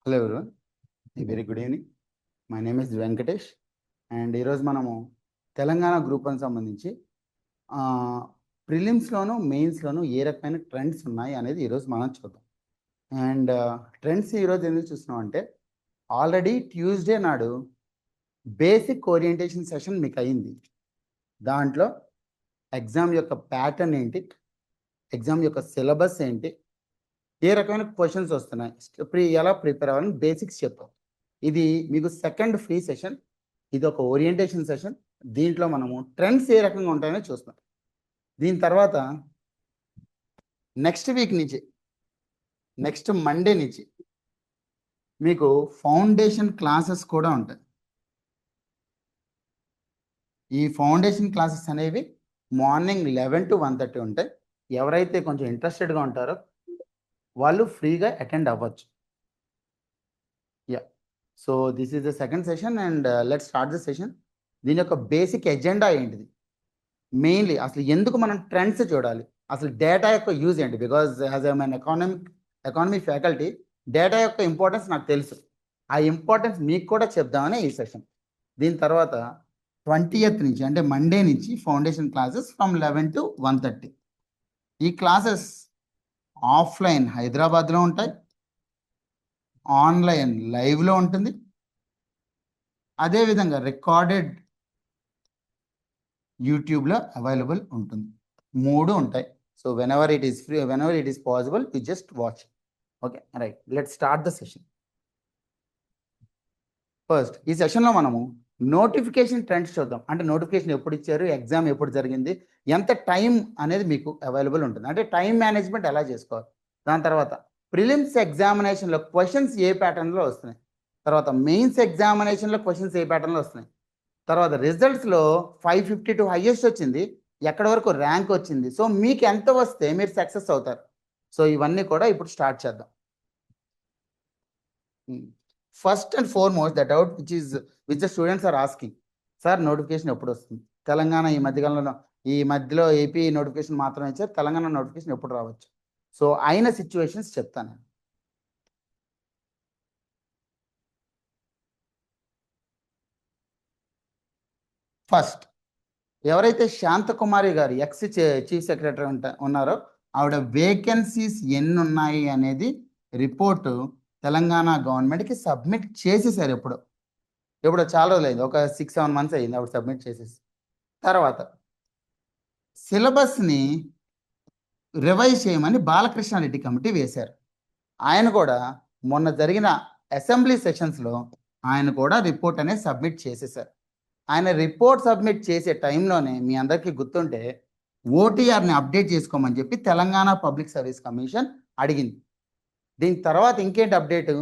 Hello everyone, very good evening. My name is Venkatesh and ఈరోజు మనము Telangana group అని సంబంధించి ప్రిలిమ్స్లోను మెయిన్స్లోను ఏ రకమైన ట్రెండ్స్ ఉన్నాయి అనేది ఈరోజు మనం చూద్దాం. అండ్ ట్రెండ్స్ ఈరోజు ఎందుకు చూస్తున్నాం అంటే ఆల్రెడీ ట్యూస్డే నాడు బేసిక్ ఓరియంటేషన్ సెషన్ మీకు అయింది. దాంట్లో ఎగ్జామ్ యొక్క ప్యాటర్న్ ఏంటి, ఎగ్జామ్ యొక్క సిలబస్ ఏంటి, ఏ రకమైన క్వశ్చన్స్ వస్తున్నాయి, ఎలా ప్రిపేర్ అవ్వాలని బేసిక్స్ చెప్పాం. ఇది మీకు సెకండ్ ఫ్రీ సెషన్. ఇది ఒక ఓరియంటేషన్ సెషన్. దీంట్లో మనము ట్రెండ్స్ ఏ రకంగా ఉంటాయో చూస్తాం. దీని తర్వాత నెక్స్ట్ వీక్ నుంచి, నెక్స్ట్ మండే నుంచి మీకు ఫౌండేషన్ క్లాసెస్ కూడా ఉంటాయి. ఈ ఫౌండేషన్ క్లాసెస్ అనేవి మార్నింగ్ 11 to 1:30 ఉంటాయి. ఎవరైతే కొంచెం ఇంట్రెస్టెడ్గా ఉంటారో వాళ్ళు ఫ్రీగా అటెండ్ అవ్వచ్చు. So this is the second session and let's start the session. దీని యొక్క బేసిక్ ఎజెండా ఏంటిది, మెయిన్లీ అసలు ఎందుకు మనం ట్రెండ్స్ చూడాలి, అసలు డేటా యొక్క యూజ్ ఏంటి, because as I'm economy faculty data యొక్క ఇంపార్టెన్స్ నాకు తెలుసు. ఆ ఇంపార్టెన్స్ మీకు కూడా చెప్దామని ఈ సెషన్. దీని తర్వాత 20th నుంచి అంటే మండే నుంచి ఫౌండేషన్ క్లాసెస్ ఫ్రమ్ 11 to 1:30. ఈ క్లాసెస్ ఆఫ్లైన్ హైదరాబాద్లో ఉంటాయి, ఆన్లైన్ లైవ్లో ఉంటుంది, అదేవిధంగా రికార్డెడ్ యూట్యూబ్లో అవైలబుల్ ఉంటుంది. 3 ఉంటాయి. So whenever it is free, whenever it is possible, you just watch. Okay, right, let start the session. First ఈ సెషన్లో మనము నోటిఫికేషన్ ట్రెండ్స్ చూద్దాం. అంటే నోటిఫికేషన్ ఎప్పుడు ఇచ్చారు, ఎగ్జామ్ ఎప్పుడు జరిగింది, ఎంత టైం అనేది మీకు అవైలబుల్ ఉంటుంది, అంటే టైం మేనేజ్మెంట్ ఎలా చేసుకోవాలి. దాని తర్వాత ప్రిలిమ్స్ ఎగ్జామినేషన్లో క్వశ్చన్స్ ఏ ప్యాటర్న్లో వస్తున్నాయి, తర్వాత మెయిన్స్ ఎగ్జామినేషన్లో క్వశ్చన్స్ ఏ ప్యాటర్న్లో వస్తున్నాయి, తర్వాత రిజల్ట్స్లో 552 హైయెస్ట్ వచ్చింది, ఎక్కడి వరకు ర్యాంక్ వచ్చింది, సో మీకు ఎంత వస్తే మీరు సక్సెస్ అవుతారు. సో ఇవన్నీ కూడా ఇప్పుడు స్టార్ట్ చేద్దాం. First and foremost the doubt which the students are asking, sir notification ఎప్పుడు వస్తుంది, తెలంగాణ ఈ మధ్యలో ఏపీ నోటిఫికేషన్ మాత్రమే ఇచ్చారు, తెలంగాణ నోటిఫికేషన్ ఎప్పుడు రావచ్చు. సో అయిన సిచ్యువేషన్స్ చెప్తాను. ఫస్ట్ ఎవరైతే శాంతకుమారి గారు ఎక్స్ చీఫ్ సెక్రటరీ ఉన్నారో ఆవిడ వేకెన్సీస్ ఎన్ని ఉన్నాయి అనేది రిపోర్టు తెలంగాణ గవర్నమెంట్కి సబ్మిట్ చేసేసారు. ఎప్పుడో చాలా రోజులు అయింది, ఒక 6-7 months అయింది ఆవిడ సబ్మిట్ చేసేసి. తర్వాత సిలబస్ని రివైజ్ చేయమని బాలకృష్ణారెడ్డి కమిటీ వేశారు. ఆయన కూడా మొన్న జరిగిన అసెంబ్లీ సెషన్స్లో ఆయన కూడా రిపోర్ట్ అనేది సబ్మిట్ చేసేసారు. ఆయన రిపోర్ట్ సబ్మిట్ చేసే టైంలోనే మీ అందరికీ గుర్తుంటే ఓటీఆర్ని అప్డేట్ చేసుకోమని చెప్పి తెలంగాణ పబ్లిక్ సర్వీస్ కమిషన్ అడిగింది. దీని తర్వాత ఇంకేంటి అప్డేటు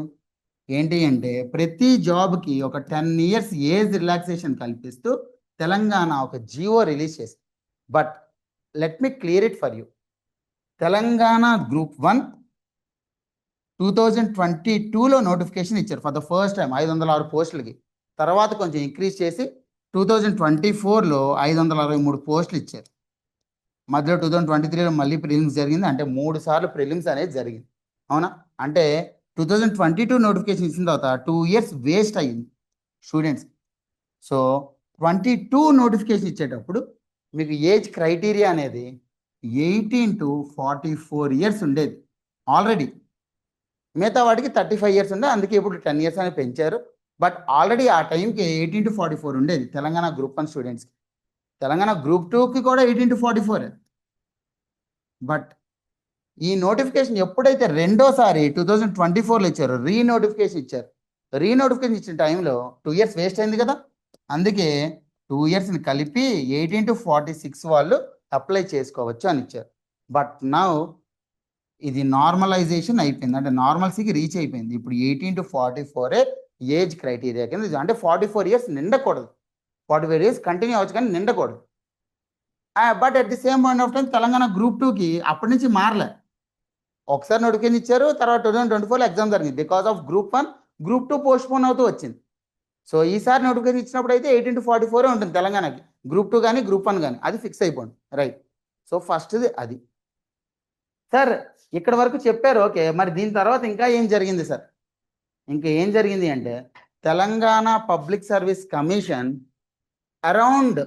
ఏంటి అంటే ప్రతి జాబ్కి ఒక 10 years ఏజ్ రిలాక్సేషన్ కల్పిస్తూ తెలంగాణ ఒక జియో రిలీజ్ చేసింది. But let me clear it for you. Telangana group 1 2022లో నోటిఫికేషన్ ఇచ్చారు ఫర్ ద ఫస్ట్ టైం 506 పోస్టులకి. తర్వాత కొంచెం ఇంక్రీజ్ చేసి 2024లో 563 పోస్టులు ఇచ్చారు. మధ్యలో 2023లో మళ్ళీ ప్రిలిమ్స్ జరిగింది, అంటే 3 సార్లు ప్రిలిమ్స్ అనేది జరిగింది. అవునా, అంటే 2022 నోటిఫికేషన్ ఇచ్చిన తర్వాత 2 years వేస్ట్ అయ్యింది స్టూడెంట్స్. సో 22 నోటిఫికేషన్ ఇచ్చేటప్పుడు మీకు ఏజ్ క్రైటీరియా అనేది 18 to 44 years ఉండేది ఆల్రెడీ. మిగతా వాటికి 35 years ఉండే, అందుకే ఇప్పుడు 10 years అని పెంచారు. బట్ ఆల్రెడీ ఆ టైంకి 18 to 44 ఉండేది తెలంగాణ గ్రూప్ 1 స్టూడెంట్స్కి. తెలంగాణ గ్రూప్ 2కి కూడా 18 to 44. బట్ ఈ నోటిఫికేషన్ ఎప్పుడైతే రెండోసారి 2024లో ఇచ్చారో రీనోటిఫికేషన్ ఇచ్చిన టైంలో 2 years వేస్ట్ అయింది కదా, అందుకే 2 yearsని కలిపి 18 to 46 వాళ్ళు అప్లై చేసుకోవచ్చు అని ఇచ్చారు. బట్ నౌ ఇది నార్మలైజేషన్ అయిపోయింది, అంటే నార్మల్సీకి రీచ్ అయిపోయింది. ఇప్పుడు 18 to 44 ఏజ్ క్రైటీరియా కింద, అంటే 44 years నిండకూడదు, 44 years కంటిన్యూ అవ్వచ్చు కానీ నిండకూడదు. But at the same point of time Telangana group 2కి అప్పటి నుంచి మారలే. ఒకసారి నోటిఫికేషన్ ఇచ్చారు, తర్వాత 2024లో ఎగ్జామ్ జరిగింది. Because of group 1 group 2 postpone అవుతూ వచ్చింది. సో ఈసారి నోటిఫికేషన్ ఇచ్చినప్పుడు అయితే 18 to 44 ఉంటుంది తెలంగాణకి, గ్రూప్ 2 కానీ గ్రూప్ 1 కానీ, అది ఫిక్స్ అయిపోండి. రైట్, సో ఫస్ట్ది అది. సార్ ఇక్కడ వరకు చెప్పారు, ఓకే, మరి దీని తర్వాత ఇంకా ఏం జరిగింది సార్? ఇంకా ఏం జరిగింది అంటే Telangana public service commission around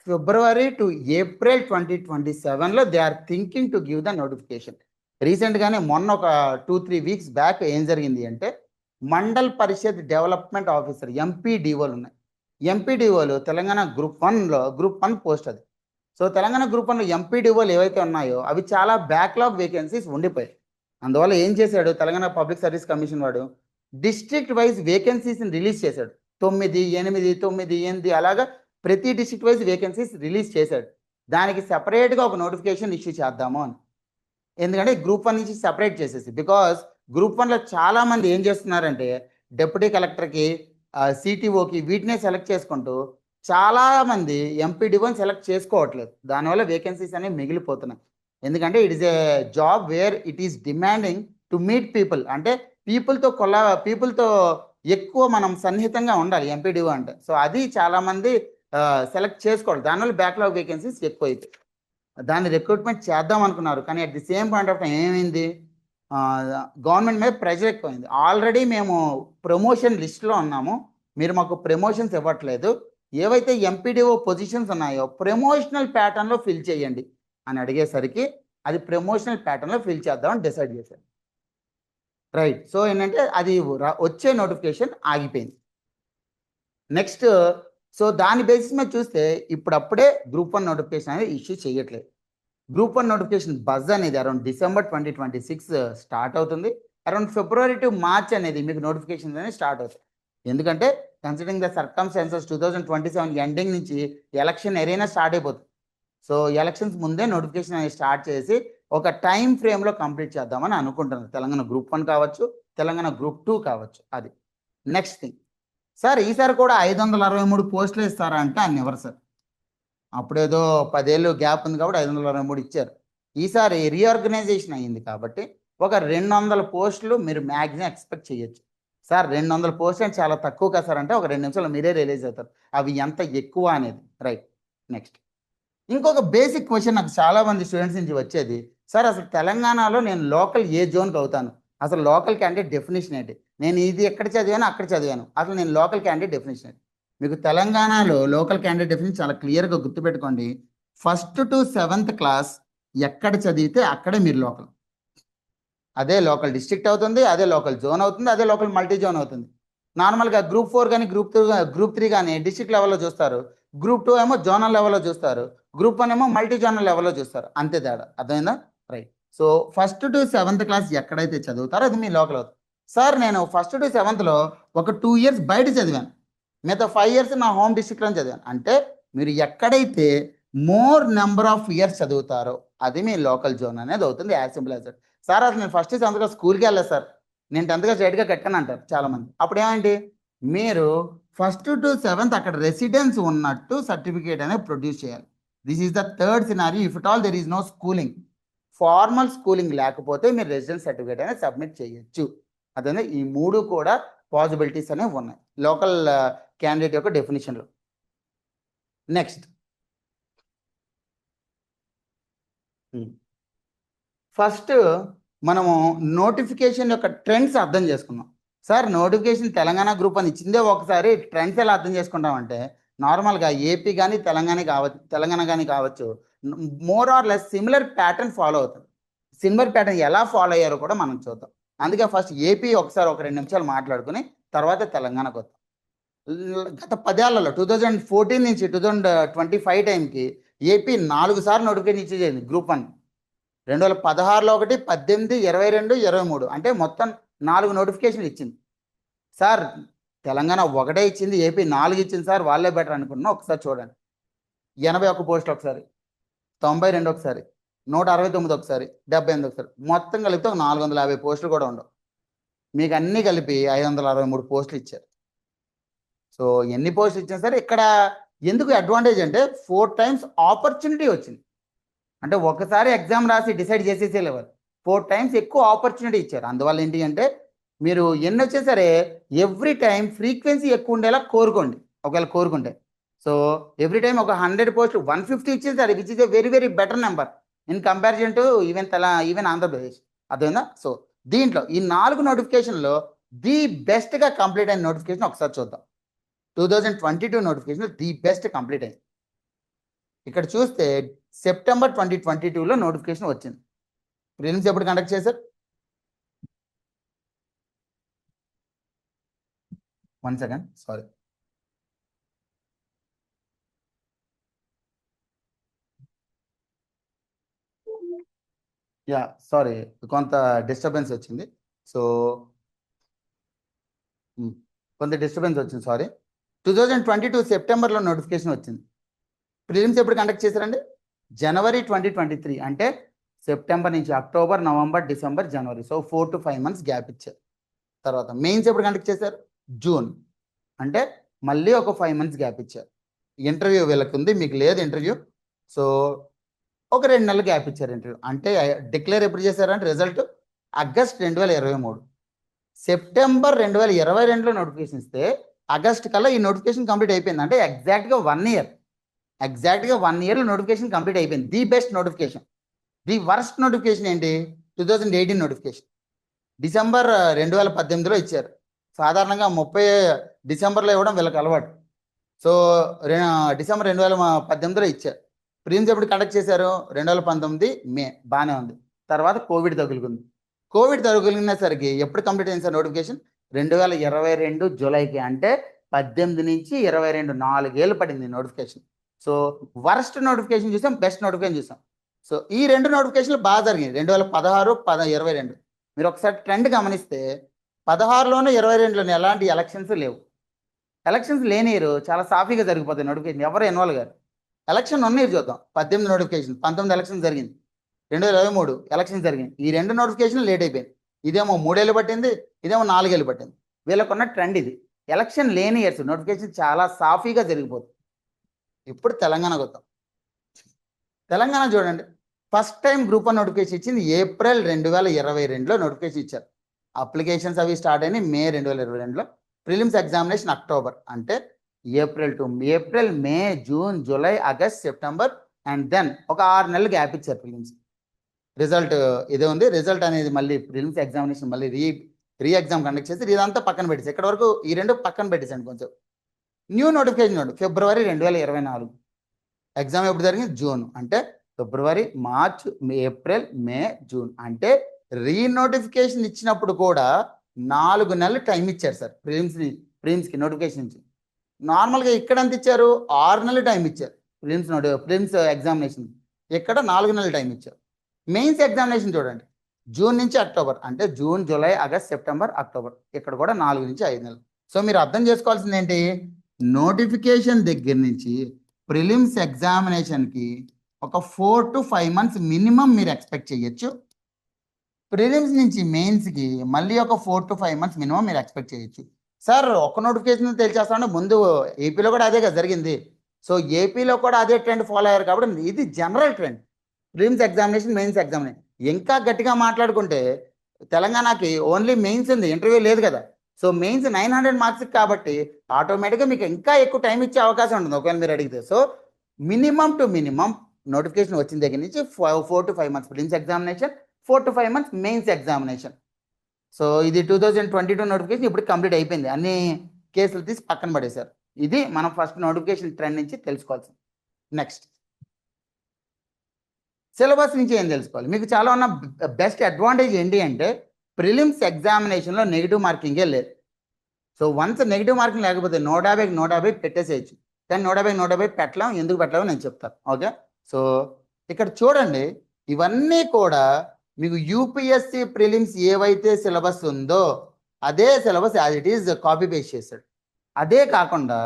February to April 2027లో they are thinking to give the notification. రీసెంట్గానే మొన్న ఒక 2-3 వీక్స్ బ్యాక్ ఏం జరిగింది అంటే మండల్ పరిషత్ డెవలప్మెంట్ ఆఫీసర్ ఎంపీడీఓలు ఉన్నాయి. ఎంపీడీఓలు తెలంగాణ గ్రూప్ 1 పోస్ట్ అది. సో తెలంగాణ గ్రూప్ 1లో ఎంపీడీఓలు ఏవైతే ఉన్నాయో అవి చాలా బ్యాక్లాగ్ వేకెన్సీస్ ఉండిపోయాయి. అందువల్ల ఏం చేశాడు తెలంగాణ పబ్లిక్ సర్వీస్ కమిషన్ వాడు డిస్ట్రిక్ట్ వైజ్ వేకెన్సీస్ని రిలీజ్ చేశాడు. 9, 8, 9, 8 అలాగా ప్రతి డిస్ట్రిక్ట్ వైజ్ వేకెన్సీస్ రిలీజ్ చేశాడు. దానికి సెపరేట్గా ఒక నోటిఫికేషన్ ఇష్యూ చేద్దాము అని. ఎందుకంటే గ్రూప్ 1 నుంచి సెపరేట్ చేసేసి, బికాస్ గ్రూప్ 1లో చాలామంది ఏం చేస్తున్నారంటే డిప్యూటీ కలెక్టర్కి, సిటీఓకి వీటినే సెలెక్ట్ చేసుకుంటూ చాలామంది ఎంపీడీఓని సెలెక్ట్ చేసుకోవట్లేదు. దానివల్ల వేకెన్సీస్ అనేవి మిగిలిపోతున్నాయి. ఎందుకంటే it is a job where it is demanding to meet people. అంటే పీపుల్తో ఎక్కువ మనం సన్నిహితంగా ఉండాలి ఎంపీడీఓ అంటే. సో అది చాలామంది సెలెక్ట్ చేసుకోవాలి. దానివల్ల బ్యాక్లాగ్ వేకెన్సీస్ ఎక్కువ అయిపోయి దాన్ని రిక్రూట్మెంట్ చేద్దాం అనుకున్నారు. కానీ at the same point of time ఏమైంది, గవర్నమెంట్ మీద ప్రెషర్ ఎక్కువైంది. ఆల్రెడీ మేము ప్రమోషన్ లిస్ట్లో ఉన్నాము, మీరు మాకు ప్రమోషన్స్ ఇవ్వట్లేదు, ఏవైతే ఎంపీడీఓ పొజిషన్స్ ఉన్నాయో ప్రమోషనల్ ప్యాటర్న్లో ఫిల్ చేయండి అని అడిగేసరికి అది ప్రమోషనల్ ప్యాటర్న్లో ఫిల్ చేద్దామని డిసైడ్ చేశారు. రైట్. సో ఏంటంటే అది వచ్చే నోటిఫికేషన్ ఆగిపోయింది. నెక్స్ట్, సో దాని బేసిస్ మీద చూస్తే ఇప్పుడప్పుడే గ్రూప్ 1 నోటిఫికేషన్ అనేది ఇష్యూ చేయట్లేదు. గ్రూప్ 1 నోటిఫికేషన్ బజ్ అనేది అరౌండ్ డిసెంబర్ 2026 స్టార్ట్ అవుతుంది. అరౌండ్ ఫిబ్రవరి టు మార్చ్ అనేది మీకు నోటిఫికేషన్ అనేది స్టార్ట్ అవుతాయి. ఎందుకంటే కన్సిడరింగ్ ద సర్కమ్స్టాన్సెస్ 2027 ఎండింగ్ నుంచి ఎలక్షన్ ఎరీనా స్టార్ట్ అయిపోతుంది. సో ఎలక్షన్స్ ముందే నోటిఫికేషన్ అనేది స్టార్ట్ చేసి ఒక టైం ఫ్రేమ్లో కంప్లీట్ చేద్దామని అనుకుంటున్నారు. తెలంగాణ గ్రూప్ 1 కావచ్చు, తెలంగాణ గ్రూప్ 2 కావచ్చు. అది నెక్స్ట్ థింగ్. సార్ ఈసారి కూడా 563 పోస్టులు ఇస్తారా అంటే అన్ని ఎవరు సార్, అప్పుడేదో 10 ఏళ్ళు గ్యాప్ ఉంది కాబట్టి 563 ఇచ్చారు. ఈసారి రీఆర్గనైజేషన్ అయ్యింది కాబట్టి ఒక 200 పోస్టులు మీరు మ్యాక్సిమం ఎక్స్పెక్ట్ చేయొచ్చు. సార్ 200 పోస్టులు అంటే చాలా తక్కువ కదా సార్ అంటే ఒక 2 నిమిషాలు మీరే రిలీజ్ అవుతారు అవి ఎంత ఎక్కువ అనేది. రైట్. నెక్స్ట్, ఇంకొక బేసిక్ క్వశ్చన్ నాకు చాలామంది స్టూడెంట్స్ నుంచి వచ్చేది, సార్ అసలు తెలంగాణలో నేను లోకల్ ఏ జోన్కి అవుతాను, అసలు లోకల్ క్యాండిడేట్ డెఫినేషన్ ఏంటి, నేను ఇది ఎక్కడ చదివాను అక్కడ చదివాను, అసలు నేను లోకల్ క్యాండిడేట్ డెఫినేషన్ ఏంటి. మీకు తెలంగాణలో లోకల్ క్యాండిడేట్ డెఫినేషన్ చాలా క్లియర్గా గుర్తుపెట్టుకోండి. 1st to 7th క్లాస్ ఎక్కడ చదివితే అక్కడే మీరు లోకల్. అదే లోకల్ డిస్ట్రిక్ట్ అవుతుంది, అదే లోకల్ జోన్ అవుతుంది, అదే లోకల్ మల్టీ జోన్ అవుతుంది. నార్మల్గా గ్రూప్ 4 కానీ గ్రూప్ 3 కానీ డిస్ట్రిక్ట్ లెవెల్లో చూస్తారు, గ్రూప్ 2 ఏమో జోనల్ లెవెల్లో చూస్తారు, గ్రూప్ 1 ఏమో మల్టీ జోనల్ లెవెల్లో చూస్తారు. అంతే తేడా. అర్థమైందా? Right. So 1st to 7th class ఎక్కడైతే చదువుతారో అది మీ లోకల్ అవుతుంది. సార్ నేను 1st to 7thలో ఒక 2 years బయట చదివాను, మిగతా 5 years నా హోమ్ డిస్ట్రిక్ట్లో చదివాను అంటే మీరు ఎక్కడైతే మోర్ నెంబర్ ఆఫ్ ఇయర్స్ చదువుతారో అది మీ లోకల్ జోన్ అనేది అవుతుంది. As simple as that. Sir అసలు నేను 1st to 7th స్కూల్కి వెళ్ళలేదు సార్, నేను 10th స్ట్రైట్గా కట్టాను అంటారు చాలామంది. అప్పుడు ఏమంటే మీరు 1st to 7th అక్కడ రెసిడెన్స్ ఉన్నట్టు సర్టిఫికేట్ అనేది ప్రొడ్యూస్ చేయాలి. This is the third scenario. If at all there is no schooling, formal schooling లేకపోతే మీరు రెసిడెన్స్ సర్టిఫికేట్ అనేది సబ్మిట్ చేయొచ్చు. అదే ఈ 3 కూడా పాసిబిలిటీస్ అనేవి ఉన్నాయి లోకల్ క్యాండిడేట్ యొక్క డెఫినేషన్లో. నెక్స్ట్, ఫస్ట్ మనము నోటిఫికేషన్ యొక్క ట్రెండ్స్ అర్థం చేసుకుందాం. సార్ నోటిఫికేషన్ తెలంగాణ గ్రూప్ అని ఇచ్చిందే ఒకసారి, ట్రెండ్స్ ఎలా అర్థం చేసుకుంటామంటే నార్మల్గా ఏపీ కానీ తెలంగాణ కానీ కావచ్చు, more or less similar pattern follow అవుతుంది. సిమిలర్ ప్యాటర్న్ ఎలా ఫాలో అయ్యారో కూడా మనం చూద్దాం. అందుకే ఫస్ట్ ఏపీ ఒకసారి ఒక 2 నిమిషాలు మాట్లాడుకుని తర్వాత తెలంగాణకు వద్దాం. గత 10 ఏళ్లలో 2014 నుంచి 2025 టైంకి ఏపీ 4 సార్లు నోటిఫికేషన్ ఇచ్చేది గ్రూప్ 1. 2016లో ఒకటి, 18, 22, 23 అంటే మొత్తం 4 నోటిఫికేషన్లు ఇచ్చింది. సార్ తెలంగాణ ఒకటే ఇచ్చింది, ఏపీ 4 ఇచ్చింది సార్, వాళ్ళే బెటర్ అనుకున్నా. ఒకసారి చూడండి, 81 పోస్టులు ఒకసారి, 92 ఒకసారి, 169 ఒకసారి, 78 ఒకసారి, మొత్తం కలిపితే ఒక 450 పోస్టులు కూడా ఉండవు. మీకు అన్నీ కలిపి 563 పోస్టులు ఇచ్చారు. సో ఎన్ని పోస్టులు ఇచ్చినా సరే ఇక్కడ ఎందుకు అడ్వాంటేజ్ అంటే 4 times ఆపర్చునిటీ వచ్చింది. అంటే ఒకసారి ఎగ్జామ్ రాసి డిసైడ్ చేసేసే లెవెల్ 4 times ఎక్కువ ఆపర్చునిటీ ఇచ్చారు. అందువల్ల ఏంటి అంటే మీరు ఎన్ని వచ్చే సరే ఎవ్రీ టైం ఫ్రీక్వెన్సీ ఎక్కువ ఉండేలా కోరుకోండి ఒకవేళ కోరుకుంటే. సో ఎవ్రీ టైం ఒక 100 పోస్టులు 150 ఇచ్చేసారు, which is a very very better number in comparison to even Andhra Pradesh. అర్థమైందా? సో దీంట్లో ఈ 4 నోటిఫికేషన్లో ది బెస్ట్గా కంప్లీట్ అయిన నోటిఫికేషన్ ఒకసారి చూద్దాం. 2022 నోటిఫికేషన్ ది బెస్ట్ కంప్లీట్ అయింది. ఇక్కడ చూస్తే సెప్టెంబర్ 2022లో నోటిఫికేషన్ వచ్చింది. ప్రిలిమ్స్ ఎప్పుడు కండక్ట్ చేశారు? 1 సెకండ్, సారీ. యా, సారీ, కొంత డిస్టర్బెన్స్ వచ్చింది. సో కొంత డిస్టర్బెన్స్ వచ్చింది, సారీ. 2022 సెప్టెంబర్లో నోటిఫికేషన్ వచ్చింది. ప్రిలిమ్స్ ఎప్పుడు కండక్ట్ చేశారండి? జనవరి 2023, అంటే సెప్టెంబర్ నుంచి October, November, December, January. So 4 to 5 months gap ఇచ్చారు. తర్వాత మెయిన్స్ ఎప్పుడు కండక్ట్ చేశారు? జూన్, అంటే మళ్ళీ ఒక 5 months గ్యాప్ ఇచ్చారు. ఇంటర్వ్యూ వీళ్ళకి ఉంది, మీకు లేదు ఇంటర్వ్యూ. సో ఒక 2 నెలలు గ్యాప్ ఇచ్చారు ఇంటర్వ్యూ. అంటే డిక్లేర్ ఎప్పుడు చేశారంటే రిజల్ట్ ఆగస్ట్ 2023. సెప్టెంబర్ 2022లో నోటిఫికేషన్ ఇస్తే ఆగస్ట్ కల్లా ఈ నోటిఫికేషన్ కంప్లీట్ అయిపోయింది. అంటే ఎగ్జాక్ట్గా 1 year, ఎగ్జాక్ట్గా 1 yearలో నోటిఫికేషన్ కంప్లీట్ అయిపోయింది. The best notification. The worst notification ఏంటి? 2018 నోటిఫికేషన్ డిసెంబర్ 2018లో ఇచ్చారు. సాధారణంగా 30 డిసెంబర్లో ఇవ్వడం వీళ్ళకి అలవాటు. సో డిసెంబర్ 2018లో ఇచ్చారు. ప్రిలిమ్స్ ఎప్పుడు కండక్ట్ చేశారు? 2019 మే, బాగానే ఉంది. తర్వాత కోవిడ్ తగులుకుంది. కోవిడ్ తగులుకునేసరికి ఎప్పుడు కంప్లీట్ అయింది సార్ నోటిఫికేషన్? 2022 జూలైకి, అంటే 18 నుంచి 22, 4 ఏళ్ళు పడింది నోటిఫికేషన్. సో వర్స్ట్ నోటిఫికేషన్ చూసాం, బెస్ట్ నోటిఫికేషన్ చూసాం. సో ఈ 2 నోటిఫికేషన్లు బాగా జరిగినాయి. 2016, 22. మీరు ఒకసారి ట్రెండ్ గమనిస్తే 16లోనూ 22లోనూ ఎలాంటి ఎలక్షన్స్ లేవు. ఎలక్షన్స్ లేని ఇయర్ చాలా సాఫీగా జరిగిపోతాయి నోటిఫికేషన్, ఎవరు ఇన్వాల్వ్ గారు. ఎలక్షన్ ఉన్న ఇయర్ చూద్దాం. 18 నోటిఫికేషన్, 19 ఎలక్షన్ జరిగింది, 2023 ఎలక్షన్ జరిగింది. ఈ 2 నోటిఫికేషన్ లేట్ అయిపోయింది. ఇదేమో 3 ఏళ్ళు పట్టింది, ఇదేమో 4 ఏళ్ళు పట్టింది. వీళ్ళకున్న ట్రెండ్ ఇది. ఎలక్షన్ లేని ఇయర్స్ నోటిఫికేషన్ చాలా సాఫీగా జరిగిపోతుంది. ఇప్పుడు తెలంగాణకు వద్దాం. తెలంగాణ చూడండి, ఫస్ట్ టైం గ్రూప్ 1 నోటిఫికేషన్ ఇచ్చింది ఏప్రిల్ 2022లో నోటిఫికేషన్ ఇచ్చారు. అప్లికేషన్స్ అవి స్టార్ట్ అయినాయి మే 2022లో. ప్రిలిమ్స్ ఎగ్జామినేషన్ అక్టోబర్, అంటే April, May, June, July, August, September, and then ఒక 6 నెలలు గ్యాప్ ఇచ్చారు ప్రిలిమ్స్. రిజల్ట్ ఇదే ఉంది. రిజల్ట్ అనేది మళ్ళీ ప్రిలిమ్స్ ఎగ్జామినేషన్ మళ్ళీ రీ ఎగ్జామ్ కండక్ట్ చేసి ఇదంతా పక్కన పెట్టేసి ఇక్కడ వరకు ఈ 2 పక్కన పెట్టేసండి. కొంచెం న్యూ నోటిఫికేషన్ ఫిబ్రవరి 2024. ఎగ్జామ్ ఎప్పుడు జరిగింది? జూన్, అంటే ఫిబ్రవరి, మార్చ్, ఏప్రిల్, మే, జూన్, అంటే రీనోటిఫికేషన్ ఇచ్చినప్పుడు కూడా 4 నెలలు టైం ఇచ్చారు సార్ ప్రిలిమ్స్కి నోటిఫికేషన్ నుంచి. నార్మల్గా ఇక్కడ ఎంత ఇచ్చారు? 6 నెలలు టైం ఇచ్చారు ప్రిలిమ్స్ ఎగ్జామినేషన్. ఇక్కడ 4 నెలలు టైం ఇచ్చారు. మెయిన్స్ ఎగ్జామినేషన్ చూడండి, జూన్ నుంచి అక్టోబర్, అంటే June, July, August, September, October. ఇక్కడ కూడా 4 నుంచి 5 నెలలు. సో మీరు అర్థం చేసుకోవాల్సింది ఏంటి? నోటిఫికేషన్ దగ్గర నుంచి ప్రిలిమ్స్ ఎగ్జామినేషన్కి ఒక 4 to 5 months మినిమం మీరు ఎక్స్పెక్ట్ చేయొచ్చు. ప్రిలిమ్స్ నుంచి మెయిన్స్కి మళ్ళీ ఒక 4 to 5 months మినిమం మీరు ఎక్స్పెక్ట్ చేయొచ్చు. సార్ ఒక నోటిఫికేషన్ తెలిచేస్తాను, ముందు ఏపీలో కూడా అదే కదా జరిగింది. సో ఏపీలో కూడా అదే ట్రెండ్ ఫాలో అయ్యారు కాబట్టి ఇది general trend. Prelims examination, mains examination. ఇంకా గట్టిగా మాట్లాడుకుంటే తెలంగాణకి ఓన్లీ మెయిన్స్ ఉంది, ఇంటర్వ్యూ లేదు కదా. సో మెయిన్స్ 900 మార్క్స్ కాబట్టి ఆటోమేటిక్గా మీకు ఇంకా ఎక్కువ టైం ఇచ్చే అవకాశం ఉంటుంది ఒకవేళ మీరు అడిగితే. So minimum to minimum notification వచ్చిన దగ్గర నుంచి 4 to 5 months prelims examination, 4 to 5 months mains examination. So ఇది 2022 నోటిఫికేషన్ ఇప్పుడు కంప్లీట్ అయిపోయింది. అన్ని కేసులు తీసి పక్కన పడేశారు. ఇది మనం ఫస్ట్ నోటిఫికేషన్ ట్రెండ్ నుంచి తెలుసుకోవాల్సింది. నెక్స్ట్ సిలబస్ నుంచి ఏం తెలుసుకోవాలి? మీకు చాలా ఉన్న బెస్ట్ అడ్వాంటేజ్ ఏంటి అంటే ప్రిలిమ్స్ ఎగ్జామినేషన్లో నెగిటివ్ మార్కింగే లేదు. సో వన్స్ నెగిటివ్ మార్కింగ్ లేకపోతే 150 పెట్టేసేయచ్చు. కానీ 150 పెట్టలేం. ఎందుకు పెట్టలేమో నేను చెప్తాను. ఓకే, సో ఇక్కడ చూడండి, ఇవన్నీ కూడా మీకు యూపీఎస్సి ప్రిలిమ్స్ ఏవైతే సిలబస్ ఉందో అదే syllabus as it is copy paste చేశాడు. అదే కాకుండా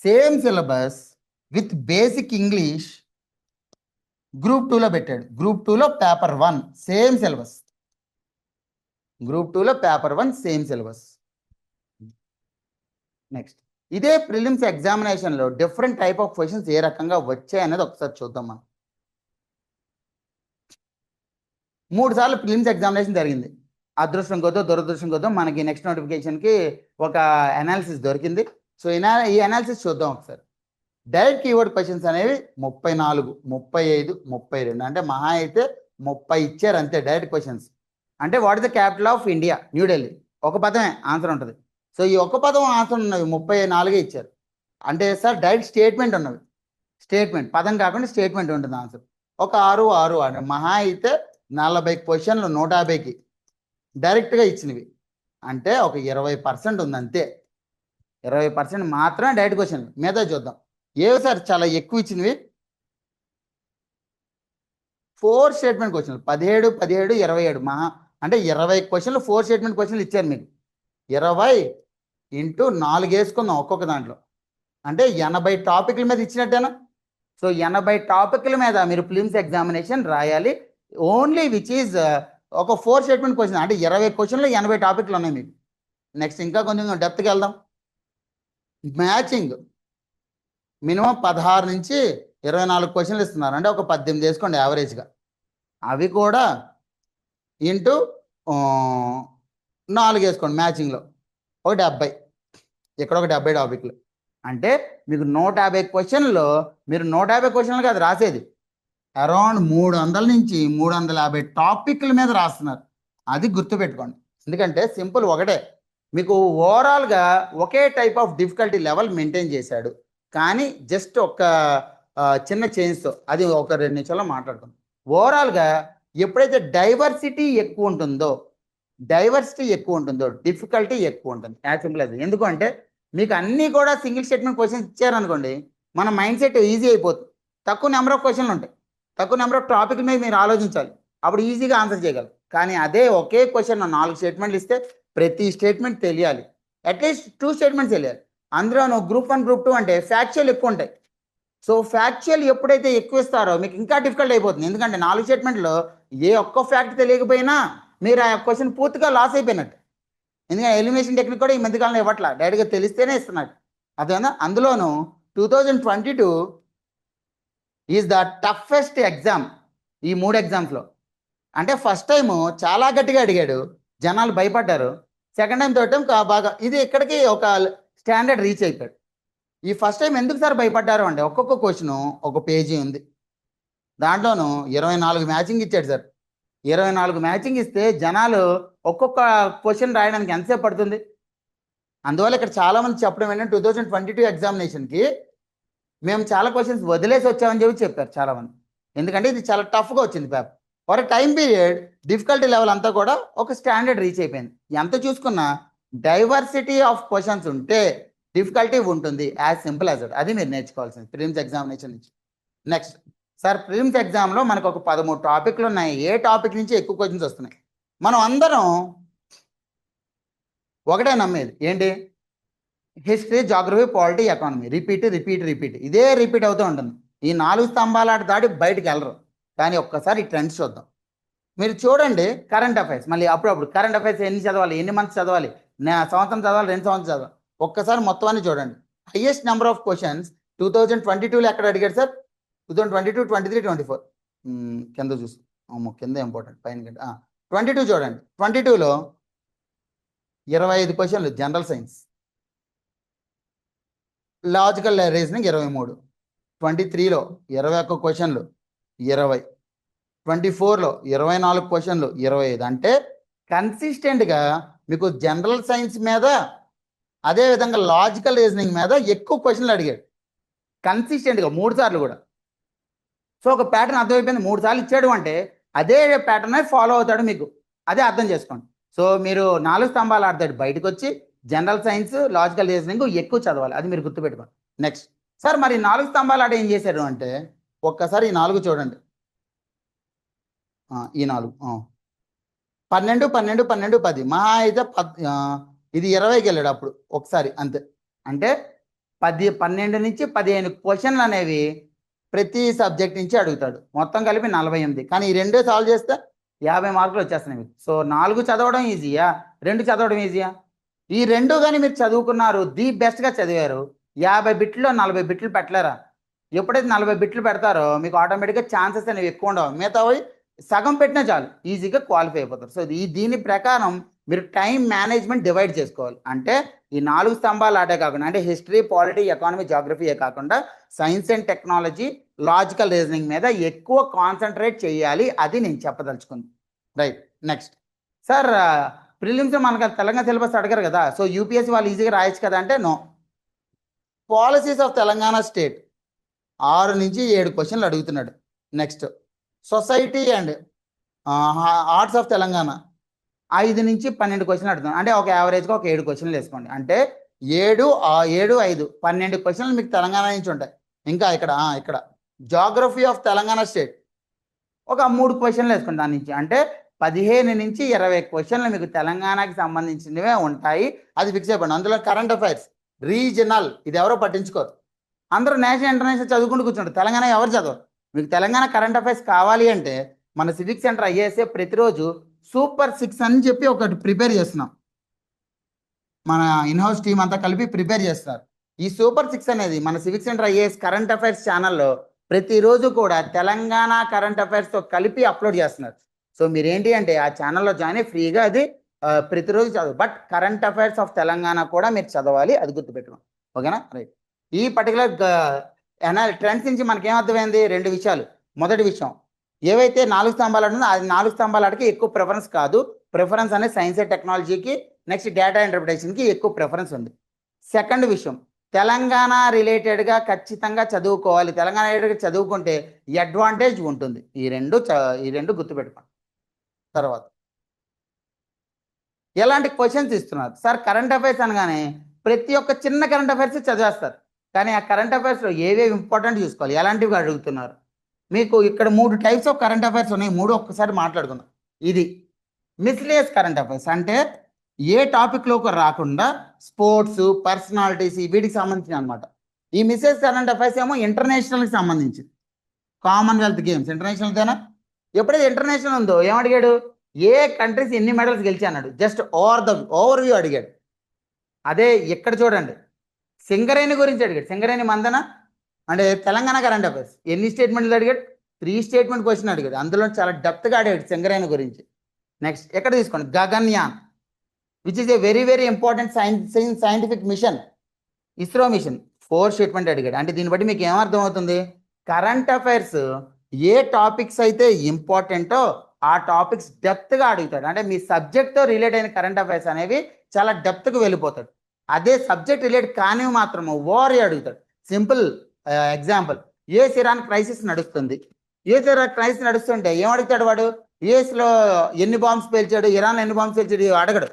same syllabus with basic English group 2లో పెట్టాడు. గ్రూప్ 2లో పేపర్ 1 సేమ్ సిలబస్. గ్రూప్ 2లో పేపర్ 1 సేమ్ సిలబస్. నెక్స్ట్ ఇదే ప్రిలిమ్స్ ఎగ్జామినేషన్లో డిఫరెంట్ టైప్ ఆఫ్ క్వశ్చన్స్ ఏ రకంగా వచ్చాయి అనేది ఒకసారి చూద్దాం. మనం 3 సార్లు ప్రిలిమ్స్ ఎగ్జామినేషన్ జరిగింది. అదృష్టం కొద్దో దురదృష్టం కొద్దో మనకి నెక్స్ట్ నోటిఫికేషన్కి ఒక అనాలిసిస్ దొరికింది. సో ఈ అనాలిసిస్ చూద్దాం ఒకసారి. డైరెక్ట్ కీవర్డ్ క్వశ్చన్స్ అనేవి 34, 35, 32, అంటే మహా అయితే 30 ఇచ్చారు అంతే డైరెక్ట్ క్వశ్చన్స్. అంటే what is the capital of India? New Delhi. ఒక పదమే ఆన్సర్ ఉంటుంది. సో ఈ ఒక్క పదం ఆన్సర్ ఉన్నవి 34 ఇచ్చారు. అంటే సార్ డైరెక్ట్ స్టేట్మెంట్ ఉన్నవి, స్టేట్మెంట్ పదం కాకుండా స్టేట్మెంట్ ఉంటుంది ఆన్సర్. ఒక 6 6 మహా అయితే 40 క్వశ్చన్లు 150కి డైరెక్ట్గా ఇచ్చినవి. అంటే ఒక 20% ఉంది అంతే. 20% మాత్రమే డైరెక్ట్ క్వశ్చన్లు. మిగతా చూద్దాం. ఏవి సార్ చాలా ఎక్కువ ఇచ్చినవి? 4 స్టేట్మెంట్ క్వశ్చన్లు 17 17 27 మహా అంటే 20 క్వశ్చన్లు 4 స్టేట్మెంట్ క్వశ్చన్లు ఇచ్చారు మీకు. 20 ఇంటూ 4 వేసుకుందాం ఒక్కొక్క దాంట్లో, అంటే 80 టాపిక్ల మీద ఇచ్చినట్టేనా? సో 80 టాపిక్ల మీద మీరు ప్రిలిమ్స్ ఎగ్జామినేషన్ రాయాలి. ఓన్లీ విచ్ ఈజ్ ఒక 4 స్టేట్మెంట్ క్వశ్చన్, అంటే 20 క్వశ్చన్లు 80 టాపిక్లు ఉన్నాయి మీకు. నెక్స్ట్ ఇంకా కొంచెం డెప్త్కి వెళ్దాం. మ్యాచింగ్ మినిమం 16 నుంచి 24 క్వశ్చన్లు ఇస్తున్నారు, అంటే ఒక 18 వేసుకోండి యావరేజ్గా. అవి కూడా ఇంటూ 4 వేసుకోండి మ్యాచింగ్లో, ఒక 70. ఇక్కడ ఒక 70 టాపిక్లు, అంటే మీకు 150 క్వశ్చన్లో మీరు 150 క్వశ్చన్లు కాదు రాసేది, అరౌండ్ 300 నుంచి 350 టాపిక్ల మీద రాస్తున్నారు. అది గుర్తుపెట్టుకోండి. ఎందుకంటే సింపుల్ ఒకటే, మీకు ఓవరాల్గా ఒకే type of difficulty level maintain చేశాడు, కానీ జస్ట్ ఒక చిన్న చేంజ్తో, అది ఒక 2 నిమిషాల్లో మాట్లాడుకుందాం. ఓవరాల్గా ఎప్పుడైతే డైవర్సిటీ ఎక్కువ ఉంటుందో డిఫికల్టీ ఎక్కువ ఉంటుంది. యాజ్ సింపుల్ అది. ఎందుకంటే మీకు అన్నీ కూడా సింగిల్ స్టేట్మెంట్ క్వశ్చన్స్ ఇచ్చారనుకోండి, మన మైండ్ సెట్ ఈజీ అయిపోతుంది. తక్కువ నెంబర్ ఆఫ్ క్వశ్చన్లు ఉంటాయి, తక్కువ నెంబర్ ఆఫ్ టాపిక్ మీద మీరు ఆలోచించాలి, అప్పుడు ఈజీగా ఆన్సర్ చేయగలరు. కానీ అదే ఒకే క్వశ్చన్ 4 స్టేట్మెంట్లు ఇస్తే ప్రతి స్టేట్మెంట్ తెలియాలి, అట్లీస్ట్ 2 స్టేట్మెంట్స్ తెలియాలి. అందులో గ్రూప్ 1 గ్రూప్ 2 అంటే ఫ్యాక్చువల్ ఎక్కువ ఉంటాయి. సో ఫ్యాక్చువల్ ఎప్పుడైతే ఎక్కువ ఇస్తారో మీకు ఇంకా డిఫికల్ట్ అయిపోతుంది. ఎందుకంటే 4 స్టేట్మెంట్లో ఏ ఒక్క ఫ్యాక్ట్ తెలియకపోయినా మీరు ఆ క్వశ్చన్ పూర్తిగా లాస్ అయిపోయినట్టు. ఎందుకంటే ఎలిమినేషన్ టెక్నిక్ కూడా ఈ మధ్యకాలంలో ఇవ్వట్లా, డైరెక్ట్గా తెలిస్తేనే ఇస్తున్నాడు. అదేనా? అందులోనూ 2022 ఈజ్ ద టఫెస్ట్ ఎగ్జామ్ ఈ 3 ఎగ్జామ్స్లో. అంటే ఫస్ట్ టైము చాలా గట్టిగా అడిగాడు, జనాలు భయపడ్డారు. సెకండ్ టైం థర్డ్ టైం బాగా ఇది ఇక్కడికి ఒక స్టాండర్డ్ రీచ్ అయిపోయాడు. ఈ ఫస్ట్ టైం ఎందుకు సార్ భయపడ్డారు అంటే, ఒక్కొక్క క్వశ్చను ఒక పేజీ ఉంది, దాంట్లోనూ 24 మ్యాచింగ్ ఇచ్చాడు సార్. 24 మ్యాచింగ్ ఇస్తే జనాలు ఒక్కొక్క క్వశ్చన్ రాయడానికి ఎంతసేపు పడుతుంది? అందువల్ల ఇక్కడ చాలామంది చెప్పడం ఏంటంటే 2022 ఎగ్జామినేషన్కి మేము చాలా క్వశ్చన్స్ వదిలేసి వచ్చామని చెప్పారు చాలామంది. ఎందుకంటే ఇది చాలా టఫ్గా వచ్చింది paper. For time period difficulty level అంతా కూడా ఒక స్టాండర్డ్ రీచ్ అయిపోయింది. ఎంత చూసుకున్నా డైవర్సిటీ ఆఫ్ క్వశ్చన్స్ ఉంటే డిఫికల్టీ ఉంటుంది. యాజ్ సింపుల్ యాజ్ అది మీరు నేర్చుకోవాల్సింది ప్రిలిమ్స్ ఎగ్జామినేషన్ నుంచి. నెక్స్ట్ సార్, ప్రిలిమ్స్ ఎగ్జామ్లో మనకు ఒక 13 టాపిక్లు ఉన్నాయి. ఏ టాపిక్ నుంచి ఎక్కువ క్వశ్చన్స్ వస్తున్నాయి? మనం అందరం ఒకటే నమ్మేది ఏంటి? History, geography, polity, economy, repeat repeat repeat, ఇదే రిపీట్ అవుతూ ఉంటుంది. ఈ 4 స్తంభాల ఆట దాటి బయటకు వెళ్ళరు. కానీ ఒక్కసారి ఈ ట్రెండ్స్ చూద్దాం. మీరు చూడండి కరెంట్ అఫైర్స్, మళ్ళీ అప్పుడప్పుడు కరెంట్ అఫైర్స్ ఎన్ని చదవాలి, ఎన్ని మంత్స్ చదవాలి, సంవత్సరం చదవాలి, 2 సంవత్సరాలు చదవాలి, ఒక్కసారి మొత్తం అన్ని చూడండి. హైయెస్ట్ నెంబర్ ఆఫ్ క్వశ్చన్స్ 2022లో ఎక్కడ అడిగాడు సార్? 2022, 23, 24 కింద చూసి కింద ఇంపార్టెంట్, పైన 22 చూడండి. 22లో 25 క్వశ్చన్లు జనరల్ సైన్స్, లాజికల్ రీజనింగ్ 23, 23లో 21 క్వశ్చన్లు 20, 24లో 24 క్వశ్చన్లు 25. అంటే కన్సిస్టెంట్గా మీకు జనరల్ సైన్స్ మీద, అదేవిధంగా లాజికల్ రీజనింగ్ మీద ఎక్కువ క్వశ్చన్లు అడిగాడు కన్సిస్టెంట్గా 3 సార్లు కూడా. సో ఒక ప్యాటర్న్ అర్థమైపోయింది. 3 సార్లు ఇచ్చాడు అంటే అదే ప్యాటర్న్ ఫాలో అవుతాడు, మీకు అదే అర్థం చేసుకోండి. సో మీరు 4 స్తంభాలు ఆడతాడు బయటకు వచ్చి జనరల్ సైన్స్, లాజికల్ రీజనింగ్ ఎక్కువ చదవాలి, అది మీరు గుర్తుపెట్టుకోండి. నెక్స్ట్ సార్, మరి 4 స్తంభాలు ఆట ఏం చేశారు అంటే, ఒక్కసారి ఈ 4 చూడండి. ఈ 4 12 12 12 10 మహా అయితే ఇది 20కి వెళ్ళాడు అప్పుడు ఒకసారి అంతే. అంటే 12 నుంచి 15 క్వశ్చన్లు అనేవి ప్రతి సబ్జెక్ట్ నుంచి అడుగుతాడు, మొత్తం కలిపి 48. కానీ ఈ 2 సాల్వ్ చేస్తే 50 మార్కులు వచ్చేస్తున్నాయి మీకు. సో 4 చదవడం ఈజీయా, 2 చదవడం ఈజీయా? ఈ 2 కానీ మీరు చదువుకున్నారు, ది బెస్ట్గా చదివారు, 50 బిట్లో 40 బిట్లు పెట్టలేరా? ఎప్పుడైతే 40 బిట్లు పెడతారో మీకు ఆటోమేటిక్గా ఛాన్సెస్ అనేవి ఎక్కువ ఉండవు. మిగతావి సగం పెట్టినా చాలు, ఈజీగా క్వాలిఫై అయిపోతారు. సో దీని ప్రకారం మీరు టైం మేనేజ్మెంట్ డివైడ్ చేసుకోవాలి. అంటే ఈ 4 స్తంభాలు ఆటే కాకుండా, అంటే హిస్టరీ, పాలిటీ, ఎకానమీ, జాగ్రఫీయే కాకుండా science and technology, logical reasoning మీద ఎక్కువ కాన్సన్ట్రేట్ చేయాలి, అది నేను చెప్పదలుచుకుంది. రైట్. నెక్స్ట్ సార్, ప్రిలిమ్స్ మనకు తెలంగాణ సిలబస్ అడగరు కదా, సో యూపీఎస్సీ వాళ్ళు ఈజీగా రాయొచ్చు కదా అంటే no. Policies of Telangana state 6 నుంచి 7 క్వశ్చన్లు అడుగుతున్నాడు. Next society and arts of Telangana 5 నుంచి 12 క్వశ్చన్లు అడుగుతున్నాడు. అంటే ఒక యావరేజ్గా ఒక 7 క్వశ్చన్లు వేసుకోండి. అంటే 7 5 12 క్వశ్చన్లు మీకు తెలంగాణ నుంచి ఉంటాయి. ఇంకా ఇక్కడ జాగ్రఫీ ఆఫ్ తెలంగాణ స్టేట్ ఒక 3 క్వశ్చన్లు వేసుకోండి దాని నుంచి. అంటే 15 నుంచి 20 క్వశ్చన్లు మీకు తెలంగాణకి సంబంధించినవే ఉంటాయి. అది ఫిక్స్ అయిపోయింది. అందులో కరెంట్ అఫైర్స్, రీజనల్, ఇది ఎవరో పట్టించుకోరు. అందరూ నేషనల్ ఇంటర్నేషనల్ చదువుకుంటూ కూర్చుంటారు. తెలంగాణ ఎవరు చదవరు. మీకు తెలంగాణ కరెంట్ అఫైర్స్ కావాలి అంటే మన సివిక్ సెంటర్ ఐఏఎస్ఏ ప్రతిరోజు సూపర్ 6 అని చెప్పి ఒకటి ప్రిపేర్ చేస్తున్నాం. మన ఇన్హౌస్ టీం అంతా కలిపి ప్రిపేర్ చేస్తున్నారు. ఈ సూపర్ 6 అనేది మన civic centre IAS current affairs ఛానల్లో ప్రతిరోజు కూడా తెలంగాణ కరెంట్ అఫైర్స్తో కలిపి అప్లోడ్ చేస్తున్నారు. సో మీరేంటి అంటే ఆ ఛానల్లో జాయిన్ అయ్యి ఫ్రీగా అది ప్రతిరోజు చదువు. But current affairs of Telangana కూడా మీరు చదవాలి, అది గుర్తుపెట్టుకోండి. ఓకేనా? రైట్. ఈ పర్టికులర్ ట్రెండ్స్ నుంచి మనకి ఏమర్థమైంది? 2 విషయాలు. మొదటి విషయం, ఏవైతే 4 స్తంభాలు ఉంటుందో అది 4 స్తంభాలకి ఎక్కువ ప్రిఫరెన్స్ కాదు. ప్రిఫరెన్స్ అనేది సైన్స్ అండ్ టెక్నాలజీకి, నెక్స్ట్ డేటా ఇంటర్ప్రిటేషన్కి ఎక్కువ ప్రిఫరెన్స్ ఉంది. సెకండ్ విషయం, తెలంగాణ రిలేటెడ్గా ఖచ్చితంగా చదువుకోవాలి. తెలంగాణ రిలేటెడ్గా చదువుకుంటే అడ్వాంటేజ్ ఉంటుంది. ఈ రెండు గుర్తుపెట్టుకోండి. తర్వాత ఎలాంటి క్వశ్చన్స్ ఇస్తున్నారు సార్? కరెంట్ అఫైర్స్ అనగానే ప్రతి ఒక్క చిన్న కరెంట్ అఫైర్స్ చదివేస్తారు. కానీ ఆ కరెంట్ అఫైర్స్లో ఏవేవి ఇంపార్టెంట్ చూసుకోవాలి, ఎలాంటివి అడుగుతున్నారు. మీకు ఇక్కడ 3 టైప్స్ ఆఫ్ కరెంట్ అఫైర్స్ ఉన్నాయి. 3 ఒక్కసారి మాట్లాడుకుందాం. ఇది మిస్లేనియస్ కరెంట్ అఫైర్స్, అంటే ఏ టాపిక్లోకి రాకుండా స్పోర్ట్స్, పర్సనాలిటీస్ వీటికి సంబంధించిన అనమాట. ఈ మిస్లేనియస్ కరెంట్ అఫైర్స్ ఏమో ఇంటర్నేషనల్కి సంబంధించింది. కామన్వెల్త్ గేమ్స్ ఇంటర్నేషనల్దేనా? ఎప్పుడైతే ఇంటర్నేషనల్ ఉందో ఏమడిగాడు? ఏ కంట్రీస్ ఎన్ని మెడల్స్ గెలిచి అన్నాడు. జస్ట్ ఓవర్ వ్యూ అడిగాడు. అదే ఇక్కడ చూడండి, సింగరేణి గురించి అడిగాడు. సింగరేణి మందన అంటే తెలంగాణ కరెంట్ అఫైర్స్ ఎన్ని స్టేట్మెంట్లు అడిగాడు? 3 స్టేట్మెంట్ క్వశ్చన్ అడిగాడు. అందులో చాలా డెప్త్గా అడిగాడు సింగరేణి గురించి. నెక్స్ట్ ఎక్కడ తీసుకోండి, Gaganyaan which is a very very important scientific mission, ISRO mission. 4 statement అడిగాడు. అంటే దీన్ని బట్టి మీకు ఏమర్థం అవుతుంది? కరెంట్ అఫైర్స్ ఏ టాపిక్స్ అయితే ఇంపార్టెంటో ఆ టాపిక్స్ డెప్త్గా అడుగుతాడు. అంటే మీ సబ్జెక్ట్తో రిలేట్ అయిన కరెంట్ అఫైర్స్ అనేవి చాలా డెప్త్గా వెళ్ళిపోతాడు. అదే సబ్జెక్ట్ రిలేట్ కానివి మాత్రము ఓవర్ అడుగుతాడు. Simple example, US Iran crisis నడుస్తుంది. యుఎస్ ఇరాన్ క్రైసిస్ నడుస్తుంటే ఏం అడుగుతాడు వాడు? యుఎస్లో ఎన్ని బాంబ్స్ పేల్చాడు, ఇరాన్లో ఎన్ని బాంబ్స్ పేల్చాడు అడగడు.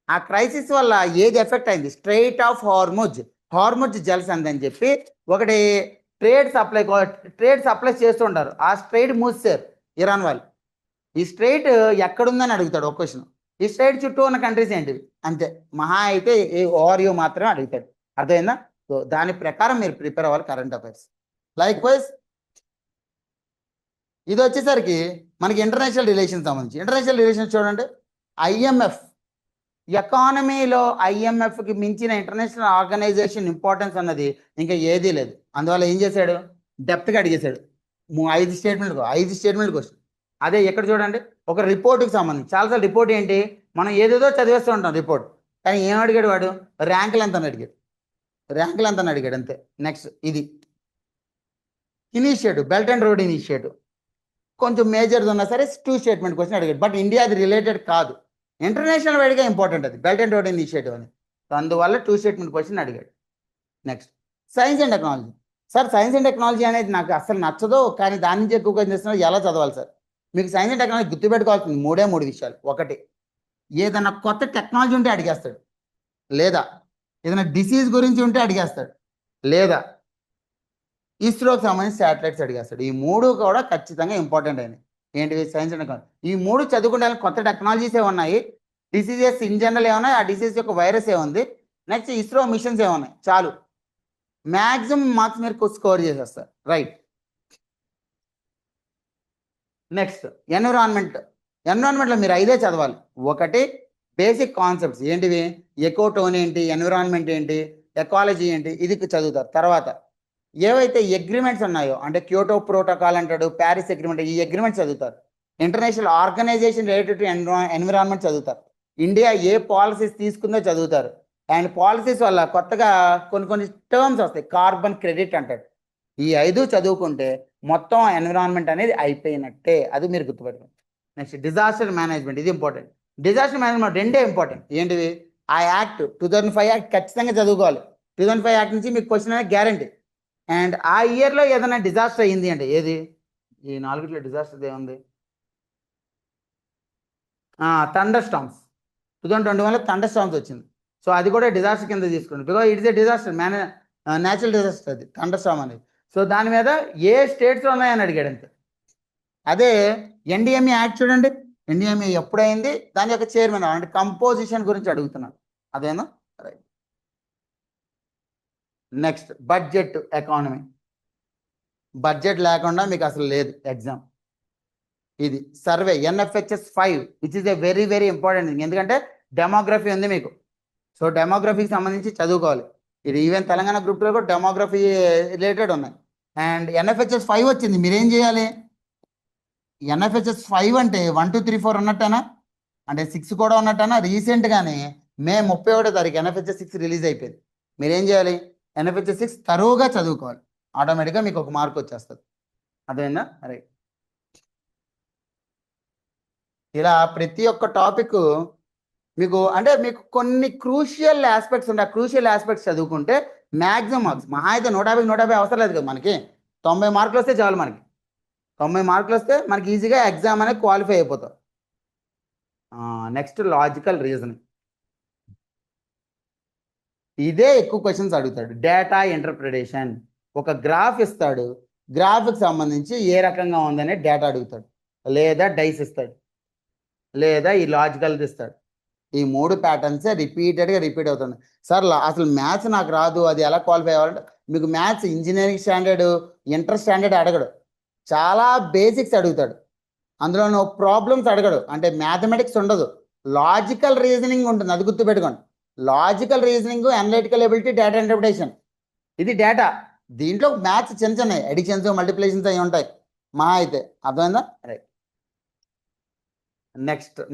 ఆ క్రైసిస్ వల్ల ఏది ఎఫెక్ట్ అయింది? స్ట్రైట్ ఆఫ్ హార్ముజ్ జలసంధి అని చెప్పి ఒకటి ట్రేడ్ సప్లై చేస్తుంటారు. ఆ స్ట్రైట్ మూసేశారు ఇరాన్ వాళ్ళు. ఈ స్ట్రైట్ ఎక్కడుందని అడుగుతాడు ఒక క్వశ్చన్. ఈ స్ట్రైట్ చుట్టూ ఉన్న కంట్రీస్ ఏంటివి? అంతే, మహా అయితే ఓవర్వ్యూ మాత్రమే అడుగుతాడు. అర్థమైందా? సో దాని ప్రకారం మీరు ప్రిపేర్ అవ్వాలి కరెంట్ అఫైర్స్. లైక్ వైజ్ ఇది వచ్చేసరికి మనకి ఇంటర్నేషనల్ రిలేషన్స్ సంబంధించి. ఇంటర్నేషనల్ రిలేషన్స్ చూడండి, ఐఎంఎఫ్ ఎకానమీలో ఐఎంఎఫ్కి మించిన ఇంటర్నేషనల్ ఆర్గనైజేషన్ ఇంపార్టెన్స్ అన్నది ఇంకా ఏదీ లేదు. అందువల్ల ఏం చేశాడు? డెప్త్గా అడిగేశాడు. 5 స్టేట్మెంట్ క్వశ్చన్. అదే ఎక్కడ చూడండి, ఒక రిపోర్ట్కి సంబంధించి చాలాసార్లు రిపోర్ట్ ఏంటి, మనం ఏదేదో చదివేస్తూ ఉంటాం రిపోర్ట్. కానీ ఏం అడిగాడు వాడు? ర్యాంకులు ఎంత అని అడిగాడు. అంతే. నెక్స్ట్ ఇది initiative, belt and road initiative కొంచెం మేజర్ది ఉన్నా సరే 2 స్టేట్మెంట్ క్వశ్చన్ అడిగాడు. బట్ ఇండియా అది రిలేటెడ్ కాదు, ఇంటర్నేషనల్ వైడ్గా ఇంపార్టెంట్ అది బెల్ట్ అండ్ రోడ్ ఇనిషియేటివ్ అని. అందువల్ల 2 స్టేట్మెంట్ క్వశ్చన్ అడిగాడు. Next science and technology. Sir science and technology అనేది నాకు అసలు నచ్చదు, కానీ దాని నుంచి ఎక్కువగా చేస్తున్నారు. ఎలా చదవాలి సార్? మీకు సైన్స్ అండ్ టెక్నాలజీ గుర్తుపెట్టుకోవాల్సింది 3 విషయాలు. ఒకటి, ఏదైనా కొత్త టెక్నాలజీ ఉంటే అడిగేస్తాడు, లేదా ఏదైనా డిసీజ్ గురించి ఉంటే అడిగేస్తాడు, లేదా ఇస్రోకి సంబంధించి శాటిలైట్స్ అడిగేస్తాడు. ఈ 3 కూడా ఖచ్చితంగా ఇంపార్టెంట్ అయినాయి. ఏంటివి? Science and technology. ఈ 3 చదువుకుంటే కొత్త టెక్నాలజీస్ ఏమున్నాయి, డిసీజెస్ ఇన్ జనరల్ ఏమున్నాయి, ఆ డిసీజ్ యొక్క వైరస్ ఏముంది, నెక్స్ట్ ఇస్రో మిషన్స్ ఏమున్నాయి, చాలు మ్యాక్సిమం మార్క్స్ మీరు స్కోర్ చేసేస్తారు. రైట్. నెక్స్ట్ ఎన్విరాన్మెంట్లో మీరు 5 చదవాలి. ఒకటి, బేసిక్ కాన్సెప్ట్స్ ఏంటివి, ఎకోటోన్ ఏంటి, ఎన్విరాన్మెంట్ ఏంటి, ఎకాలజీ ఏంటి, ఇది చదువుతారు. తర్వాత ఏవైతే అగ్రిమెంట్స్ ఉన్నాయో, అంటే క్యోటో ప్రోటోకాల్ అంటాడు, ప్యారిస్ అగ్రిమెంట్, ఈ అగ్రిమెంట్స్ చదువుతారు. International organisation related to environment చదువుతారు. ఇండియా ఏ పాలసీస్ తీసుకుందో చదువుతారు. అండ్ పాలసీస్ వల్ల కొత్తగా కొన్ని టర్మ్స్ వస్తాయి, కార్బన్ క్రెడిట్ అంటాడు. ఈ 5 చదువుకుంటే మొత్తం ఎన్విరాన్మెంట్ అనేది అయిపోయినట్టే, అది మీరు గుర్తుపెట్టుకోండి. నెక్స్ట్ డిజాస్టర్ మేనేజ్మెంట్, ఇది ఇంపార్టెంట్. డిజాస్టర్ మేనేజ్మెంట్ రెండే ఇంపార్టెంట్. ఏంటివి? ఆ యాక్ట్ 2005 యాక్ట్ ఖచ్చితంగా చదువుకోవాలి. 2005 యాక్ట్ నుంచి మీకు క్వశ్చన్ అనేది గ్యారంటీ. అండ్ ఆ ఇయర్లో ఏదైనా డిజాస్టర్ అయ్యింది అంటే ఏది? ఈ నాలుగిట్లో డిజాస్టర్ ఏముంది? Thunderstorms. 2021లో థండర్ స్టామ్స్ వచ్చింది. సో అది కూడా డిజాస్టర్ కింద తీసుకోండి. Because it's a disaster, natural disaster అది థండర్ స్టామ్ అనేది. సో దాని మీద ఏ స్టేట్స్లో ఉన్నాయని అడిగాడు అంతే. అదే ఎన్డిఎంఏ యాక్ట్ చూడండి. ఎన్డిఎంఏ ఎప్పుడైంది, దాని యొక్క చైర్మన్ అంటే కంపోజిషన్ గురించి అడుగుతున్నాను. అదేనా? Right. Next budget economy. Budget లేకుండా మీకు అసలు లేదు ఎగ్జామ్. ఇది survey NFHS 5 which is a very very important thing. ఎందుకంటే డెమోగ్రఫీ ఉంది మీకు. సో డెమోగ్రఫీకి సంబంధించి చదువుకోవాలి. ఇది ఈవెన్ తెలంగాణ గ్రూప్లో కూడా డెమోగ్రఫీ రిలేటెడ్ ఉన్నాయి. అండ్ ఎన్ఎఫ్హెచ్ఎస్ 5 వచ్చింది, మీరేం చేయాలి? ఎన్ఎఫ్హెచ్ఎస్ 5 అంటే 1 2 3 4 ఉన్నట్టేనా? అంటే 6 కూడా ఉన్నట్టేనా? రీసెంట్గానే మే 31వ తారీఖు ఎన్ఎఫ్హెచ్ఎస్ 6 రిలీజ్ అయిపోయింది. మీరేం చేయాలి? ఎన్ఎఫ్హెచ్ఎస్ 6 తరువుగా చదువుకోవాలి. ఆటోమేటిక్గా మీకు ఒక మార్క్ వచ్చేస్తుంది. అదేనా? రైట్. ఇలా ప్రతి ఒక్క టాపిక్ మీకు అంటే మీకు కొన్ని క్రూషియల్ ఆస్పెక్ట్స్ ఉంటాయి. క్రూషియల్ ఆస్పెక్ట్స్ చదువుకుంటే మ్యాక్సిమం మార్క్స్ మహా అయితే 150 అవసరం లేదు కదా మనకి. 90 మార్కులు వస్తే చాలు మనకి. 90 మార్కులు వస్తే మనకి ఈజీగా ఎగ్జామ్ అనేది క్వాలిఫై అయిపోతాం. Next logical reasoning. ఇదే ఎక్కువ క్వశ్చన్స్ అడుగుతాడు. Data interpretation. ఒక గ్రాఫ్ ఇస్తాడు, గ్రాఫ్కి సంబంధించి ఏ రకంగా ఉందనే డేటా అడుగుతాడు, లేదా డైస్ ఇస్తాడు, లేదా ఈ లాజికల్ ఇస్తాడు. ఈ 3 ప్యాటర్న్సే రిపీటెడ్గా రిపీట్ అవుతుంది. సార్ అసలు మ్యాథ్స్ నాకు రాదు, అది ఎలా క్వాలిఫై అవ్వాలంటే మీకు maths engineering standard, inter standard అడగడు. చాలా బేసిక్స్ అడుగుతాడు. అందులో ప్రాబ్లమ్స్ అడగడు. అంటే మ్యాథమెటిక్స్ ఉండదు, లాజికల్ రీజనింగ్ ఉంటుంది. అది గుర్తుపెట్టుకోండి. Logical reasoning, analytical ability, data interpretation. ఇది డేటా. దీంట్లో మ్యాథ్స్ చిన్న చిన్నవి అడిషన్స్, మల్టిప్లికేషన్స్ అవి ఉంటాయి మహా అయితే. అర్థమైందా? Right.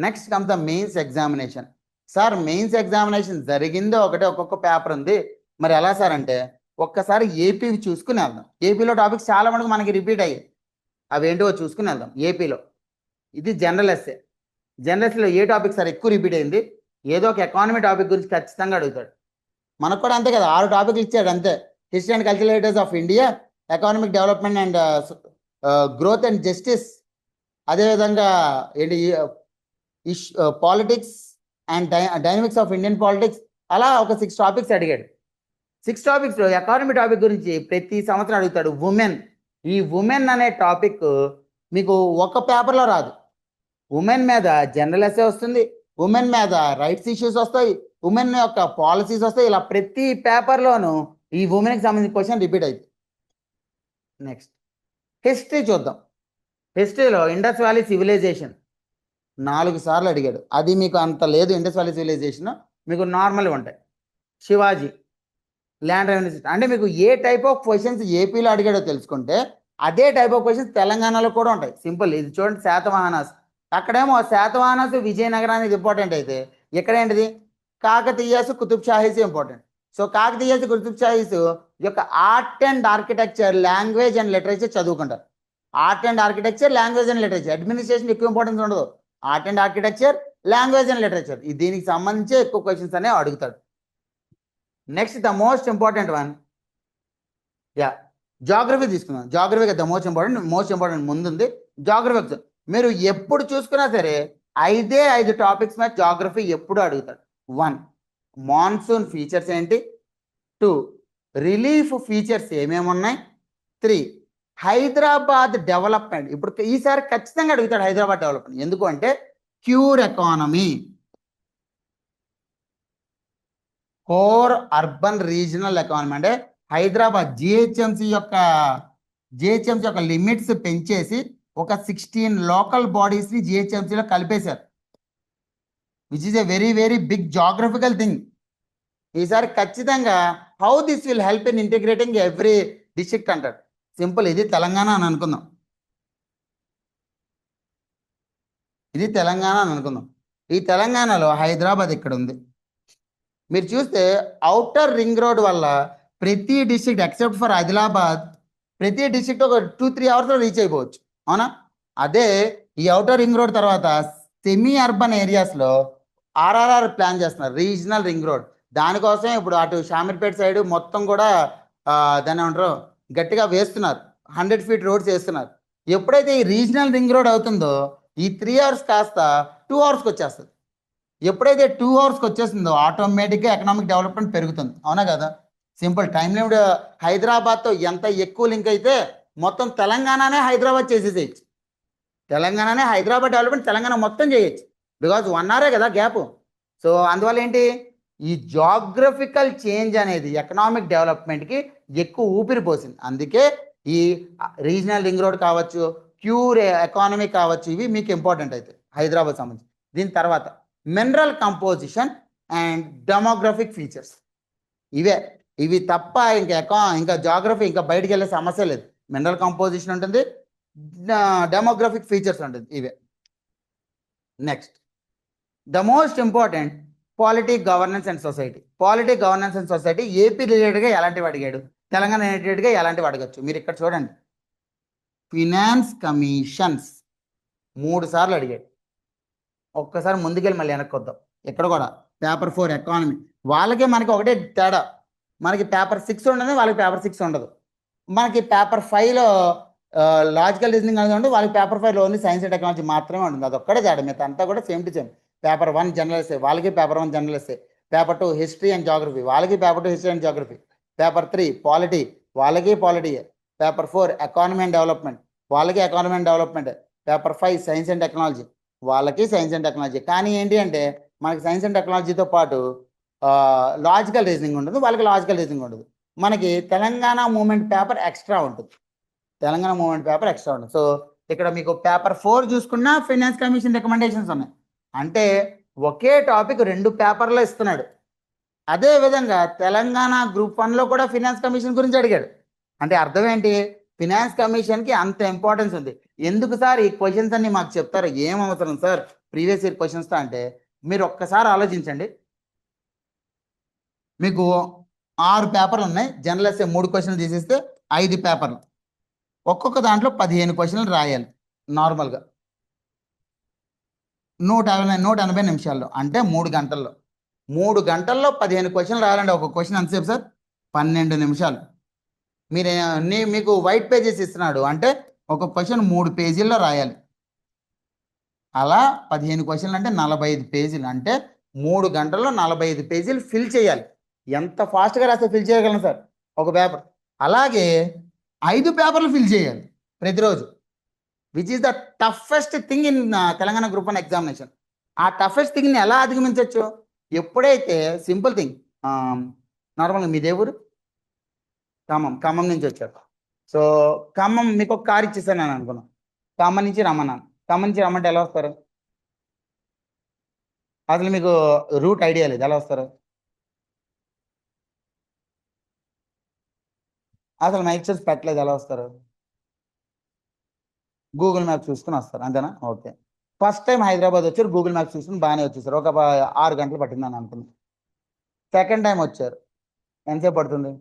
Next comes the mains examination. Sir mains examination జరిగిందో ఒకటే, ఒక్కొక్క పేపర్ ఉంది, మరి ఎలా సార్ అంటే ఒక్కసారి ఏపీ చూసుకుని వెళ్దాం. ఏపీలో టాపిక్స్ చాలా మటుకు మనకి రిపీట్ అయ్యాయి. అవి ఏంటో చూసుకుని వెళ్దాం. ఏపీలో ఇది జనరల్ ఎస్సే. జనరల్ ఎస్సేలో ఏ టాపిక్ సార్ ఎక్కువ రిపీట్ అయింది? ఏదో ఒక ఎకానమీ టాపిక్ గురించి ఖచ్చితంగా అడుగుతాడు. మనకు కూడా అంతే కదా, 6 టాపిక్లు ఇచ్చాడు అంతే. History and cultural heritage of India, economic development and growth and justice, అదేవిధంగా ఏంటి politics and dynamics of Indian politics. అలా ఒక 6 టాపిక్స్ అడిగాడు. 6 టాపిక్స్లో ఎకానమీ టాపిక్ గురించి ప్రతి సంవత్సరం అడుగుతాడు. ఉమెన్. ఈ ఉమెన్ అనే టాపిక్ మీకు ఒక పేపర్లో రాదు. ఉమెన్ మీద జనరల్ ఎస్సే వస్తుంది, ఉమెన్ మీద రైట్స్ ఇష్యూస్ వస్తాయి, ఉమెన్ యొక్క పాలసీస్ వస్తాయి. ఇలా ప్రతి పేపర్లోనూ ఈ ఉమెన్కి సంబంధించిన క్వశ్చన్ రిపీట్ అవుతుంది. నెక్స్ట్ హిస్టరీ చూద్దాం. హిస్టరీలో ఇండస్ వ్యాలీ సివిలైజేషన్ 4 సార్లు అడిగాడు. అది మీకు అంత లేదు. ఇండస్ వ్యాలీ సివిలైజేషన్ మీకు నార్మల్గా ఉంటాయి. Shivaji, land revenue system. అంటే మీకు ఏ టైప్ ఆఫ్ క్వశ్చన్స్ ఏపీలో అడిగాడో తెలుసుకుంటే అదే టైప్ ఆఫ్ క్వశ్చన్స్ తెలంగాణలో కూడా ఉంటాయి. సింపుల్. ఇది చూడండి, శాతవాహనాస్. అక్కడేమో శాతవాహనాస్ విజయనగరం అనేది ఇంపార్టెంట్ అయితే ఇక్కడ ఏంటిది? కాకతీయాస్, కుతుబ్ షాహీస్ ఇంపార్టెంట్. సో కాకతీయాస్, కుతుబ్ షాహీస్ యొక్క art and architecture, language and literature చదువుకుంటారు. Art and architecture, language and literature. Administration ఎక్కువ ఇంపార్టెన్స్ ఉండదు. Art and architecture, language and literature, దీనికి సంబంధించి ఎక్కువ క్వశ్చన్స్ అనేవి అడుగుతాడు. Next the most important one, geography తీసుకుందాం. జాగ్రఫీ ద మోస్ట్ ఇంపార్టెంట్ ముందుంది జాగ్రఫీ. మీరు ఎప్పుడు చూసుకున్నా సరే 5 టాపిక్స్ మీద జాగ్రఫీ ఎప్పుడు అడుగుతాడు. 1 మాన్సూన్ ఫీచర్స్ ఏంటి, 2 రిలీఫ్ ఫీచర్స్ ఏమేమి ఉన్నాయి, 3 హైదరాబాద్ డెవలప్మెంట్. ఇప్పుడు ఈసారి ఖచ్చితంగా అడుగుతాడు హైదరాబాద్ డెవలప్మెంట్. ఎందుకు అంటే cure economy, core urban regional economy. అంటే హైదరాబాద్ జిహెచ్ఎంసి యొక్క లిమిట్స్ పెంచేసి ఒక 16 లోకల్ బాడీస్ని జిహెచ్ఎంసీలో కలిపేశారు, which is a very very big geographical thing. ఈసారి ఖచ్చితంగా how this will help in integrating every district అంటారు. సింపుల్. ఇది తెలంగాణ అని అనుకుందాం. ఇది తెలంగాణ అని అనుకుందాం. ఈ తెలంగాణలో హైదరాబాద్ ఇక్కడ ఉంది. మీరు చూస్తే అవుటర్ రింగ్ రోడ్ వల్ల ప్రతి డిస్ట్రిక్ట్ ఎక్సెప్ట్ ఫర్ ఆదిలాబాద్, ప్రతి డిస్ట్రిక్ట్ ఒక 2-3 అవర్స్లో రీచ్ అయిపోవచ్చు. అవునా? అదే ఈ అవుటర్ రింగ్ రోడ్ తర్వాత సెమీ అర్బన్ ఏరియాస్లో ఆర్ఆర్ఆర్ ప్లాన్ చేస్తున్నారు, రీజనల్ రింగ్ రోడ్. దానికోసం ఇప్పుడు అటు షామీర్పేట సైడ్ మొత్తం కూడా దాన్ని ఏమంటారు గట్టిగా వేస్తున్నారు, 100 feet రోడ్స్ వేస్తున్నారు. ఎప్పుడైతే ఈ రీజనల్ రింగ్ రోడ్ అవుతుందో ఈ 3 hours కాస్త 2 hours వచ్చేస్తుంది. ఎప్పుడైతే 2 hours వచ్చేస్తుందో ఆటోమేటిక్గా ఎకనామిక్ డెవలప్మెంట్ పెరుగుతుంది, అవునా కదా? Simple time limit. హైదరాబాద్తో ఎంత ఎక్కువ లింక్ అయితే మొత్తం తెలంగాణనే హైదరాబాద్ చేసేసేయచ్చు. తెలంగాణనే హైదరాబాద్ డెవలప్మెంట్ తెలంగాణ మొత్తం చేయొచ్చు, బికాజ్ 1 hour కదా గ్యాప్. సో అందువల్ల ఏంటి, ఈ జాగ్రఫికల్ చేంజ్ అనేది ఎకనామిక్ డెవలప్మెంట్కి ఎక్కువ ఊపిరి పోసింది. అందుకే ఈ రీజనల్ రింగ్ రోడ్ కావచ్చు, ప్యూర్ ఎకానమీ కావచ్చు, ఇవి మీకు ఇంపార్టెంట్ అయితే హైదరాబాద్ సంబంధించి. దీని తర్వాత mineral composition and demographic features. ఇవి తప్ప ఇంకా జాగ్రఫీ ఇంకా బయటికి వెళ్ళే సమస్య లేదు. మినరల్ కంపోజిషన్ ఉంటుంది, డెమోగ్రఫిక్ ఫీచర్స్ ఉంటుంది, ఇవే. Next the most important polity governance and society. Polity governance and society AP రిలేటెడ్గా ఎలాంటివి అడిగాడు, తెలంగాణ రిలేటెడ్గా ఎలాంటివి అడగచ్చు. మీరు ఇక్కడ చూడండి, ఫినాన్స్ కమిషన్స్ 3 సార్లు అడిగాడు. ఒక్కసారి ముందుకెళ్ళి మళ్ళీ వెనక్కి వద్దాం. ఇక్కడ కూడా పేపర్ 4 ఎకానమీ, వాళ్ళకే మనకి ఒకటే తేడా, మనకి పేపర్ 6 ఉండదు, వాళ్ళకి పేపర్ 6 ఉండదు. మనకి పేపర్ 5లో లాజికల్ రీజనింగ్ అనేది ఉంటుంది, వాళ్ళకి పేపర్ 5లో ఓన్లీ సైన్స్ అండ్ టెక్నాలజీ మాత్రమే ఉంటుంది. అది ఒక్కడే తేడా, మిగతా అంతా కూడా same to same. Paper 1 general essay, వాళ్ళకి paper 1 general essay. Paper 2 history and geography, వాళ్ళకి paper 2 history and geography. Paper 3 polity, వాళ్ళకి polity. Paper 4 economy and development, వాళ్ళకి economy and development. Paper 5 science and technology, వాళ్ళకి science and technology. కానీ ఏంటి అంటే మనకి science and టెక్నాలజీతో పాటు లాజికల్ రీజనింగ్ ఉంటుంది, వాళ్ళకి లాజికల్ రీజనింగ్ ఉంటుంది. మనకి తెలంగాణ మూమెంట్ పేపర్ ఎక్స్ట్రా ఉంటుంది, తెలంగాణ మూమెంట్ పేపర్ ఎక్స్ట్రా ఉంటుంది. సో ఇక్కడ మీకు పేపర్ 4 చూసుకున్నా ఫైనాన్స్ కమిషన్ రికమెండేషన్స్ ఉన్నాయి. అంటే ఒకే టాపిక్ 2 పేపర్లో ఇస్తున్నాడు. అదే విధంగా తెలంగాణ గ్రూప్ 1లో కూడా ఫినాన్స్ కమిషన్ గురించి అడిగాడు. అంటే అర్థం ఏంటి, ఫినాన్స్ కమిషన్కి అంత ఇంపార్టెన్స్ ఉంది. ఎందుకు సార్ ఈ క్వశ్చన్స్ అన్ని మాకు చెప్తారు, ఏం అవసరం సార్ ప్రీవియస్ ఇయర్ క్వశ్చన్స్తో అంటే, మీరు ఒక్కసారి ఆలోచించండి. మీకు 6 పేపర్లు ఉన్నాయి, జనరల్ ఎస్సే 3 క్వశ్చన్లు తీసేస్తే 5 పేపర్లు, ఒక్కొక్క దాంట్లో 15 క్వశ్చన్లు రాయాలి నార్మల్గా. 180 నిమిషాల్లో, అంటే 3 గంటల్లో. 3 గంటల్లో 15 క్వశ్చన్లు రాయాలంటే ఒక క్వశ్చన్ ఎంతసేపు సార్, 12 నిమిషాలు. మీకు వైట్ పేజెస్ ఇస్తున్నాడు అంటే ఒక క్వశ్చన్ 3 పేజీల్లో రాయాలి. అలా 15 క్వశ్చన్లు అంటే 45 పేజీలు, అంటే 3 గంటల్లో 45 పేజీలు ఫిల్ చేయాలి. ఎంత ఫాస్ట్గా రాస్తే ఫిల్ చేయగలను సార్ ఒక పేపర్. అలాగే 5 పేపర్లు ఫిల్ చేయాలి ప్రతిరోజు, which is the toughest thing in Telangana group 1 examination. ఆ టఫెస్ట్ థింగ్ని ఎలా అధిగమించవచ్చు, ఎప్పుడైతే సింపుల్ థింగ్, నార్మల్గా మీ దేవుడు ఖమ్మం నుంచి వచ్చారు. సో ఖమ్మం మీకు ఒక కార్ ఇచ్చేసాను నేను అనుకున్నాను, ఖమ్మం నుంచి రమ్మన్నాను. ఖమ్మం నుంచి రమ్మంటే ఎలా వస్తారు, అసలు మీకు రూట్ ఐడియా లేదు, ఎలా వస్తారు? అసలు మైక్ సెట్స్ పెట్టలేదు, ఎలా వస్తారు? గూగుల్ మ్యాప్ చూసుకుని వస్తారు, అంతేనా? ఓకే. ఫస్ట్ టైం హైదరాబాద్ వచ్చారు, గూగుల్ మ్యాప్ చూసుకుని బాగానే వచ్చేసారు, ఒక 6 గంటలు పట్టిందని అనుకున్నాను. సెకండ్ టైం వచ్చారు, ఎంతసేపు పడుతుంది?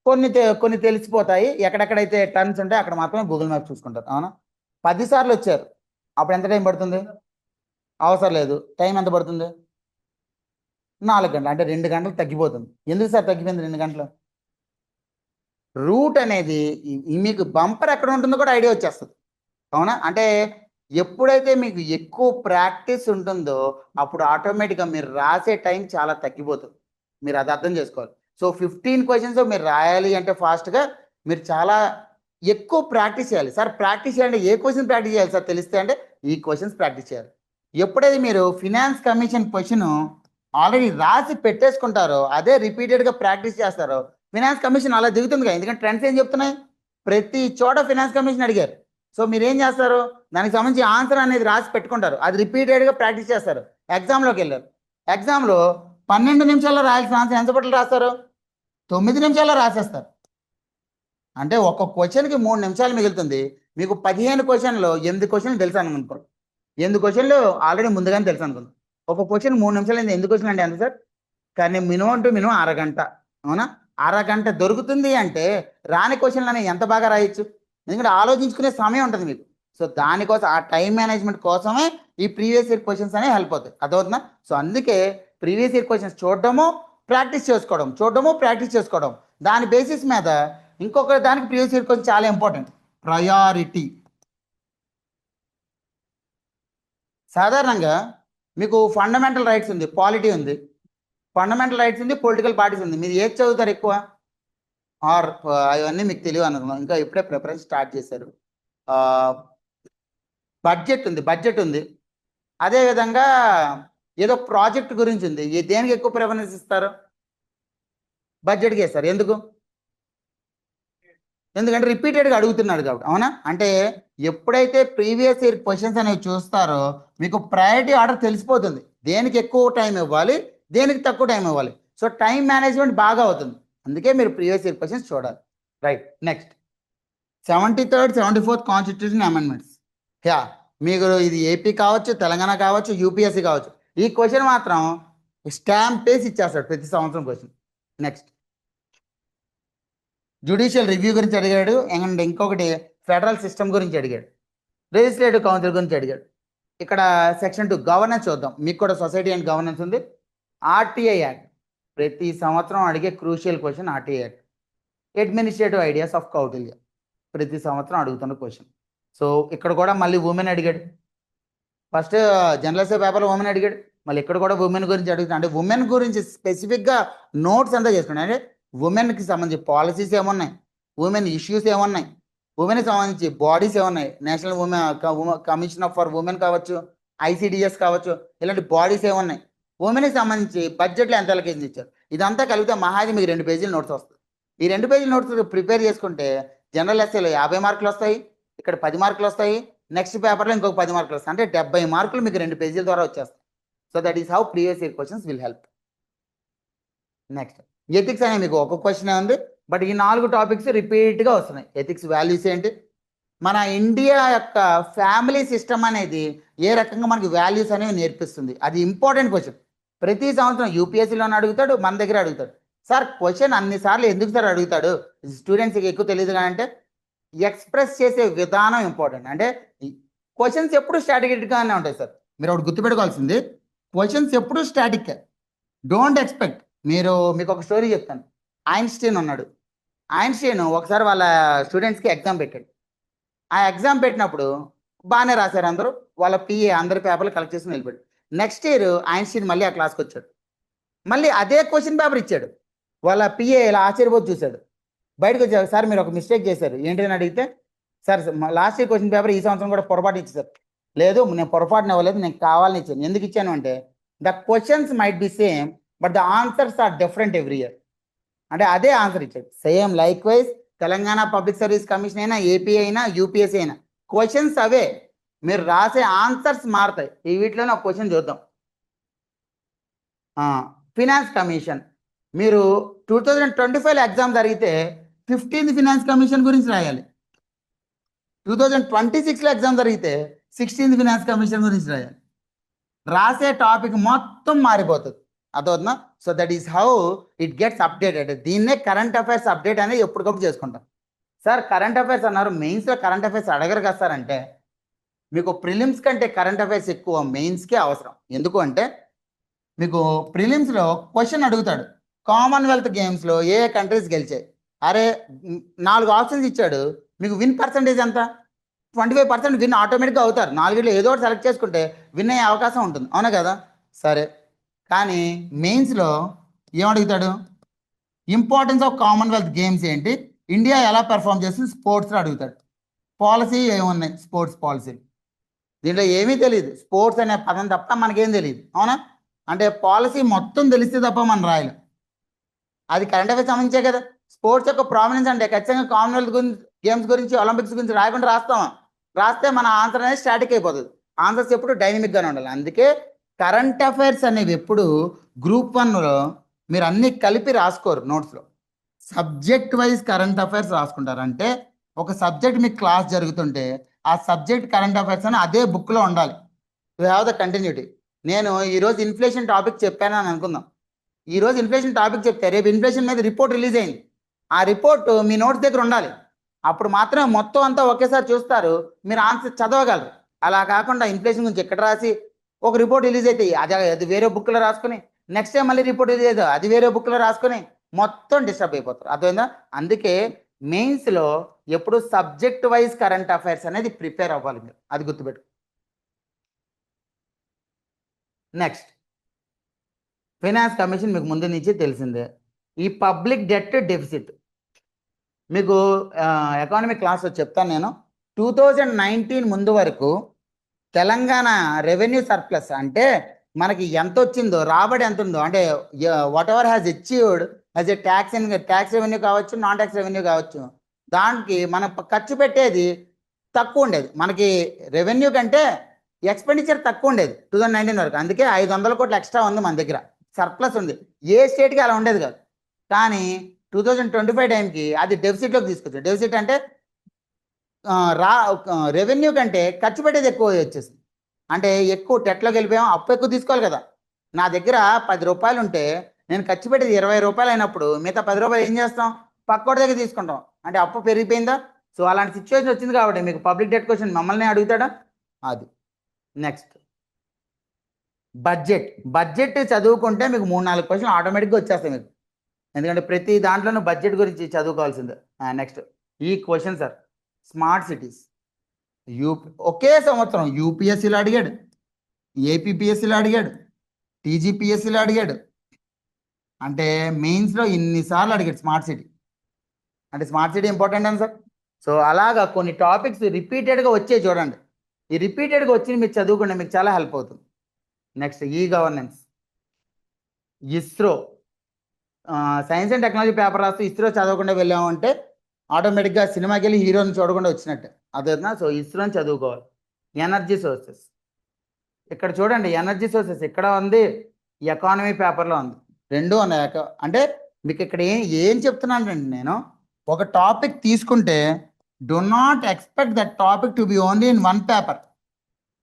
కొన్ని తెలిసిపోతాయి, ఎక్కడెక్కడైతే టర్న్స్ ఉంటాయి అక్కడ మాత్రమే గూగుల్ మ్యాప్ చూసుకుంటారు, అవునా? 10 సార్లు వచ్చారు, అప్పుడు ఎంత టైం పడుతుంది? అవసరం లేదు, టైం ఎంత పడుతుంది? 4 గంటలు, అంటే 2 గంటలు తగ్గిపోతుంది. ఎందుకు సార్ తగ్గిపోయింది 2 గంటలు? రూట్ అనేది మీకు బంపర్ ఎక్కడ ఉంటుందో కూడా ఐడియా వచ్చేస్తుంది, అవునా? అంటే ఎప్పుడైతే మీకు ఎక్కువ ప్రాక్టీస్ ఉంటుందో అప్పుడు ఆటోమేటిక్గా మీరు రాసే టైం చాలా తగ్గిపోతుంది, మీరు అది అర్థం చేసుకోవాలి. సో 15 క్వశ్చన్స్ మీరు రాయాలి అంటే ఫాస్ట్గా మీరు చాలా ఎక్కువ ప్రాక్టీస్ చేయాలి. సార్ ప్రాక్టీస్ చేయాలంటే ఏ క్వశ్చన్ ప్రాక్టీస్ చేయాలి సార్ తెలిస్తే అంటే ఈ క్వశ్చన్స్ ప్రాక్టీస్ చేయాలి. ఎప్పుడైతే మీరు ఫినాన్స్ కమిషన్ క్వశ్చన్ ఆల్రెడీ రాసి పెట్టేసుకుంటారో అదే రిపీటెడ్గా ప్రాక్టీస్ చేస్తారో ఫినాన్స్ కమిషన్ అలా దిగుతుంది కదా, ఎందుకంటే ట్రెండ్స్ ఏం చెప్తున్నాయి, ప్రతి చోట ఫినాన్స్ కమిషన్ అడిగారు. సో మీరు ఏం చేస్తారు, దానికి సంబంధించి ఆన్సర్ అనేది రాసి పెట్టుకుంటారు, అది రిపీటెడ్గా ప్రాక్టీస్ చేస్తారు. ఎగ్జామ్లోకి వెళ్ళారు, ఎగ్జామ్లో 12 నిమిషాల్లో రాయాల్సిన ఆన్సర్ ఎంత పట్ల రాస్తారు? 9 నిమిషాల్లో రాసేస్తారు. అంటే ఒక క్వశ్చన్కి 3 నిమిషాలు మిగులుతుంది. మీకు 15 క్వశ్చన్లో 8 క్వశ్చన్లు తెలుసు అనుకో, 8 క్వశ్చన్లు ఆల్రెడీ ముందుగానే తెలుసు అనుకుంది. ఒక క్వశ్చన్ 3 నిమిషాలు 8 క్వశ్చన్ అంటే ఎంత సార్? కానీ మినిమం టు మినిమం అరగంట, అవునా? అరగంట దొరుకుతుంది అంటే రాని క్వశ్చన్లు అనేవి ఎంత బాగా రాయొచ్చు, ఎందుకంటే ఆలోచించుకునే సమయం ఉంటుంది మీకు. సో దానికోసం ఆ టైం మేనేజ్మెంట్ కోసమే ఈ ప్రీవియస్ ఇయర్ క్వశ్చన్స్ అనేవి హెల్ప్ అవుతాయి, అర్థమవుతుందా? సో అందుకే ప్రీవియస్ ఇయర్ క్వశ్చన్స్ చూడడము ప్రాక్టీస్ చేసుకోవడం, దాని బేసిస్ మీద ఇంకొక దానికి ప్రీవియస్ ఇయర్ క్వశ్చన్ చాలా ఇంపార్టెంట్, ప్రయారిటీ. సాధారణంగా మీకు ఫండమెంటల్ రైట్స్ ఉంది, పాలిటీ ఉంది, ఫండమెంటల్ రైట్స్ ఉంది, పొలిటికల్ పార్టీస్ ఉంది. మీరు ఏది చదువుతారు ఎక్కువ? ఆర్ అవన్నీ మీకు తెలియదు అనుకున్నాం, ఇంకా ఇప్పుడే ప్రిపరేషన్ స్టార్ట్ చేశారు. బడ్జెట్ ఉంది, అదేవిధంగా ఏదో ప్రాజెక్ట్ గురించి ఉంది. దేనికి ఎక్కువ ప్రిఫరెన్స్ ఇస్తారు? బడ్జెట్కి ఇస్తారు. ఎందుకంటే రిపీటెడ్గా అడుగుతున్నాడు కాబట్టి, అవునా? అంటే ఎప్పుడైతే ప్రీవియస్ ఇయర్ క్వశ్చన్స్ అనేవి చూస్తారో మీకు ప్రయారిటీ ఆర్డర్ తెలిసిపోతుంది, దేనికి ఎక్కువ టైం ఇవ్వాలి, దేనికి తక్కువ టైం ఇవ్వాలి. సో టైం మేనేజ్మెంట్ బాగా అవుతుంది, అందుకే మీరు ప్రీవియస్ ఇయర్ క్వశ్చన్స్ చూడాలి. Right, next 73rd 74th constitution amendments. Yeah, మీకు ఇది ఏపీ కావచ్చు, తెలంగాణ కావచ్చు, యూపీఎస్సీ కావచ్చు, ఈ క్వశ్చన్ మాత్రం స్టాంప్ వేసి ఇచ్చేస్తాడు ప్రతి సంవత్సరం క్వశ్చన్. నెక్స్ట్ జ్యుడిషియల్ రివ్యూ గురించి అడిగాడు, అండ్ ఇంకొకటి ఫెడరల్ సిస్టమ్ గురించి అడిగాడు, లెజిస్లేటివ్ కౌన్సిల్ గురించి అడిగాడు. ఇక్కడ సెక్షన్ 2 గవర్నెన్స్ చూద్దాం. మీకు కూడా సొసైటీ అండ్ గవర్నెన్స్ ఉంది. ఆర్టీఐ యాక్ట్ ప్రతి సంవత్సరం అడిగే crucial question. RTI act administrative ideas of Kautilya ప్రతి సంవత్సరం అడుగుతున్న క్వశ్చన్. సో ఇక్కడ కూడా మళ్ళీ ఉమెన్ అడిగాడు. ఫస్ట్ జర్నలిస్ట్ పేపర్లో ఉమెన్ అడిగాడు, మళ్ళీ ఇక్కడ కూడా ఉమెన్ గురించి అడుగుతాడు. అంటే ఉమెన్ గురించి స్పెసిఫిక్గా నోట్స్ అంతా చేసుకున్నాడు. అంటే ఉమెన్కి సంబంధించి పాలసీస్ ఏమున్నాయి, ఉమెన్ ఇష్యూస్ ఏమున్నాయి, ఉమెన్కి సంబంధించి బాడీస్ ఏమున్నాయి, నేషనల్ కమిషన్ ఫర్ ఉమెన్ కావచ్చు, ఐసిడిఎస్ కావచ్చు, ఇలాంటి బాడీస్ ఏమున్నాయి, ఉమెన్కి సంబంధించి బడ్జెట్లో ఎంత అలొకేషన్ ఇచ్చారు, ఇదంతా కలిపితే మహాది మీకు 2 పేజీల నోట్స్ వస్తుంది. ఈ 2 పేజీల నోట్స్ ప్రిపేర్ చేసుకుంటే జనరల్ ఎస్ఏలో 50 మార్కులు వస్తాయి, ఇక్కడ 10 మార్కులు వస్తాయి, నెక్స్ట్ పేపర్లో ఇంకొక 10 మార్కులు వస్తాయి. అంటే 70 మార్కులు మీకు 2 పేజీల ద్వారా వచ్చేస్తాయి. So that is how previous year questions will help. Next ethics అనే మీకు ఒక క్వశ్చన్ ఉంది, బట్ ఈ 4 టాపిక్స్ రిపీట్గా వస్తున్నాయి. ఎథిక్స్ వాల్యూస్ ఏంటి, మన ఇండియా యొక్క ఫ్యామిలీ సిస్టమ్ అనేది ఏ రకంగా మనకి వాల్యూస్ అనేవి నేర్పిస్తుంది, అది ఇంపార్టెంట్ క్వశ్చన్. ప్రతి సంవత్సరం యూపీఎస్సీలోనే అడుగుతాడు, మన దగ్గర అడుగుతాడు. సార్ క్వశ్చన్ అన్నిసార్లు ఎందుకు సార్ అడుగుతాడు, స్టూడెంట్స్కి ఎక్కువ తెలియదు అంటే ఎక్స్ప్రెస్ చేసే విధానం ఇంపార్టెంట్. అంటే క్వశ్చన్స్ ఎప్పుడు స్టాటిక్గానే ఉంటాయి సార్. మీరు ఒకటి గుర్తుపెట్టుకోవాల్సింది, క్వశ్చన్స్ ఎప్పుడు స్టాటిక్, డోంట్ ఎక్స్పెక్ట్. మీకు ఒక స్టోరీ చెప్తాను. ఐన్స్టీన్ ఉన్నాడు. ఐన్స్టీన్ ఒకసారి వాళ్ళ స్టూడెంట్స్కి ఎగ్జామ్ పెట్టాడు. ఆ ఎగ్జామ్ పెట్టినప్పుడు బాగానే రాశారు అందరూ, వాళ్ళ పిఏ అందరి పేపర్లు కలెక్ట్ చేసుకుని వెళ్ళిపోయాడు. నెక్స్ట్ ఇయర్ ఐన్స్టీన్ మళ్ళీ ఆ క్లాస్కి వచ్చాడు, మళ్ళీ అదే క్వశ్చన్ పేపర్ ఇచ్చాడు. వాళ్ళ పిఏ ఇలా ఆశ్చర్యపోతూ చూశాడు. బయటకు వచ్చారు, సార్ మీరు ఒక మిస్టేక్ చేశారు ఏంటి అని అడిగితే, sir last year question paper ఈ సంవత్సరం కూడా పొరపాటు ఇచ్చారు. లేదు, నేను పొరపాటున ఇవ్వలేదు, నేను కావాలని ఇచ్చాను. ఎందుకు ఇచ్చాను అంటే the questions might be same but the answers are different every year. అంటే అదే ఆన్సర్ ఇచ్చాడు same. Like wise Telangana public service commission అయినా, ఏపీ అయినా, యూపీఎస్సీ అయినా క్వశ్చన్స్ అవే, మీరు రాసే ఆన్సర్స్ మారుతాయి. ఈ వీటిలోనే ఒక క్వశ్చన్ చూద్దాం. ఫినాన్స్ కమిషన్, మీరు 2025లో ఎగ్జామ్ జరిగితే 15th ఫినాన్స్ కమిషన్ గురించి రాయాలి. 2026లో ఎగ్జామ్ జరిగితే 16th ఫినాన్స్ కమిషన్ గురించి రాయాలి. రాసే టాపిక్ మొత్తం మారిపోతుంది, అర్థమవుతుందా? So that is how it gets updated. దీన్నే కరెంట్ అఫైర్స్ అప్డేట్ అనేది ఎప్పటికప్పుడు చేసుకుంటాం. సార్ కరెంట్ అఫైర్స్ అన్నారు, మెయిన్స్లో కరెంట్ అఫైర్స్ అడగరు కదా సార్ అంటే, మీకు ప్రిలిమ్స్ కంటే కరెంట్ అఫైర్స్ ఎక్కువ మెయిన్స్కే అవసరం. ఎందుకు అంటే మీకు ప్రిలిమ్స్లో క్వశ్చన్ అడుగుతాడు, కామన్వెల్త్ గేమ్స్లో ఏ కంట్రీస్ గెలిచాయి. అరే 4 ఆప్షన్స్ ఇచ్చాడు, మీకు విన్ పర్సంటేజ్ ఎంత? 25% విన్ ఆటోమేటిక్గా అవుతారు. 4లో ఏదో ఒకటి సెలెక్ట్ చేసుకుంటే విన్ అయ్యే అవకాశం ఉంటుంది, అవునా కదా? సరే, కానీ మెయిన్స్లో ఏమడుగుతాడు, ఇంపార్టెన్స్ ఆఫ్ కామన్వెల్త్ గేమ్స్ ఏంటి, ఇండియా ఎలా పెర్ఫామ్ చేస్తుంది స్పోర్ట్స్లో అడుగుతాడు. పాలసీ ఏమున్నాయి, స్పోర్ట్స్ పాలసీ. దీంట్లో ఏమీ తెలియదు, స్పోర్ట్స్ అనే పదం తప్ప మనకేం తెలియదు, అవునా? అంటే పాలసీ మొత్తం తెలిస్తే తప్ప మనం రాయలేం. అది కరెంట్ అఫైర్స్ సంబంధించే కదా. స్పోర్ట్స్ యొక్క ప్రామినెన్స్ అంటే ఖచ్చితంగా కామన్వెల్త్ గేమ్స్ గురించి, ఒలింపిక్స్ గురించి రాయకుండా రాస్తామా? రాస్తే మన ఆన్సర్ అనేది స్టాటిక్ అయిపోతుంది. ఆన్సర్స్ ఎప్పుడు డైనమిక్గానే ఉండాలి. అందుకే కరెంట్ అఫైర్స్ అనేవి ఎప్పుడు గ్రూప్ 1లో మీరు అన్ని కలిపి రాసుకోరు నోట్స్లో. సబ్జెక్ట్ వైజ్ కరెంట్ అఫైర్స్ రాసుకుంటారు. అంటే ఒక సబ్జెక్ట్ మీకు క్లాస్ జరుగుతుంటే ఆ సబ్జెక్ట్ కరెంట్ అఫైర్స్ అని అదే బుక్లో ఉండాలి. You have the continuity. నేను ఈరోజు ఇన్ఫ్లేషన్ టాపిక్ చెప్పాను అని అనుకుందాం. ఈరోజు ఇన్ఫ్లేషన్ టాపిక్ చెప్తే రేపు ఇన్ఫ్లేషన్ మీద రిపోర్ట్ రిలీజ్ అయింది, ఆ రిపోర్ట్ మీ నోట్స్ దగ్గర ఉండాలి. అప్పుడు మాత్రమే మొత్తం అంతా ఒకేసారి చూస్తారు, మీరు ఆన్సర్ చదవగలరు. అలా కాకుండా ఇన్ఫ్లేషన్ గురించి ఎక్కడ రాసి ఒక రిపోర్ట్ రిలీజ్ అయితే అది వేరే బుక్లో రాసుకొని నెక్స్ట్ టైం మళ్ళీ రిపోర్ట్ రిలీజ్ అవుతుంది అది వేరే బుక్లో రాసుకొని మొత్తం డిస్టర్బ్ అయిపోతారు. అర్థమైందా? అందుకే మెయిన్స్లో ఎప్పుడు సబ్జెక్ట్ వైజ్ కరెంట్ అఫైర్స్ అనేది ప్రిపేర్ అవ్వాలి మీరు, అది గుర్తుపెట్టు. నెక్స్ట్ ఫైనాన్స్ కమిషన్ మీకు ముందు నుంచి తెలిసిందే. ఈ పబ్లిక్ డెట్ డెఫిసిట్ మీకు ఎకానమిక్ క్లాస్లో చెప్తాను నేను. 2019 ముందు వరకు తెలంగాణ రెవెన్యూ సర్ప్లస్ అంటే మనకి ఎంత వచ్చిందో, రాబడి ఎంత ఉందో, అంటే what ever has achieved as a tax revenue కావచ్చు, నాన్ ట్యాక్స్ రెవెన్యూ కావచ్చు, దానికి మనం ఖర్చు పెట్టేది తక్కువ ఉండేది. మనకి రెవెన్యూ కంటే ఎక్స్పెండిచర్ తక్కువ ఉండేది 2019 వరకు. అందుకే 500 కోట్లు ఎక్స్ట్రా ఉంది మన దగ్గర, సర్ప్లస్ ఉంది. ఏ స్టేట్కి అలా ఉండేది కాదు. కానీ 2025 టైంకి అది డెఫిసిట్లోకి తీసుకొచ్చారు. డెఫిసిట్ అంటే రెవెన్యూ కంటే ఖర్చు పెట్టేది ఎక్కువ వచ్చేసింది. అంటే ఎక్కువ టెట్లోకి వెళ్ళిపోయాం, అప్పు ఎక్కువ తీసుకోవాలి కదా. నా దగ్గర 10 రూపాయలు ఉంటే నేను ఖర్చు పెట్టేది 20 రూపాయలు అయినప్పుడు మిగతా 10 రూపాయలు ఏం చేస్తాం? పక్కోటి దగ్గర తీసుకుంటాం. అంటే అప్పు పెరిగిపోయిందా? సో అలాంటి సిచ్యువేషన్ వచ్చింది కాబట్టి మీకు పబ్లిక్ డెట్ క్వశ్చన్ మమ్మల్ని అడుగుతాడా? అది. నెక్స్ట్ బడ్జెట్ చదువుకుంటే మీకు 3-4 క్వశ్చన్లు ఆటోమేటిక్గా వచ్చేస్తాయి మీకు, ఎందుకంటే ప్రతి దాంట్లోనూ బడ్జెట్ గురించి చదువుకోవాల్సిందే. నెక్స్ట్ ఈ క్వశ్చన్ సార్, స్మార్ట్ సిటీస్ ఒకే సంవత్సరం యూపీఎస్సీలో అడిగాడు, ఏపీపీఎస్సీలో అడిగాడు, టీజీపీఎస్సీలో అడిగాడు. అంటే మెయిన్స్లో ఇన్నిసార్లు అడిగాడు స్మార్ట్ సిటీ. అంటే స్మార్ట్ సిటీ ఇంపార్టెంట్ అని సార్. సో అలాగా కొన్ని టాపిక్స్ రిపీటెడ్గా వచ్చాయి చూడండి. ఈ రిపీటెడ్గా వచ్చి మీరు చదువుకుంటే మీకు చాలా హెల్ప్ అవుతుంది. Next e governance, ISRO science and technology paper రాస్తూ ఇస్రో చదవకుండా వెళ్ళామంటే ఆటోమేటిక్గా సినిమాకి వెళ్ళి హీరోని చూడకుండా వచ్చినట్టే, అదేనా? సో ఇస్రోని చదువుకోవాలి. ఎనర్జీ సోర్సెస్ ఇక్కడ చూడండి, ఎనర్జీ సోర్సెస్ ఇక్కడ ఉంది, ఎకానమీ పేపర్లో ఉంది, రెండు ఉన్నాయి. అంటే మీకు ఇక్కడ ఏం చెప్తున్నానండి నేను, ఒక టాపిక్ తీసుకుంటే do not expect that topic to be only in one paper.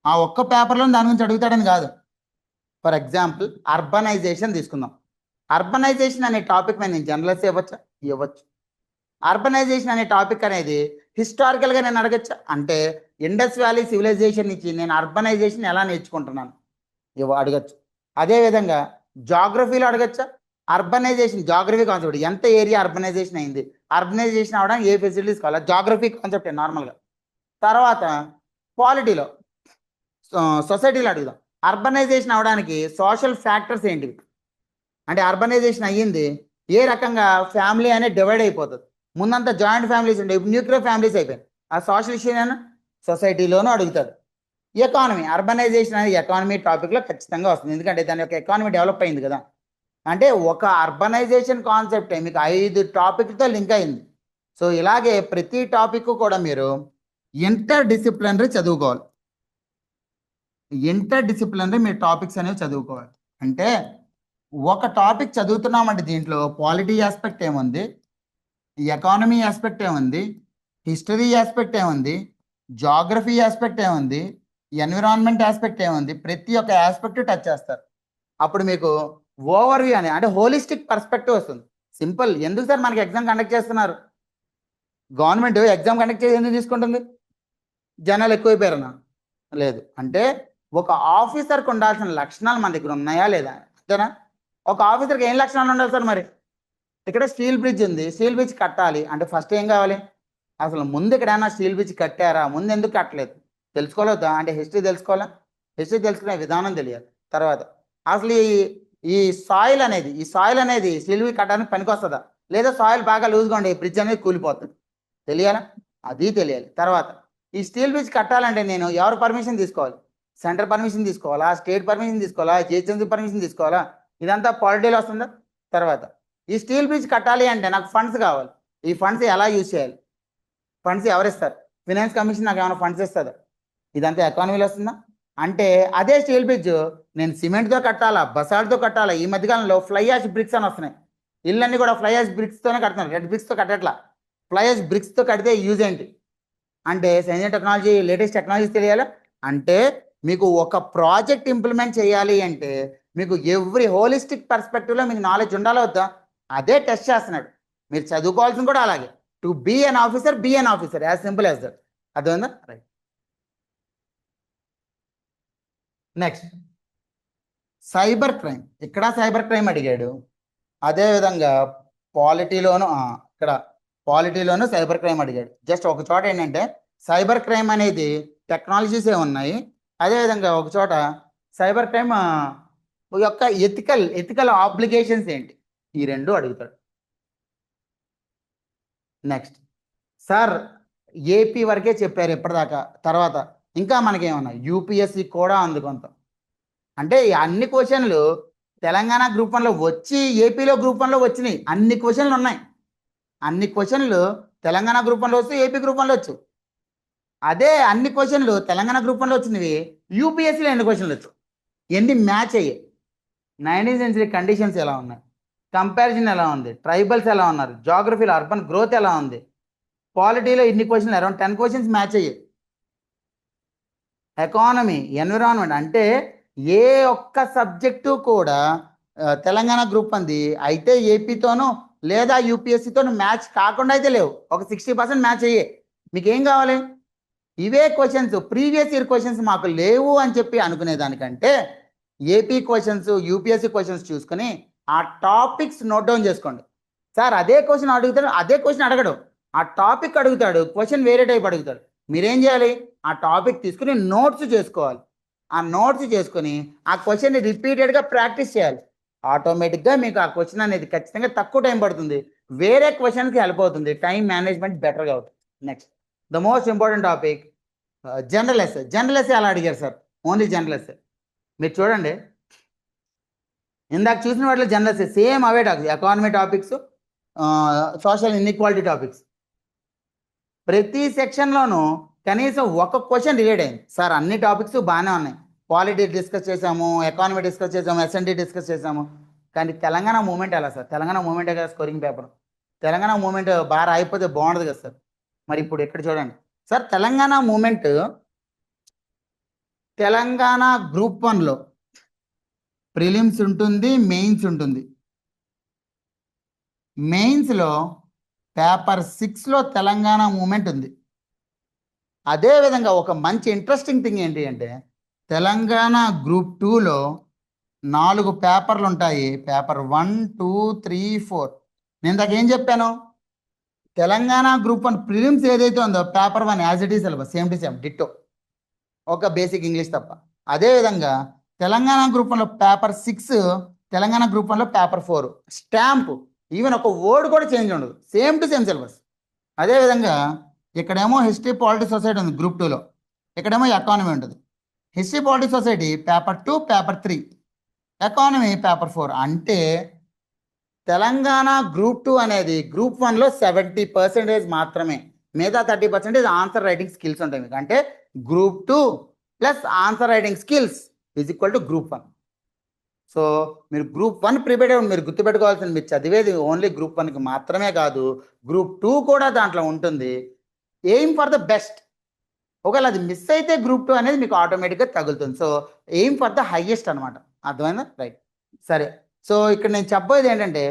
ఆ ఒక్క పేపర్లో దాని గురించి అడుగుతాడని కాదు. ఫర్ ఎగ్జాంపుల్ అర్బనైజేషన్ తీసుకుందాం. అర్బనైజేషన్ అనే టాపిక్ మీద నేను జర్నలిస్ట్ ఇవ్వచ్చు. అర్బనైజేషన్ అనే టాపిక్ అనేది హిస్టారికల్గా నేను అడగచ్చా? అంటే ఇండస్ వ్యాలీ సివిలైజేషన్ నుంచి నేను అర్బనైజేషన్ ఎలా నేర్చుకుంటున్నాను అడగచ్చు. అదేవిధంగా జాగ్రఫీలో అడగచ్చా? అర్బనైజేషన్ జాగ్రఫీ కాన్సెప్ట్, ఎంత ఏరియా అర్బనైజేషన్ అయింది, అర్బనైజేషన్ అవడానికి ఏ ఫెసిలిటీస్ కావాలా, జాగ్రఫీ కాన్సెప్ట్ నార్మల్గా. తర్వాత పాలిటీలో సొసైటీలో అడుగుదాం, అర్బనైజేషన్ అవడానికి సోషల్ ఫ్యాక్టర్స్ ఏంటివి, అంటే అర్బనైజేషన్ అయ్యింది ఏ రకంగా, ఫ్యామిలీ అనేది డివైడ్ అయిపోతుంది. ముందంతా జాయింట్ ఫ్యామిలీస్ ఉండే, ఇప్పుడు న్యూక్లియర్ ఫ్యామిలీస్ అయిపోయాయి. ఆ సోషల్ ఇష్యూ సొసైటీలోనూ అడుగుతాడు. ఎకానమీ, అర్బనైజేషన్ అనేది ఎకానమీ టాపిక్లో ఖచ్చితంగా వస్తుంది, ఎందుకంటే దాని యొక్క ఎకానమీ డెవలప్ అయింది కదా. అంటే ఒక అర్బనైజేషన్ కాన్సెప్టే మీకు 5 టాపిక్లతో లింక్ అయింది. సో ఇలాగే ప్రతి టాపిక్ కూడా మీరు ఇంటర్ డిసిప్లినరీ చదువుకోవాలి. ఇంటర్ డిసిప్లినరీ మీరు టాపిక్స్ అనేవి చదువుకోవాలి. అంటే ఒక టాపిక్ చదువుతున్నామంటే దీంట్లో పాలిటీ ఆస్పెక్ట్ ఏముంది, ఎకానమీ ఆస్పెక్ట్ ఏముంది, హిస్టరీ ఆస్పెక్ట్ ఏముంది, జాగ్రఫీ ఆస్పెక్ట్ ఏముంది, ఎన్విరాన్మెంట్ ఆస్పెక్ట్ ఏముంది, ప్రతి ఒక్క ఆస్పెక్ట్ టచ్ చేస్తారు. అప్పుడు మీకు ఓవర్వ్యూ అని, అంటే హోలిస్టిక్ పర్స్పెక్టివ్ వస్తుంది. సింపుల్. ఎందుకు సార్ మనకి ఎగ్జామ్ కండక్ట్ చేస్తున్నారు? గవర్నమెంట్ ఎగ్జామ్ కండక్ట్ చేసి ఎందుకు తీసుకుంటుంది? జనాలు ఎక్కువైపోయారన్నా? లేదు. అంటే ఒక ఆఫీసర్కి ఉండాల్సిన లక్షణాలు మన దగ్గర ఉన్నాయా లేదా, అంతేనా? ఒక ఆఫీసర్కి ఏం లక్షణాలు ఉండాలి సార్? మరి ఇక్కడ స్టీల్ బ్రిడ్జ్ ఉంది, స్టీల్ బ్రిడ్జ్ కట్టాలి అంటే ఫస్ట్ ఏం కావాలి? అసలు ముందు ఎక్కడైనా స్టీల్ బ్రిడ్జ్ కట్టారా, ముందు ఎందుకు కట్టలేదు తెలుసుకోలేదా? అంటే హిస్టరీ తెలుసుకోవాలా, హిస్టరీ తెలుసుకునే విధానం తెలియాలి. తర్వాత అసలు ఈ సాయిల్ అనేది స్టీల్ బ్రిడ్జ్ కట్టడానికి పనికి వస్తుందా, లేదా సాయిల్ బాగా లూజ్గా ఉండి బ్రిడ్జ్ అనేది కూలిపోతుంది, తెలియాలా? అది తెలియాలి. తర్వాత ఈ స్టీల్ బ్రిడ్జ్ కట్టాలంటే నేను ఎవరు పర్మిషన్ తీసుకోవాలి? సెంట్రల్ పర్మిషన్ తీసుకోవాలా, స్టేట్ పర్మిషన్ తీసుకోవాలా, జిహెచ్ఎంసీ పర్మిషన్ తీసుకోవాలా? ఇదంతా పాలిటీలో వస్తుందా? తర్వాత ఈ స్టీల్ బ్రిడ్జ్ కట్టాలి అంటే నాకు ఫండ్స్ కావాలి. ఈ ఫండ్స్ ఎలా యూజ్ చేయాలి? ఫండ్స్ ఎవరిస్తారు? ఫినాన్స్ కమిషన్ నాకు ఏమైనా ఫండ్స్ ఇస్తుందా? ఇదంతా ఎకానమీలో వస్తుందా? అంటే అదే స్టీల్ బ్రిడ్జ్ నేను సిమెంట్తో కట్టాలా, బసాల్ట్తో కట్టాలా? ఈ మధ్యకాలంలో ఫ్లై యాష్ బ్రిక్స్ అని వస్తున్నాయి. ఇళ్ళన్నీ కూడా ఫ్లై యాష్ బ్రిక్స్తోనే కడుతున్నారు, రెడ్ బ్రిక్స్తో కట్టట్లా. ఫ్లై యాష్ బ్రిక్స్తో కడితే యూజ్ ఏంటి అంటే science and technology, latest technologies తెలియాలా? అంటే మీకు ఒక ప్రాజెక్ట్ ఇంప్లిమెంట్ చేయాలి అంటే మీకు ఎవ్రీ హోలిస్టిక్ పర్స్పెక్టివ్లో మీకు నాలెడ్జ్ ఉండాలి వద్దా? అదే టెస్ట్ చేస్తున్నాడు. మీరు చదువుకోవాల్సింది కూడా అలాగే. To be an officer, be an officer, as simple as that. అర్థమైందా? రైట్. Next cyber crime. ఇక్కడ సైబర్ క్రైమ్ అడిగాడు. అదేవిధంగా పాలిటీలోను ఇక్కడ పాలిటీలోను సైబర్ క్రైమ్ అడిగాడు. జస్ట్ ఒక చోట ఏంటంటే సైబర్ క్రైమ్ అనేది టెక్నాలజీసే ఉన్నాయి, అదేవిధంగా ఒక చోట సైబర్ క్రైమ్ యొక్క ఎథికల్ ఆబ్లిగేషన్స్ ఏంటి, ఈ రెండు అడుగుతాడు. నెక్స్ట్ సార్ ఏపీ వరకే చెప్పారు ఇప్పటిదాకా, తర్వాత ఇంకా మనకేమన్నా యూపీఎస్సి కూడా ఉంది కొంత. అంటే అన్ని క్వశ్చన్లు తెలంగాణ గ్రూప్ 1లో వచ్చి ఏపీలో గ్రూప్ 1లో వచ్చినాయి. అన్ని క్వశ్చన్లు ఉన్నాయి, అన్ని క్వశ్చన్లు తెలంగాణ గ్రూప్ 1లో వస్తూ ఏపీ గ్రూప్ 1లో వచ్చు. అదే అన్ని క్వశ్చన్లు తెలంగాణ గ్రూప్ 1లో వచ్చినవి యూపీఎస్సీలో ఎన్ని క్వశ్చన్లు వచ్చు, ఎన్ని మ్యాచ్ అయ్యాయి, 19th century కండిషన్స్ ఎలా ఉన్నాయి, కంపారిజన్ ఎలా ఉంది, ట్రైబల్స్ ఎలా ఉన్నారు, జాగ్రఫీలో అర్బన్ గ్రోత్ ఎలా ఉంది, పాలిటీలో ఇన్ని క్వశ్చన్లు అరౌండ్ 10 క్వశ్చన్స్ మ్యాచ్ అయ్యాయి. ఎకానమీ, ఎన్విరాన్మెంట్, అంటే ఏ ఒక్క సబ్జెక్టు కూడా తెలంగాణ గ్రూప్ 1 అయితే ఏపీతోనూ లేదా యూపీఎస్సీతోనూ మ్యాచ్ కాకుండా అయితే లేవు. ఒక 60% మ్యాచ్ అయ్యే. మీకు ఏం కావాలి? ఇవే క్వశ్చన్స్, ప్రీవియస్ ఇయర్ క్వశ్చన్స్ మాకు లేవు అని చెప్పి అనుకునేదానికంటే ఏపీ క్వశ్చన్స్, యూపీఎస్సీ క్వశ్చన్స్ చూసుకొని ఆ టాపిక్స్ నోట్ డౌన్ చేసుకోండి. సార్ అదే క్వశ్చన్ అడుగుతాడు, అదే క్వశ్చన్ అడగడు, ఆ టాపిక్ అడుగుతాడు, క్వశ్చన్ వేరే టైప్ అడుగుతాడు. మీరేం చేయాలి? ఆ టాపిక్ తీసుకుని నోట్స్ చేసుకోవాలి. ఆ నోట్స్ చేసుకొని ఆ క్వశ్చన్ని రిపీటెడ్గా ప్రాక్టీస్ చేయాలి. ఆటోమేటిక్గా మీకు ఆ క్వశ్చన్ అనేది ఖచ్చితంగా తక్కువ టైం పడుతుంది, వేరే క్వశ్చన్కి హెల్ప్ అవుతుంది, టైం మేనేజ్మెంట్ బెటర్గా అవుతుంది. Next the most important topic general essay. General essay అలా అడిగారు సార్, ఓన్లీ జనరల్ ఎస్సే. మీరు చూడండి, ఇందాక చూసిన వాటిలో జనరల్ ఎస్సే సేమ్ అవే topics, economy topics, social inequality topics. ప్రతి సెక్షన్లోనూ కనీసం ఒక క్వశ్చన్ రిలేట్ అయింది. సార్ అన్ని టాపిక్స్ బాగానే ఉన్నాయి, పాలిటీ డిస్కస్ చేసాము, ఎకానమీ డిస్కస్ చేసాము, ఎస్ఎన్టీ డిస్కస్ చేసాము, కానీ తెలంగాణ మూమెంట్ ఎలా సార్? తెలంగాణ మూమెంటే కదా స్కోరింగ్ పేపర్. తెలంగాణ మూమెంట్ బాగా అయిపోతే బాగుండదు కదా సార్. మరి ఇప్పుడు ఇక్కడ చూడండి sir, Telangana movement Telangana group 1లో ప్రిలిమ్స్ ఉంటుంది, మెయిన్స్ ఉంటుంది. మెయిన్స్లో పేపర్ 6లో తెలంగాణ మూమెంట్ ఉంది. అదేవిధంగా ఒక మంచి ఇంట్రెస్టింగ్ థింగ్ ఏంటి అంటే తెలంగాణ గ్రూప్ 2లో 4 పేపర్లు ఉంటాయి. పేపర్ 1, 2, 3, 4. నేను ఇందాక ఏం చెప్పాను? తెలంగాణ గ్రూప్ 1 ప్రిలిమ్స్ ఏదైతే ఉందో paper 1 as it is syllabus, same to same ditto, ఒక బేసిక్ ఇంగ్లీష్ తప్ప. అదేవిధంగా తెలంగాణ గ్రూప్ 1లో పేపర్ 6, తెలంగాణ గ్రూప్ 1లో పేపర్ 4 స్టాంప్, ఈవెన్ ఒక వర్డ్ కూడా చేంజ్ ఉండదు, సేమ్ టు సేమ్ సిలబస్. అదేవిధంగా ఇక్కడేమో హిస్టరీ పాలిటీ సొసైటీ ఉంది గ్రూప్ 2లో, ఇక్కడేమో ఎకానమీ ఉంటుంది. History polity society paper 2, paper 3, economy paper 4. అంటే తెలంగాణ గ్రూప్ 2 అనేది గ్రూప్ 1లో 70% మాత్రమే, మిగతా 30% ఆన్సర్ రైటింగ్ స్కిల్స్ ఉంటాయి మీకు. అంటే group 2 plus answer writing skills is equal to group 1. So మీరు గ్రూప్ 1 ప్రిపేర్ అవ్వండి. మీరు గుర్తుపెట్టుకోవాల్సింది, మీరు చదివేది ఓన్లీ గ్రూప్ 1కి మాత్రమే కాదు, గ్రూప్ 2 కూడా దాంట్లో ఉంటుంది. Aim for the best. ఒకవేళ అది మిస్ అయితే గ్రూప్ 2 అనేది మీకు ఆటోమేటిక్గా తగులుతుంది. So aim for the highest అనమాట. అర్థమైందా? రైట్. సరే, సో ఇక్కడ నేను చెప్పబోయేది ఏంటంటే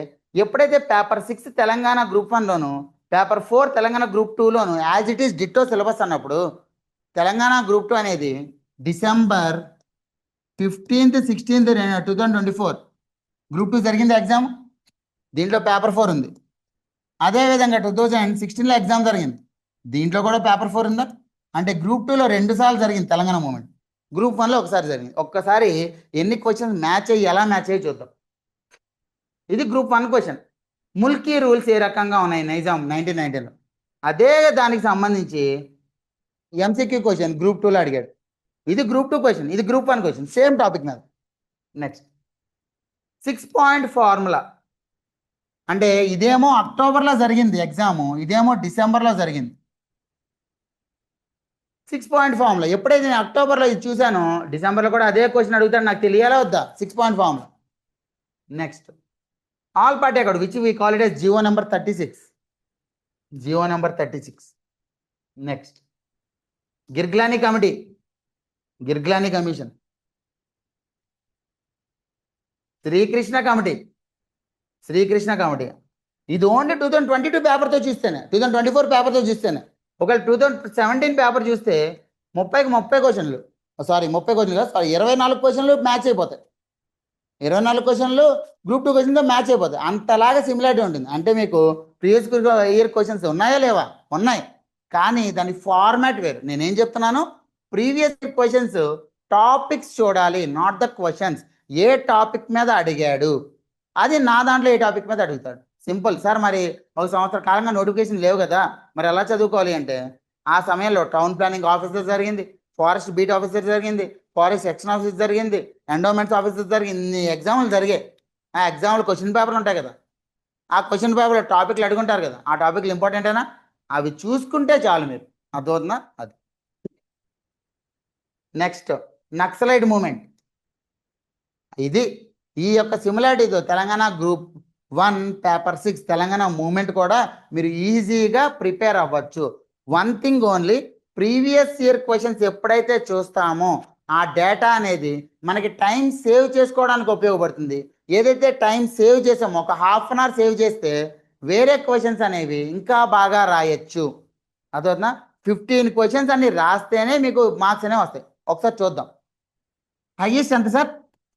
ఎప్పుడైతే పేపర్ 6 తెలంగాణ గ్రూప్ 1లోను, పేపర్ 4 తెలంగాణ గ్రూప్ 2లోను as it is ditto syllabus అన్నప్పుడు తెలంగాణ గ్రూప్ 2 అనేది December 15th, 16th, 2024 గ్రూప్ 2 జరిగింది ఎగ్జామ్. దీంట్లో పేపర్ 4 ఉంది. అదేవిధంగా 2016లో ఎగ్జామ్ జరిగింది, దీంట్లో కూడా పేపర్ 4 ఉందా? అంటే గ్రూప్ 2లో 2 సార్లు జరిగింది తెలంగాణ మూమెంట్, గ్రూప్ 1లో ఒకసారి జరిగింది. ఒక్కసారి ఎన్ని క్వశ్చన్స్ మ్యాచ్ అయ్యి ఎలా మ్యాచ్ అయ్యి చూద్దాం. ఇది గ్రూప్ 1 క్వశ్చన్. ముల్కీ రూల్స్ ఏ రకంగా ఉన్నాయి నైజాం 1990లో, అదే దానికి సంబంధించి ఎంసీక్యూ క్వశ్చన్ గ్రూప్ 2లో అడిగాడు. ఇది గ్రూప్ 2 క్వశ్చన్, ఇది గ్రూప్ 1 క్వశ్చన్, సేమ్ టాపిక్ మీద. Next 6 point formula. అంటే ఇదేమో అక్టోబర్లో జరిగింది ఎగ్జాము, ఇదేమో డిసెంబర్లో జరిగింది. 6 పాయింట్ ఫార్ములా ఎప్పుడైతే నేను అక్టోబర్లో ఇది చూశానో డిసెంబర్లో కూడా అదే క్వశ్చన్ అడుగుతాడు, నాకు తెలియాలా వద్దా? 6 point formula. Next all party account which we call it as GO number 36. GO number 36. Next Girglani committee, Girglani commission, Srikrishna committee, Srikrishna committee. ఇది ఓన్లీ 2022 పేపర్తో చూస్తేనే, 2024 పేపర్తో చూస్తేనే. ఒకవేళ 2017 పేపర్ చూస్తే 30 క్వశ్చన్లు, సారీ 30 క్వశ్చన్లు కాదు, సారీ 24 క్వశ్చన్లు మ్యాచ్ అయిపోతాయి. 24 క్వశ్చన్లు గ్రూప్ 2 క్వశ్చన్తో మ్యాచ్ అయిపోతాయి. అంతలాగా సిమిలారిటీ ఉంటుంది. అంటే మీకు ప్రీవియస్ ఇయర్ క్వశ్చన్స్ ఉన్నాయా లేవా? ఉన్నాయి, కానీ దాని ఫార్మాట్ వేరు. నేనేం చెప్తున్నాను, ప్రీవియస్ క్వశ్చన్స్ టాపిక్స్ చూడాలి, not the questions. A topic మీద అడిగాడు, అది నా దాంట్లో ఏ టాపిక్ మీద అడుగుతాడు. Simple sir. మరి ఒక సంవత్సర కాలంగా నోటిఫికేషన్ లేవు కదా, మరి ఎలా చదువుకోవాలి అంటే, ఆ సమయంలో టౌన్ ప్లానింగ్ ఆఫీసర్ జరిగింది, ఫారెస్ట్ బీట్ ఆఫీసర్ జరిగింది, ఫారెస్ట్ సెక్షన్ ఆఫీసర్ జరిగింది, ఎండోమెంట్స్ ఆఫీసర్ జరిగింది, ఇన్ని ఎగ్జామ్లు జరిగాయి. ఆ ఎగ్జామ్లో క్వశ్చన్ పేపర్లు ఉంటాయి కదా, ఆ క్వశ్చన్ పేపర్లో టాపిక్లు అడుగుంటారు కదా, ఆ టాపిక్లు ఇంపార్టెంటేనా? అవి చూసుకుంటే చాలు మీరు. అర్థమవుతుందా? అది. Next Naxalite movement. ఇది ఈ యొక్క సిమిలారిటీతో Telangana group 1 paper 6 Telangana movement కూడా మీరు ఈజీగా ప్రిపేర్ అవ్వచ్చు. One thing only, previous year questions ఎప్పుడైతే చూస్తామో ఆ డేటా అనేది మనకి టైం సేవ్ చేసుకోవడానికి ఉపయోగపడుతుంది. ఏదైతే టైం సేవ్ చేసామో, ఒక హాఫ్ అన్ అవర్ సేవ్ చేస్తే వేరే క్వశ్చన్స్ అనేవి ఇంకా బాగా రాయొచ్చు. అదవుతుందా? 15 క్వశ్చన్స్ అన్ని రాస్తేనే మీకు మార్క్స్ అనేవి వస్తాయి. ఒకసారి చూద్దాం. హైయెస్ట్ ఎంత సార్?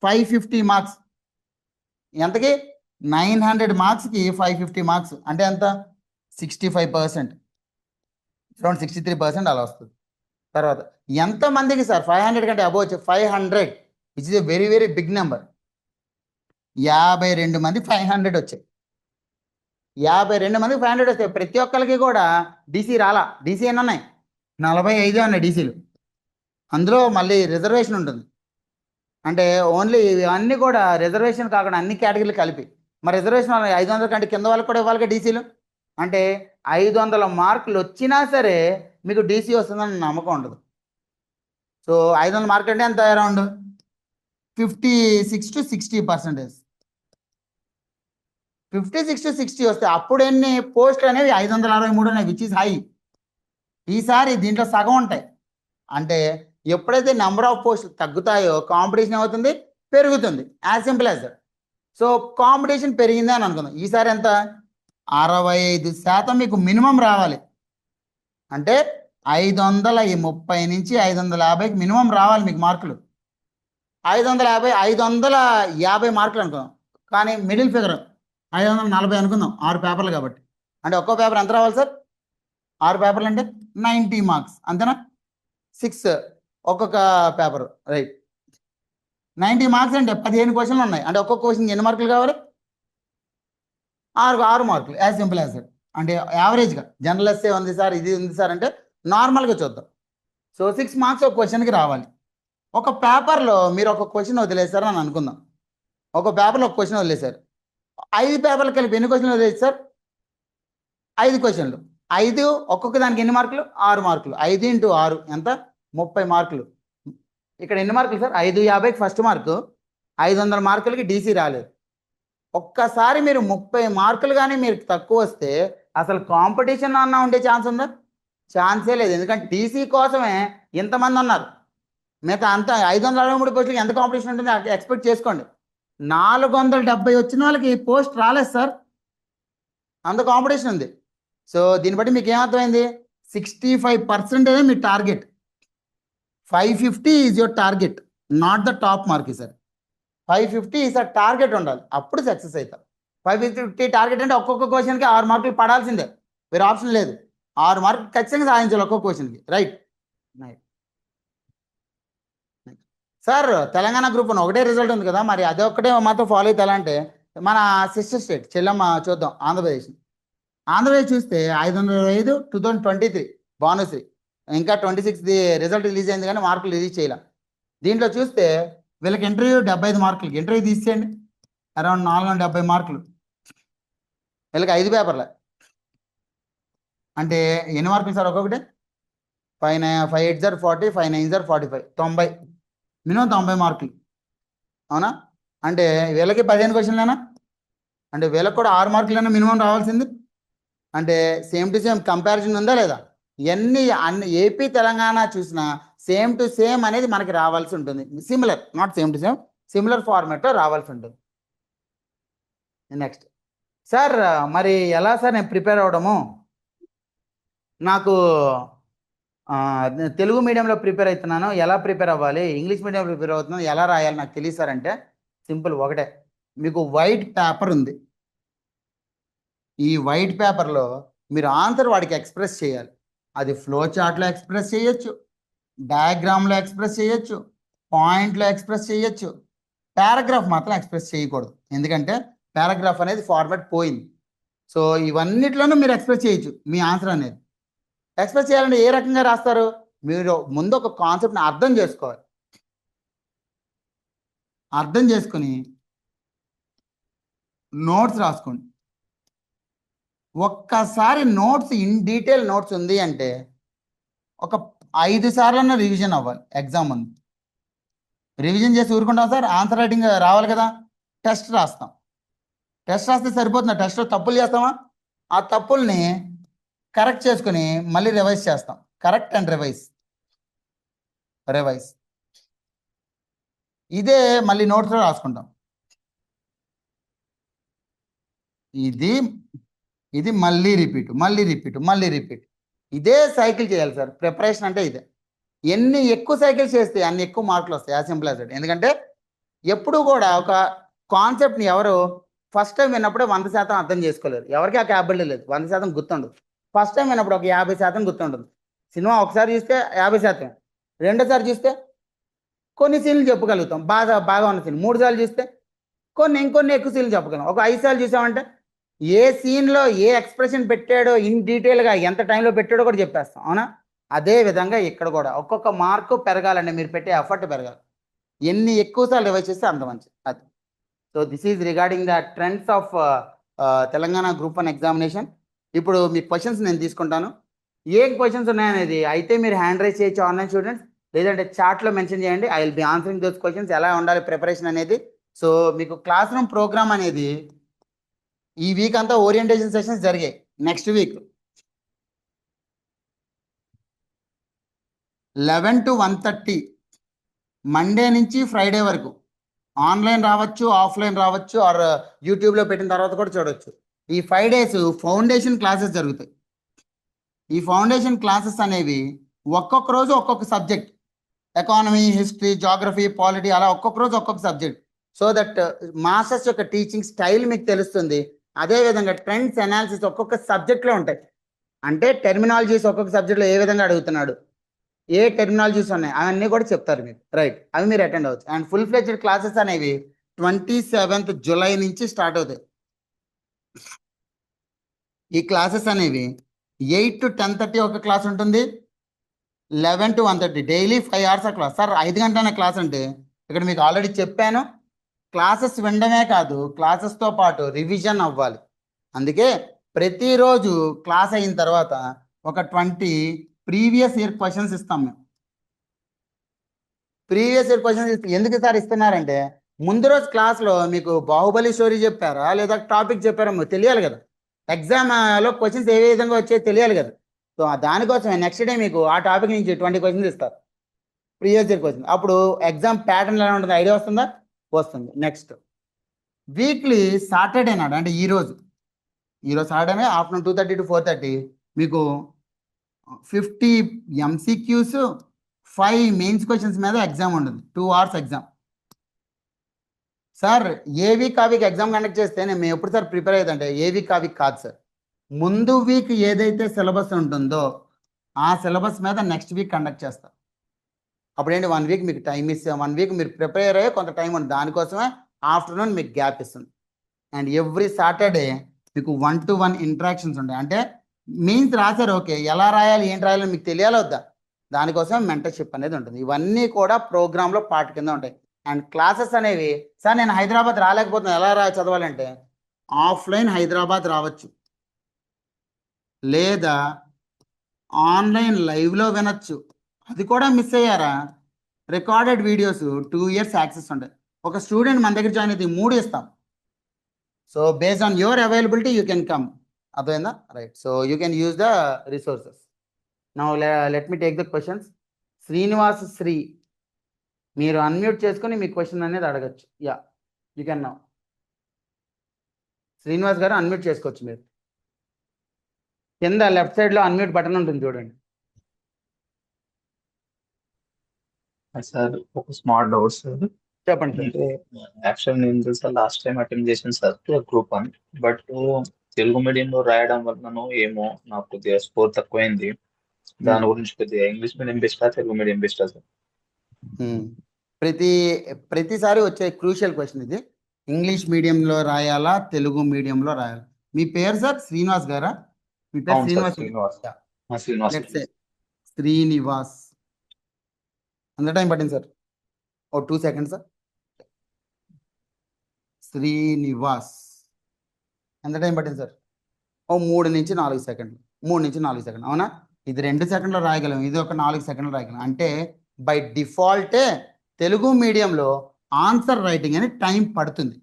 550 మార్క్స్. ఎంతకి? 900 మార్క్స్కి 550 మార్క్స్ అంటే ఎంత? 65%, అరౌండ్ 63% అలా వస్తుంది. తర్వాత ఎంతమందికి సార్ 500 కంటే అబోవ్ వచ్చి 500, which is a very very big number. 52 మంది 500 వచ్చాయి. 52 మందికి 500 వస్తాయి. ప్రతి ఒక్కరికి కూడా డీసీ రాలా. డీసీ ఎన్ని ఉన్నాయి? 45 ఉన్నాయి డీసీలు. అందులో మళ్ళీ రిజర్వేషన్ ఉంటుంది. అంటే ఓన్లీ ఇవన్నీ కూడా రిజర్వేషన్ కాకుండా అన్ని కేటగిరీలు కలిపి. మరి రిజర్వేషన్ 500 కంటే కింద వాళ్ళకి కూడా ఇవ్వాలి డీసీలు. అంటే 500 మార్కులు వచ్చినా సరే మీకు డీసీ వస్తుందని నమ్మకం ఉండదు. సో 500 మార్కులు అంటే ఎంత? Around 56 to 60%. 56 to 60 వస్తే అప్పుడు ఎన్ని పోస్టులు అనేవి? 563 ఉన్నాయి, విచ్ ఈస్ హై. ఈసారి దీంట్లో సగం ఉంటాయి. అంటే ఎప్పుడైతే నెంబర్ ఆఫ్ పోస్టులు తగ్గుతాయో కాంపిటీషన్ అవుతుంది, పెరుగుతుంది. As simple as that. So competition పెరిగింది అని అనుకుందాం. ఈసారి ఎంత? 65% మీకు మినిమం రావాలి. అంటే 530 నుంచి 550కి మినిమం రావాలి మీకు మార్కులు. 550 మార్కులు అనుకుందాం, కానీ మిడిల్ ఫిగర్ 540 అనుకుందాం, 6 పేపర్లు కాబట్టి. అంటే ఒక్కో పేపర్ ఎంత రావాలి సార్? 6 పేపర్లు అంటే 90 మార్క్స్, అంతేనా? 6 ఒక్కొక్క పేపర్, రైట్. 90 మార్క్స్ అంటే 15 క్వశ్చన్లు ఉన్నాయి. అంటే ఒక్కొక్క క్వశ్చన్ ఎన్ని మార్కులు కావాలి? 6 మార్కులు. As simple as that. అంటే యావరేజ్గా జనరల్ ఎస్సే ఉంది సార్, ఇది ఉంది సార్ అంటే నార్మల్గా చూద్దాం. సో 6 మార్క్స్ ఒక క్వశ్చన్కి రావాలి. ఒక పేపర్లో మీరు ఒక క్వశ్చన్ వదిలేశారు అని అనుకుందాం. ఒక పేపర్లో ఒక క్వశ్చన్ వదిలేశారు. 5 పేపర్లు కలిపి ఎన్ని క్వశ్చన్లు వదిలేదు సార్? 5 క్వశ్చన్లు. 5 ఒక్కొక్క దానికి ఎన్ని మార్కులు? 6 మార్కులు. 5 into 6 ఎంత? 30 మార్కులు. ఇక్కడ ఎన్ని మార్కులు సార్? 550కి ఫస్ట్ మార్కు, 500 మార్కులకి డీసీ రాలేదు. ఒక్కసారి మీరు 30 మార్కులు కానీ మీరు తక్కువ వస్తే అసలు కాంపిటీషన్ అన్నా ఉండే ఛాన్స్ ఉందా? ఛాన్సే లేదు. ఎందుకంటే డీసీ కోసమే ఇంతమంది ఉన్నారు. మిగతా అంతా 563 పోస్టులకి ఎంత కాంపిటీషన్ ఉంటుంది ఎక్స్పెక్ట్ చేసుకోండి. 470 వచ్చిన వాళ్ళకి పోస్ట్ రాలేదు సార్, అంత కాంపిటీషన్ ఉంది. సో దీన్ని బట్టి మీకు ఏమర్థమైంది? 65% మీ target. 550 is your target, not the top mark sir. 550 ఈజ్ అ టార్గెట్ ఉండాలి, అప్పుడు సక్సెస్ అవుతారు. 550 టార్గెట్ అంటే ఒక్కొక్క క్వశ్చన్కి 6 మార్కులు పడాల్సిందే, వేరే ఆప్షన్ లేదు. 6 మార్కులు ఖచ్చితంగా సాధించాలి ఒక్కొక్క క్వశ్చన్కి, రైట్. సార్ తెలంగాణ గ్రూప్ 1 ఒకటే రిజల్ట్ ఉంది కదా, మరి అదొక్కటే మాత్రం ఫాలో అయితే ఎలా అంటే, మన సిస్టర్ స్టేట్ చెల్లమ్మ చూద్దాం, ఆంధ్రప్రదేశ్. ఆంధ్రప్రదేశ్ చూస్తే 525 2023 భానుశ్రీ. ఇంకా 26ది రిజల్ట్ రిలీజ్ అయింది కానీ మార్కులు రిలీజ్ చేయాల. దీంట్లో చూస్తే వీళ్ళకి ఇంటర్వ్యూ 75 మార్కులకి ఇంటర్వ్యూ తీసేయండి, అరౌండ్ 470 మార్కులు. వీళ్ళకి 5 పేపర్లే. అంటే ఎన్ని మార్కులు సార్ ఒక్కొక్కటి? 5 8 40, 5 9 45, 90, మినిమం 90 మార్కులు. అవునా? అంటే వీళ్ళకి 15 క్వశ్చన్లేనా? అంటే వీళ్ళకి కూడా 6 మార్కులైనా మినిమం రావాల్సింది. అంటే సేమ్ టు సేమ్ కంపారిజన్ ఉందా లేదా? అన్ని ఏపీ తెలంగాణ చూసినా సేమ్ టు సేమ్ అనేది మనకి రావాల్సి ఉంటుంది. Similar, not same to same, similar ఫార్మాట్లో రావాల్సి ఉంటుంది. నెక్స్ట్ సార్ మరి ఎలా సార్ నేను ప్రిపేర్ అవ్వడము? నాకు తెలుగు మీడియంలో ప్రిపేర్ అవుతున్నాను, ఎలా ప్రిపేర్ అవ్వాలి? ఇంగ్లీష్ మీడియంలో ప్రిపేర్ అవుతున్నాను, ఎలా రాయాలి నాకు తెలియదు సార్ అంటే సింపుల్ ఒకటే, మీకు వైట్ పేపర్ ఉంది. ఈ వైట్ పేపర్లో మీరు ఆన్సర్ వాడికి ఎక్స్ప్రెస్ చేయాలి. అది ఫ్లో చార్ట్లో ఎక్స్ప్రెస్ చేయొచ్చు, డయాగ్రామ్లో ఎక్స్ప్రెస్ చేయొచ్చు, పాయింట్లో ఎక్స్ప్రెస్ చేయొచ్చు. పారాగ్రాఫ్ మాత్రం ఎక్స్ప్రెస్ చేయకూడదు, ఎందుకంటే పారాగ్రాఫ్ అనేది ఫార్మాట్ పోయింది. సో ఇవన్నిట్లోనూ మీరు ఎక్స్ప్రెస్ చేయొచ్చు మీ ఆన్సర్ అనేది. ఎక్స్ప్రెస్ చేయాలంటే ఏ రకంగా రాస్తారు? మీరు ముందు ఒక కాన్సెప్ట్ని అర్థం చేసుకోవాలి. అర్థం చేసుకుని నోట్స్ రాసుకోండి. ఒక్కసారి నోట్స్ ఇన్ డీటెయిల్ నోట్స్ ఉంది అంటే ఒక 5 సార్లన్నా రివిజన్ అవ్వాలి. ఎగ్జామ్ ముందు రివిజన్ చేసి ఊరుకుంటాం సార్, ఆన్సర్ రైటింగ్ రావాలి కదా, టెస్ట్ రాస్తాం. టెస్ట్ రాస్తే సరిపోతుందా? టెస్ట్లో తప్పులు చేస్తామా? ఆ తప్పుల్ని కరెక్ట్ చేసుకుని మళ్ళీ రివైజ్ చేస్తాం. Correct and revise. ఇదే మళ్ళీ నోట్స్లో రాసుకుంటాం. ఇది మళ్ళీ రిపీట్. ఇదే సైకిల్ చేయాలి సార్. ప్రిపరేషన్ అంటే ఇదే. ఎన్ని ఎక్కువ సైకిల్స్ చేస్తే అన్ని ఎక్కువ మార్కులు వస్తాయి. As simple as that. ఎందుకంటే ఎప్పుడు కూడా ఒక కాన్సెప్ట్ని ఎవరు ఫస్ట్ టైం విన్నప్పుడే 100% అర్థం చేసుకోలేరు. ఎవరికి ఆ క్యాపబిలిటీ లేదు. 100% గుర్తుండదు. ఫస్ట్ టైం విన్నప్పుడు ఒక 50% గుర్తుండదు. సినిమా ఒకసారి చూస్తే 50%, రెండోసారి చూస్తే కొన్ని సీన్లు చెప్పగలుగుతాం, బాగా ఉన్న సీన్. 3 సార్లు చూస్తే ఇంకొన్ని ఎక్కువ సీన్లు చెప్పగలం. ఒక 5 సార్లు చూసామంటే ఏ సీన్లో ఏ ఎక్స్ప్రెషన్ పెట్టాడో ఇన్ డీటెయిల్గా ఎంత టైంలో పెట్టాడో కూడా చెప్పేస్తాం, అవునా? అదే విధంగా ఇక్కడ కూడా ఒక్కొక్క మార్కు పెరగాలండి, మీరు పెట్టే ఎఫర్ట్ పెరగాలి. ఎన్ని ఎక్కువ సార్లు రివైజ్ చేస్తే అంత మంచిది. అది. So this is regarding the trends of Telangana group 1 examination. ఇప్పుడు మీ క్వశ్చన్స్ నేను తీసుకుంటాను. ఏం క్వశ్చన్స్ ఉన్నాయనేది అయితే మీరు హ్యాండ్ రైజ్ చేయొచ్చు ఆన్లైన్ స్టూడెంట్స్, లేదంటే చాట్లో మెన్షన్ చేయండి. I will be answering those questions. ఎలా ఉండాలి ప్రిపరేషన్ అనేది. సో మీకు క్లాస్ రూమ్ ప్రోగ్రామ్ అనేది ఈ వీక్ అంతా ఓరియంటేషన్ సెషన్స్ జరిగాయి. నెక్స్ట్ వీక్ 11 to 1:30 మండే నుంచి ఫ్రైడే వరకు ఆన్లైన్ రావచ్చు, ఆఫ్లైన్ రావచ్చు, ఆర్ యూట్యూబ్లో పెట్టిన తర్వాత కూడా చూడవచ్చు. ఈ 5 days ఫౌండేషన్ క్లాసెస్ జరుగుతాయి. ఈ ఫౌండేషన్ క్లాసెస్ అనేవి ఒక్కొక్క రోజు ఒక్కొక్క subject, economy, history, geography, polity, అలా ఒక్కొక్క రోజు ఒక్కొక్క సబ్జెక్ట్. సో దట్ మాస్టర్స్ యొక్క టీచింగ్ స్టైల్ మీకు తెలుస్తుంది. అదేవిధంగా ట్రెండ్స్ అనాలిసిస్ ఒక్కొక్క సబ్జెక్ట్లో ఉంటాయి. అంటే టెర్మినాలజీస్ ఒక్కొక్క సబ్జెక్ట్లో ఏ విధంగా అడుగుతున్నాడు, ఏ టెర్మినాలజీస్ ఉన్నాయి, అవన్నీ కూడా చెప్తారు మీకు. రైట్, అవి మీరు అటెండ్ అవ్వచ్చు. అండ్ ఫుల్ ఫ్లెడ్జ్డ్ క్లాసెస్ అనేవి 27th July నుంచి స్టార్ట్ అవుతాయి. ఈ క్లాసెస్ అనేవి 8 to 10:30 ఒక క్లాస్ ఉంటుంది, 11 to 1:30 డైలీ 5 hours ఆ క్లాస్. సార్ 5 గంటల క్లాస్ అంటే ఇక్కడ మీకు ఆల్రెడీ చెప్పాను, క్లాసెస్ వినడమే కాదు, క్లాసెస్తో పాటు రివిజన్ అవ్వాలి. అందుకే ప్రతిరోజు క్లాస్ అయిన తర్వాత ఒక 20 ప్రీవియస్ ఇయర్ క్వశ్చన్స్ ఇస్తాం మేము. ప్రీవియస్ ఇయర్ క్వశ్చన్స్ ఎందుకు సార్ ఇస్తున్నారంటే, ముందు రోజు క్లాస్లో మీకు బాహుబలి స్టోరీ చెప్పారా లేదా టాపిక్ చెప్పారా తెలియాలి కదా. ఎగ్జామ్లో క్వశ్చన్స్ ఏ విధంగా వచ్చాయో తెలియాలి కదా. సో దానికోసమే నెక్స్ట్ డే మీకు ఆ టాపిక్ నుంచి 20 క్వశ్చన్స్ ఇస్తారు, ప్రీవియస్ ఇయర్ క్వశ్చన్. అప్పుడు ఎగ్జామ్ ప్యాటర్న్ ఎలా ఉంటుంది ఐడియా వస్తుందా? వస్తుంది. నెక్స్ట్ వీక్లీ సాటర్డే నాడు, అంటే ఈరోజు సాటర్డే ఆఫ్టర్నూన్ 2:30 to 4:30 మీకు 50 MCQs, 5 మెయిన్స్ క్వశ్చన్స్ మీద ఎగ్జామ్ ఉంటుంది. 2 hours ఎగ్జామ్. సార్ ఏ వీక్ ఆ వీక్ ఎగ్జామ్ కండక్ట్ చేస్తే మేము ఎప్పుడు సార్ ప్రిపేర్ అయ్యేదంటే ఏ వీక్ ఆ వీక్ కాదు సార్, ముందు వీక్ ఏదైతే సిలబస్ ఉంటుందో ఆ సిలబస్ మీద నెక్స్ట్ వీక్ కండక్ట్ చేస్తాం. అప్పుడేంటి 1 week మీకు టైం ఇస్తే 1 week మీరు ప్రిపేర్ అయ్యే కొంత టైం ఉంది, దానికోసమే ఆఫ్టర్నూన్ మీకు గ్యాప్ ఇస్తుంది. అండ్ ఎవ్రీ సాటర్డే మీకు 1-to-1 ఇంటరాక్షన్స్ ఉంటాయి. అంటే మీన్స్ రాశారు, ఓకే ఎలా రాయాలి ఏంటి రాయాలి మీకు తెలియాలి వద్దా, దానికోసం మెంటర్షిప్ అనేది ఉంటుంది. ఇవన్నీ కూడా ప్రోగ్రాంలో పార్ట్ కింద ఉంటాయి. అండ్ క్లాసెస్ అనేవి, సార్ నేను హైదరాబాద్ రాలేకపోతున్నాను ఎలా చదవాలంటే, ఆఫ్లైన్ హైదరాబాద్ రావచ్చు, లేదా ఆన్లైన్ లైవ్లో వినొచ్చు. అది కూడా మిస్ అయ్యారా, రికార్డెడ్ వీడియోస్ 2 years యాక్సెస్ ఉంటాయి. ఒక స్టూడెంట్ మన దగ్గర జాయిన్ అయితే 3 ఇస్తాం. So based on your availability you can come. అర్థమైందా? Right. So you can use the resources. Now let me take the questions. Srinivas Sri, మీరు అన్మ్యూట్ చేసుకుని మీ క్వశ్చన్ అనేది అడగచ్చు. Yeah, you can now. Srinivas garu unmute చేసుకోవచ్చు మీరు. కింద లెఫ్ట్ సైడ్లో అన్మ్యూట్ బటన్ ఉంటుంది చూడండి. సార్ ఒక స్మాల్ డౌట్ సార్. చెప్పండి సార్. అంటే యాక్చువల్ నేను తెలుసా లాస్ట్ టైం అటెండ్ చేసిన సార్ గ్రూప్ 1, బట్ తెలుగు మీడియంలో రాయడం వలన ఏమో నాకు కొద్దిగా స్కోర్ తక్కువైంది. దాని గురించి కొద్దిగా ఇంగ్లీష్ మీడియం బెస్టా తెలుగు మీడియం బెస్టా సార్? ప్రతిసారి వచ్చే క్రూషియల్ క్వశ్చన్ ఇది. ఇంగ్లీష్ మీడియంలో రాయాలా తెలుగు మీడియంలో రాయాలా? మీ పేరు సార్ శ్రీనివాస్ గారా? మీ పేరు అవును sir, Srinivas. Srinivas. Let's say Srinivas. ఎంత టైం పట్టింది సార్? ఓ 2 seconds సార్. శ్రీనివాస్ ఎంత టైం పట్టింది సార్? ఓ 3 నుంచి 4 సెకండ్లు. 3 నుంచి 4 సెకండ్లు. అవునా? ఇది 2 సెకండ్లో రాయగలం, ఇది ఒక 4 సెకండ్లు రాయగలం. అంటే బై డిఫాల్టే తెలుగు మీడియంలో ఆన్సర్ రైటింగ్ అని టైం పడుతుంది.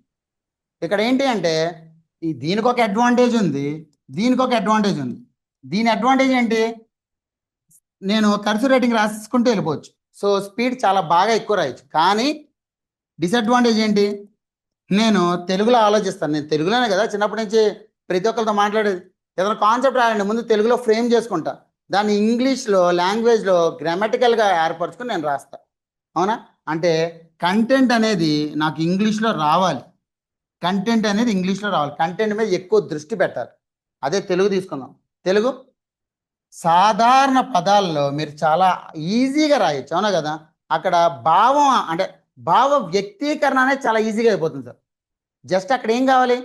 ఇక్కడ ఏంటి అంటే దీనికి ఒక అడ్వాంటేజ్ ఉంది, దీనికి ఒక అడ్వాంటేజ్ ఉంది. దీని అడ్వాంటేజ్ ఏంటి? నేను కర్సర్ రైటింగ్ రాసుకుంటూ వెళ్ళిపోవచ్చు. సో స్పీడ్ చాలా బాగా ఎక్కువ రాయొచ్చు. కానీ డిసడ్వాంటేజ్ ఏంటి? నేను తెలుగులో ఆలోచిస్తాను. నేను తెలుగులోనే కదా చిన్నప్పటి నుంచి ప్రతి ఒక్కరితో మాట్లాడేది. ఏదైనా కాన్సెప్ట్ రాయండి ముందు తెలుగులో ఫ్రేమ్ చేసుకుంటా, దాన్ని ఇంగ్లీష్లో లాంగ్వేజ్లో గ్రామటికల్గా ఏర్పరచుకుని నేను రాస్తా. అవునా? అంటే కంటెంట్ అనేది నాకు ఇంగ్లీష్లో రావాలి. కంటెంట్ అనేది ఇంగ్లీష్లో రావాలి. కంటెంట్ మీద ఎక్కువ దృష్టి పెట్టాలి. అదే తెలుగు తీసుకుందాం. తెలుగు సాధారణ పదాల్లో మీరు చాలా ఈజీగా రాయొచ్చు. అవునా కదా? అక్కడ భావం అంటే భావ వ్యక్తీకరణ అనేది చాలా ఈజీగా అయిపోతుంది సార్. జస్ట్ అక్కడ ఏం కావాలి?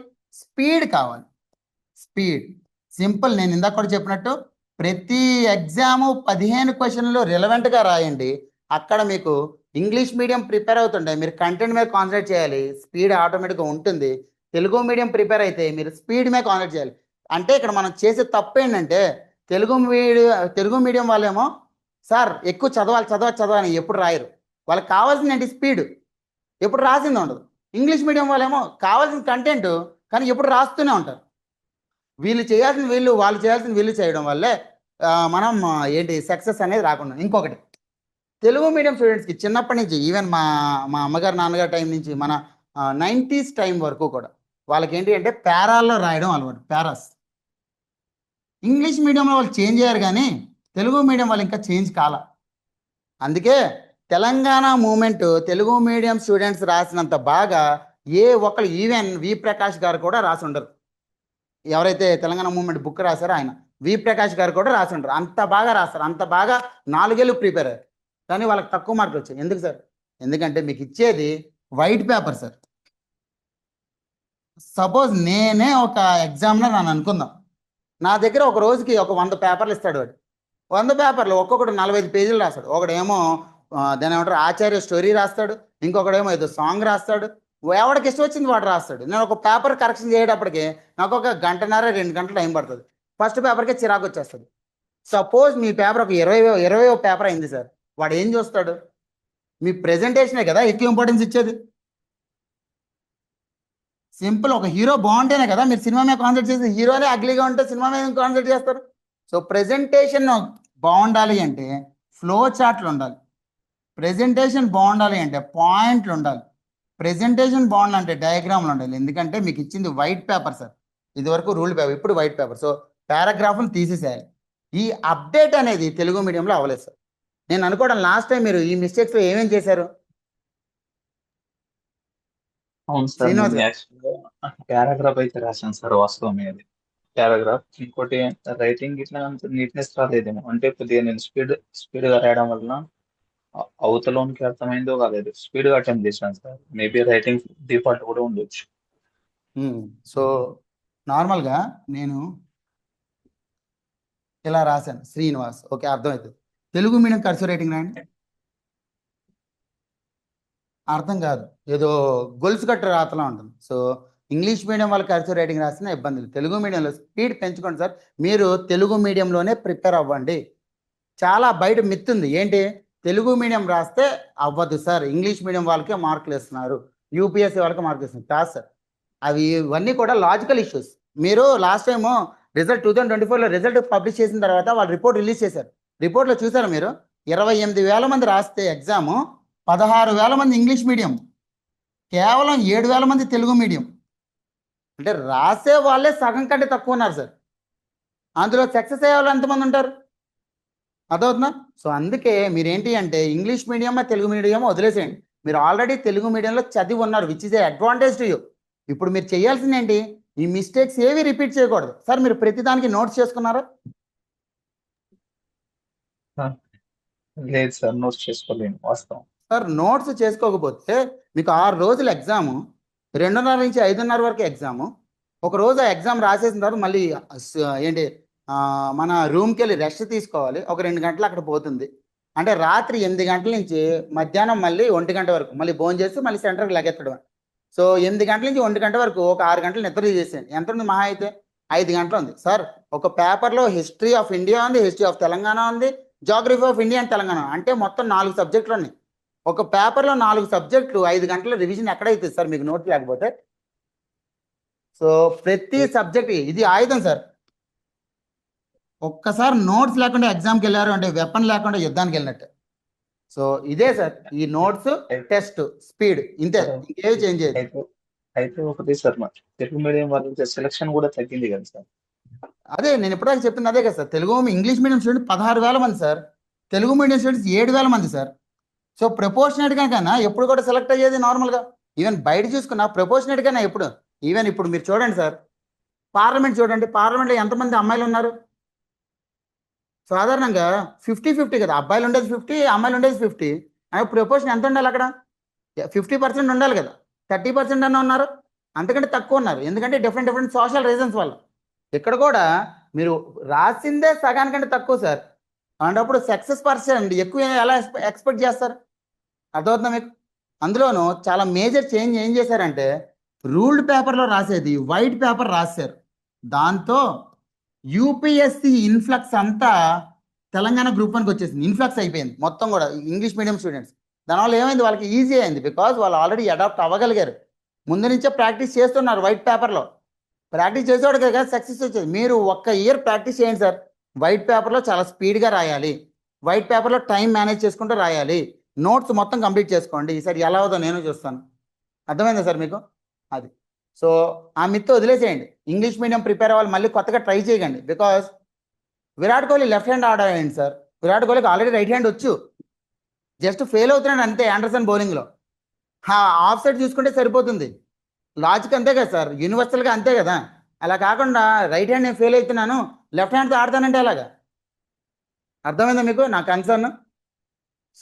స్పీడ్ కావాలి. Speed simple. నేను ఇందాక కూడా చెప్పినట్టు ప్రతి ఎగ్జాము 15 క్వశ్చన్లు రిలవెంట్గా రాయండి. అక్కడ మీకు ఇంగ్లీష్ మీడియం ప్రిపేర్ అవుతుంటే మీరు కంటెంట్ మీద కాన్సన్ట్రేట్ చేయాలి, స్పీడ్ ఆటోమేటిక్గా ఉంటుంది. తెలుగు మీడియం ప్రిపేర్ అయితే మీరు స్పీడ్ మీద కాన్సన్ట్రేట్ చేయాలి. అంటే ఇక్కడ మనం చేసే తప్పు ఏంటంటే తెలుగు మీడియం వాళ్ళేమో సార్ ఎక్కువ చదవాలి ఎప్పుడు రాయరు. వాళ్ళకి కావాల్సింది ఏంటి? స్పీడ్. ఎప్పుడు రాసింది ఉండదు. ఇంగ్లీష్ మీడియం వాళ్ళేమో కావాల్సిన కంటెంట్ కానీ ఎప్పుడు రాస్తూనే ఉంటారు. వీళ్ళు చేయాల్సిన వీళ్ళు, వాళ్ళు చేయాల్సిన వీళ్ళు చేయడం వల్లే మనం ఏంటి సక్సెస్ అనేది రాకుండా. ఇంకొకటి తెలుగు మీడియం స్టూడెంట్స్కి చిన్నప్పటి నుంచి ఈవెన్ మా అమ్మగారు నాన్నగారు టైం నుంచి మన 90s టైం వరకు కూడా వాళ్ళకి ఏంటి అంటే పేరాల్లో రాయడం అలవాటు. పేరాస్. ఇంగ్లీష్ మీడియంలో వాళ్ళు చేంజ్ అయ్యారు కానీ తెలుగు మీడియం వాళ్ళు ఇంకా చేంజ్ కాల. అందుకే Telangana movement Telugu medium students రాసినంత బాగా ఏ ఒక్కరు ఈవెన్ వి ప్రకాష్ గారు కూడా రాసి ఉండరు. ఎవరైతే తెలంగాణ మూమెంట్ బుక్ రాశారో ఆయన వి ప్రకాష్ గారు కూడా రాసి ఉండరు. అంత బాగా రాస్తారు, అంత బాగా 4 ఏళ్ళు ప్రిపేర్ అయ్యారు. కానీ వాళ్ళకి తక్కువ మార్కులు వచ్చాయి. ఎందుకు సార్? ఎందుకంటే మీకు ఇచ్చేది వైట్ పేపర్ సార్. సపోజ్ నేనే ఒక ఎగ్జామ్లో నన్ను అనుకుందాం, నా దగ్గర ఒక రోజుకి ఒక 100 పేపర్లు ఇస్తాడు వాడు. 100 పేపర్లు ఒక్కొక్కటి 45 పేజీలు రాస్తాడు. ఒకడేమో దాని ఏమంటారు ఆచార్య స్టోరీ రాస్తాడు, ఇంకొకడేమో ఏదో సాంగ్ రాస్తాడు. ఎవడికి ఇష్టం వచ్చింది వాడు రాస్తాడు. నేను ఒక పేపర్ కరెక్షన్ చేయటప్పటికి నాకు ఒక 1.5 2 గంటలు టైం పడుతుంది. ఫస్ట్ పేపర్కే చిరాకు వచ్చేస్తుంది. సపోజ్ మీ పేపర్ ఒక 20 పేపర్ అయింది సార్, వాడు ఏం చూస్తాడు? మీ ప్రెజెంటేషనే కదా ఎక్కువ ఇంపార్టెన్స్ ఇచ్చేది. సింపుల్. ఒక హీరో బాగుంటేనే కదా మీరు సినిమా మీద కాన్సన్ట్రేట్ చేసి, హీరోనే అగ్లీగా ఉంటే సినిమా మీద కాన్సన్ట్రేట్ చేస్తారు. సో ప్రెజెంటేషన్ బాగుండాలి అంటే ఫ్లో చార్ట్లు ఉండాలి. ప్రెజెంటేషన్ బాగుండాలి అంటే పాయింట్లు ఉండాలి. ప్రెజెంటేషన్ బాగుండాలంటే డయాగ్రామ్లు ఉండాలి. ఎందుకంటే మీకు ఇచ్చింది వైట్ పేపర్ సార్. ఇదివరకు రూల్ పేపర్, ఇప్పుడు వైట్ పేపర్. సో పారాగ్రాఫ్లు తీసేసేయాలి. ఈ అప్డేట్ అనేది తెలుగు మీడియంలో అవ్వలేదు సార్. నేను అనుకోవడం లాస్ట్ టైం మీరు ఈ మిస్టేక్స్లో ఏమేం చేశారు? అవును సార్, శ్రీనివాస్ గారు పారాగ్రాఫ్ అయితే రాశాను సార్, వాస్తవం అది పారాగ్రాఫ్. ఇంకోటి రైటింగ్ ఇట్లా అంత నీట్నెస్ రాలేదేమో, అంటే కొద్దిగా నేను స్పీడ్గా రాయడం వలన అవతలోనికి అర్థమైందో కాలేదు, స్పీడ్గా అటెంప్ట్ చేశాను సార్. మేబీ రైటింగ్ డిఫాల్ట్ కూడా ఉండొచ్చు. సో నార్మల్గా నేను ఇలా రాశాను శ్రీనివాస్, ఓకే అర్థమవుతుంది. తెలుగు మీడియం కర్సివ్ రైటింగ్ రాయండి. అర్థం కాదు, ఏదో గొలుసు కట్ట రాతలా ఉంటుంది. సో ఇంగ్లీష్ మీడియం వాళ్ళకి కర్సివ్ రైటింగ్ రాసిన ఇబ్బంది లేదు. తెలుగు మీడియంలో స్పీడ్ పెంచుకోండి సార్. మీరు తెలుగు మీడియంలోనే ప్రిపేర్ అవ్వండి. చాలా బయట మిత్ ఉంది ఏంటి, తెలుగు మీడియం రాస్తే అవ్వదు సార్, ఇంగ్లీష్ మీడియం వాళ్ళకే మార్కులు ఇస్తున్నారు, యూపీఎస్సీ వాళ్ళకి మార్కులు ఇస్తున్నారు. కాదు సార్, అవి ఇవన్నీ కూడా లాజికల్ ఇష్యూస్. మీరు లాస్ట్ టైము రిజల్ట్ 2024లో రిజల్ట్ పబ్లిష్ చేసిన తర్వాత వాళ్ళు రిపోర్ట్ రిలీజ్ చేశారు. రిపోర్ట్లో చూసారు మీరు, 28,000 మంది రాస్తే ఎగ్జాము 16,000 మంది ఇంగ్లీష్ మీడియం, కేవలం 7,000 మంది తెలుగు మీడియం. అంటే రాసే వాళ్ళే సగం కంటే తక్కువ ఉన్నారు సార్. అందులో సక్సెస్ అయ్యే వాళ్ళు ఎంతమంది ఉంటారు? అర్థమవుతుందా? సో అందుకే మీరేంటి అంటే ఇంగ్లీష్ మీడియం తెలుగు మీడియం వదిలేసేయండి. మీరు ఆల్రెడీ తెలుగు మీడియంలో చదివి ఉన్నారు, which is A advantage to you. ఇప్పుడు మీరు చేయాల్సింది ఏంటి? ఈ మిస్టేక్స్ ఏవి రిపీట్ చేయకూడదు. సార్ మీరు ప్రతిదానికి నోట్స్ చేసుకున్నారా? లేదు సార్, నోట్స్ చేసుకోలేను వాస్తవం. సార్ నోట్స్ చేసుకోకపోతే మీకు 6 రోజులు ఎగ్జాము, 2:30 నుంచి 5:30 వరకు ఎగ్జాము. ఒక రోజు ఆ ఎగ్జామ్ రాసేసిన తర్వాత మళ్ళీ ఏంటి మన రూమ్కి వెళ్ళి రెస్ట్ తీసుకోవాలి. ఒక 2 గంటలు అక్కడ పోతుంది. అంటే రాత్రి 8 గంటల నుంచి మధ్యాహ్నం మళ్ళీ 1 గంట వరకు మళ్ళీ భోజనం చేసి మళ్ళీ సెంటర్కి లెగెత్తడం. సో 8 గంటల నుంచి 1 గంట వరకు ఒక 6 గంటలు నిద్ర చేసాను. ఎంత ఉంది మహా అయితే? 5 గంటలు ఉంది సార్. ఒక పేపర్లో హిస్టరీ ఆఫ్ ఇండియా ఉంది, హిస్టరీ ఆఫ్ తెలంగాణ ఉంది, geography of India and Telangana, అంటే మొత్తం 4 సబ్జెక్టులు ఉన్నాయి. ఒక పేపర్లో 4 సబ్జెక్టులు 5 గంటల రివిజన్ ఎక్కడైతుంది సార్ మీకు నోట్ లేకపోతే? సో ప్రతి సబ్జెక్ట్ ఇది ఆయుధం సార్. ఒక్కసారి నోట్స్ లేకుండా ఎగ్జామ్కి వెళ్ళారు అంటే వెపన్ లేకుండా యుద్ధానికి వెళ్ళినట్టు. సో ఇదే సార్ ఈ నోట్స్, టెస్ట్, స్పీడ్, ఇంతే, ఇంకేవి చేంజ్ చేయదు. అయితే ఒకటి సార్, మరి తెలుగు మీడియం వాళ్ళకి సెలక్షన్ కూడా తగ్గింది కదా సార్. అదే నేను ఇప్పటిదాకా చెప్పింది అదే కదా sir. Telugu English medium student 16,000 మంది సార్, తెలుగు మీడియం స్టూడెంట్స్ 7,000 మంది సార్. సో ప్రపోర్షనేట్గా కన్నా ఎప్పుడు కూడా సెలెక్ట్ అయ్యేది నార్మల్గా. ఈవెన్ బయట చూసుకున్నా ప్రపోర్షనేట్గానే ఎప్పుడు. ఈవెన్ ఇప్పుడు మీరు చూడండి సార్, పార్లమెంట్ చూడండి, పార్లమెంట్లో ఎంతమంది అమ్మాయిలు ఉన్నారు? సాధారణంగా 50-50 కదా, అబ్బాయిలు ఉండేది 50, అమ్మాయిలు ఉండేది 50. అదే ప్రపోర్షన్ ఎంత ఉండాలి అక్కడ? 50% ఉండాలి కదా. 30% అన్న ఉన్నారు, అంతకంటే తక్కువ ఉన్నారు. ఎందుకంటే డిఫరెంట్ సోషల్ రీజన్స్ వల్ల. ఇక్కడ కూడా మీరు రాసిందే సగానికంటే తక్కువ సార్. అలాంటప్పుడు సక్సెస్ పర్సెంట్ ఎక్కువ ఎలా ఎక్స్పెక్ట్ చేస్తారు? అర్థమవుతుందా మీకు? అందులోనూ చాలా మేజర్ చేంజ్ ఏం చేశారంటే రూల్డ్ పేపర్లో రాసేది వైట్ పేపర్ రాశారు. దాంతో యూపీఎస్సి ఇన్ఫ్లక్స్ అంతా తెలంగాణ గ్రూప్ 1కి వచ్చేసింది. ఇన్ఫ్లక్స్ అయిపోయింది మొత్తం కూడా ఇంగ్లీష్ మీడియం స్టూడెంట్స్. దానివల్ల ఏమైంది? వాళ్ళకి ఈజీ అయింది, బికాజ్ వాళ్ళు ఆల్రెడీ అడాప్ట్ అవ్వగలిగారు. ముందు నుంచే ప్రాక్టీస్ చేస్తున్నారు వైట్ పేపర్లో. ప్రాక్టీస్ చేసేవాడు కదా సక్సెస్ వచ్చేది. మీరు ఒక్క ఇయర్ ప్రాక్టీస్ చేయండి సార్. వైట్ పేపర్లో చాలా స్పీడ్గా రాయాలి, వైట్ పేపర్లో టైం మేనేజ్ చేసుకుంటూ రాయాలి, నోట్స్ మొత్తం కంప్లీట్ చేసుకోండి. ఈసారి ఎలా అవుదో నేను చూస్తాను. అర్థమైందా సార్ మీకు? అది. సో ఆ మిత్ వదిలేసేయండి. ఇంగ్లీష్ మీడియం ప్రిపేర్ అవ్వాలి, మళ్ళీ కొత్తగా ట్రై చేయకండి. Because Virat Kohli left hand order అయ్యండి సార్. విరాట్ కోహ్లీకి ఆల్రెడీ రైట్ హ్యాండ్ వచ్చు, జస్ట్ ఫెయిల్ అవుతున్నాడు అంతే ఆండర్సన్ బౌలింగ్లో. ఆఫ్ సైడ్ చూసుకుంటే సరిపోతుంది. లాజిక్ అంతే కదా సార్, యూనివర్సల్గా అంతే కదా. అలా కాకుండా రైట్ హ్యాండ్ నేను ఫెయిల్ అవుతున్నాను, లెఫ్ట్ హ్యాండ్తో ఆడతానంటే అలాగా. అర్థమైందా మీకు నా కన్సర్న్?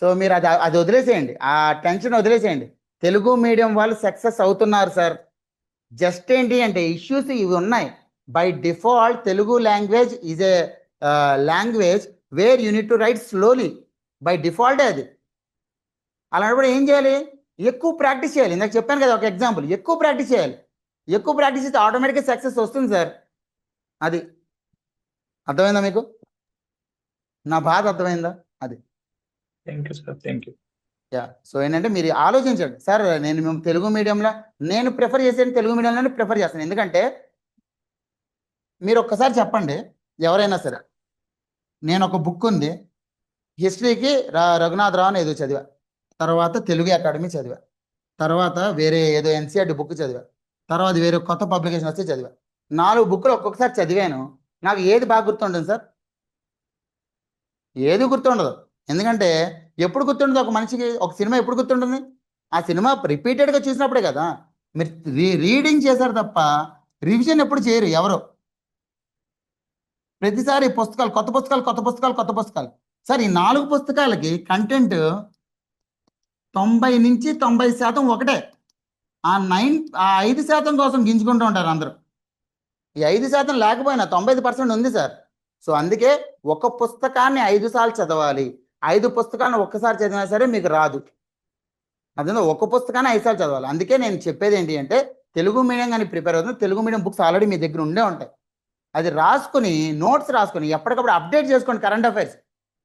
సో మీరు అది వదిలేసేయండి, ఆ టెన్షన్ వదిలేసేయండి. తెలుగు మీడియం వాళ్ళు సక్సెస్ అవుతున్నారు సార్. జస్ట్ ఏంటి అంటే ఇష్యూస్ ఇవి ఉన్నాయి. By default Telugu language is a language where you need to write slowly. By డిఫాల్టే అది. అలాంటప్పుడు ఏం చేయాలి? ఎక్కువ ప్రాక్టీస్ చేయాలి. ఇందాక చెప్పాను కదా ఒక ఎగ్జాంపుల్, ఎక్కువ ప్రాక్టీస్ చేయాలి. ఎక్కువ ప్రాక్టీస్ చేస్తే ఆటోమేటిక్గా సక్సెస్ వస్తుంది సార్. అది అర్థమైందా మీకు? నా బాధ అర్థమైందా? అది. Thank you sir, thank you. Yeah. So ఏంటంటే మీరు ఆలోచించండి సార్. మేము తెలుగు మీడియంలో నేను ప్రిఫర్ చేసేది తెలుగు మీడియంలోనే ప్రిఫర్ చేస్తాను. ఎందుకంటే మీరు ఒక్కసారి చెప్పండి ఎవరైనా సరే, నేను ఒక బుక్ ఉంది హిస్టరీకి రఘునాథరావు అని ఏదో చదివా, తర్వాత తెలుగు అకాడమీ చదివా, తర్వాత వేరే ఏదో ఎన్సీఆర్టీ బుక్ చదివా, తర్వాత వేరే కొత్త పబ్లికేషన్ వస్తే చదివా. 4 బుక్లు ఒక్కొక్కసారి చదివాను. నాకు ఏది బాగా గుర్తుంటుంది సార్? ఏది గుర్తుండదు. ఎందుకంటే ఎప్పుడు గుర్తుండదు ఒక మనిషికి? ఒక సినిమా ఎప్పుడు గుర్తుంటుంది? ఆ సినిమా రిపీటెడ్గా చూసినప్పుడే కదా. మీరు రీడింగ్ చేశారు తప్ప రివిజన్ ఎప్పుడు చేయరు ఎవరు. ప్రతిసారి పుస్తకాలు, కొత్త పుస్తకాలు, కొత్త పుస్తకాలు, కొత్త పుస్తకాలు. సార్ ఈ 4 పుస్తకాలకి కంటెంట్ 90 నుంచి 90% ఒకటే. ఆ 5% కోసం గింజుకుంటూ ఉంటారు అందరూ. ఈ 5% లేకపోయినా 95% ఉంది సార్. సో అందుకే ఒక పుస్తకాన్ని 5 సార్లు చదవాలి. 5 పుస్తకాలను ఒక్కసారి చదివినా సరే మీకు రాదు. అదే ఒక పుస్తకాన్ని 5 సార్లు చదవాలి. అందుకే నేను చెప్పేది ఏంటి అంటే తెలుగు మీడియం కానీ ప్రిపేర్ అవుతుంది, తెలుగు మీడియం బుక్స్ ఆల్రెడీ మీ దగ్గర ఉండే ఉంటాయి. అది రాసుకుని నోట్స్ రాసుకొని ఎప్పటికప్పుడు అప్డేట్ చేసుకోండి కరెంట్ అఫైర్స్.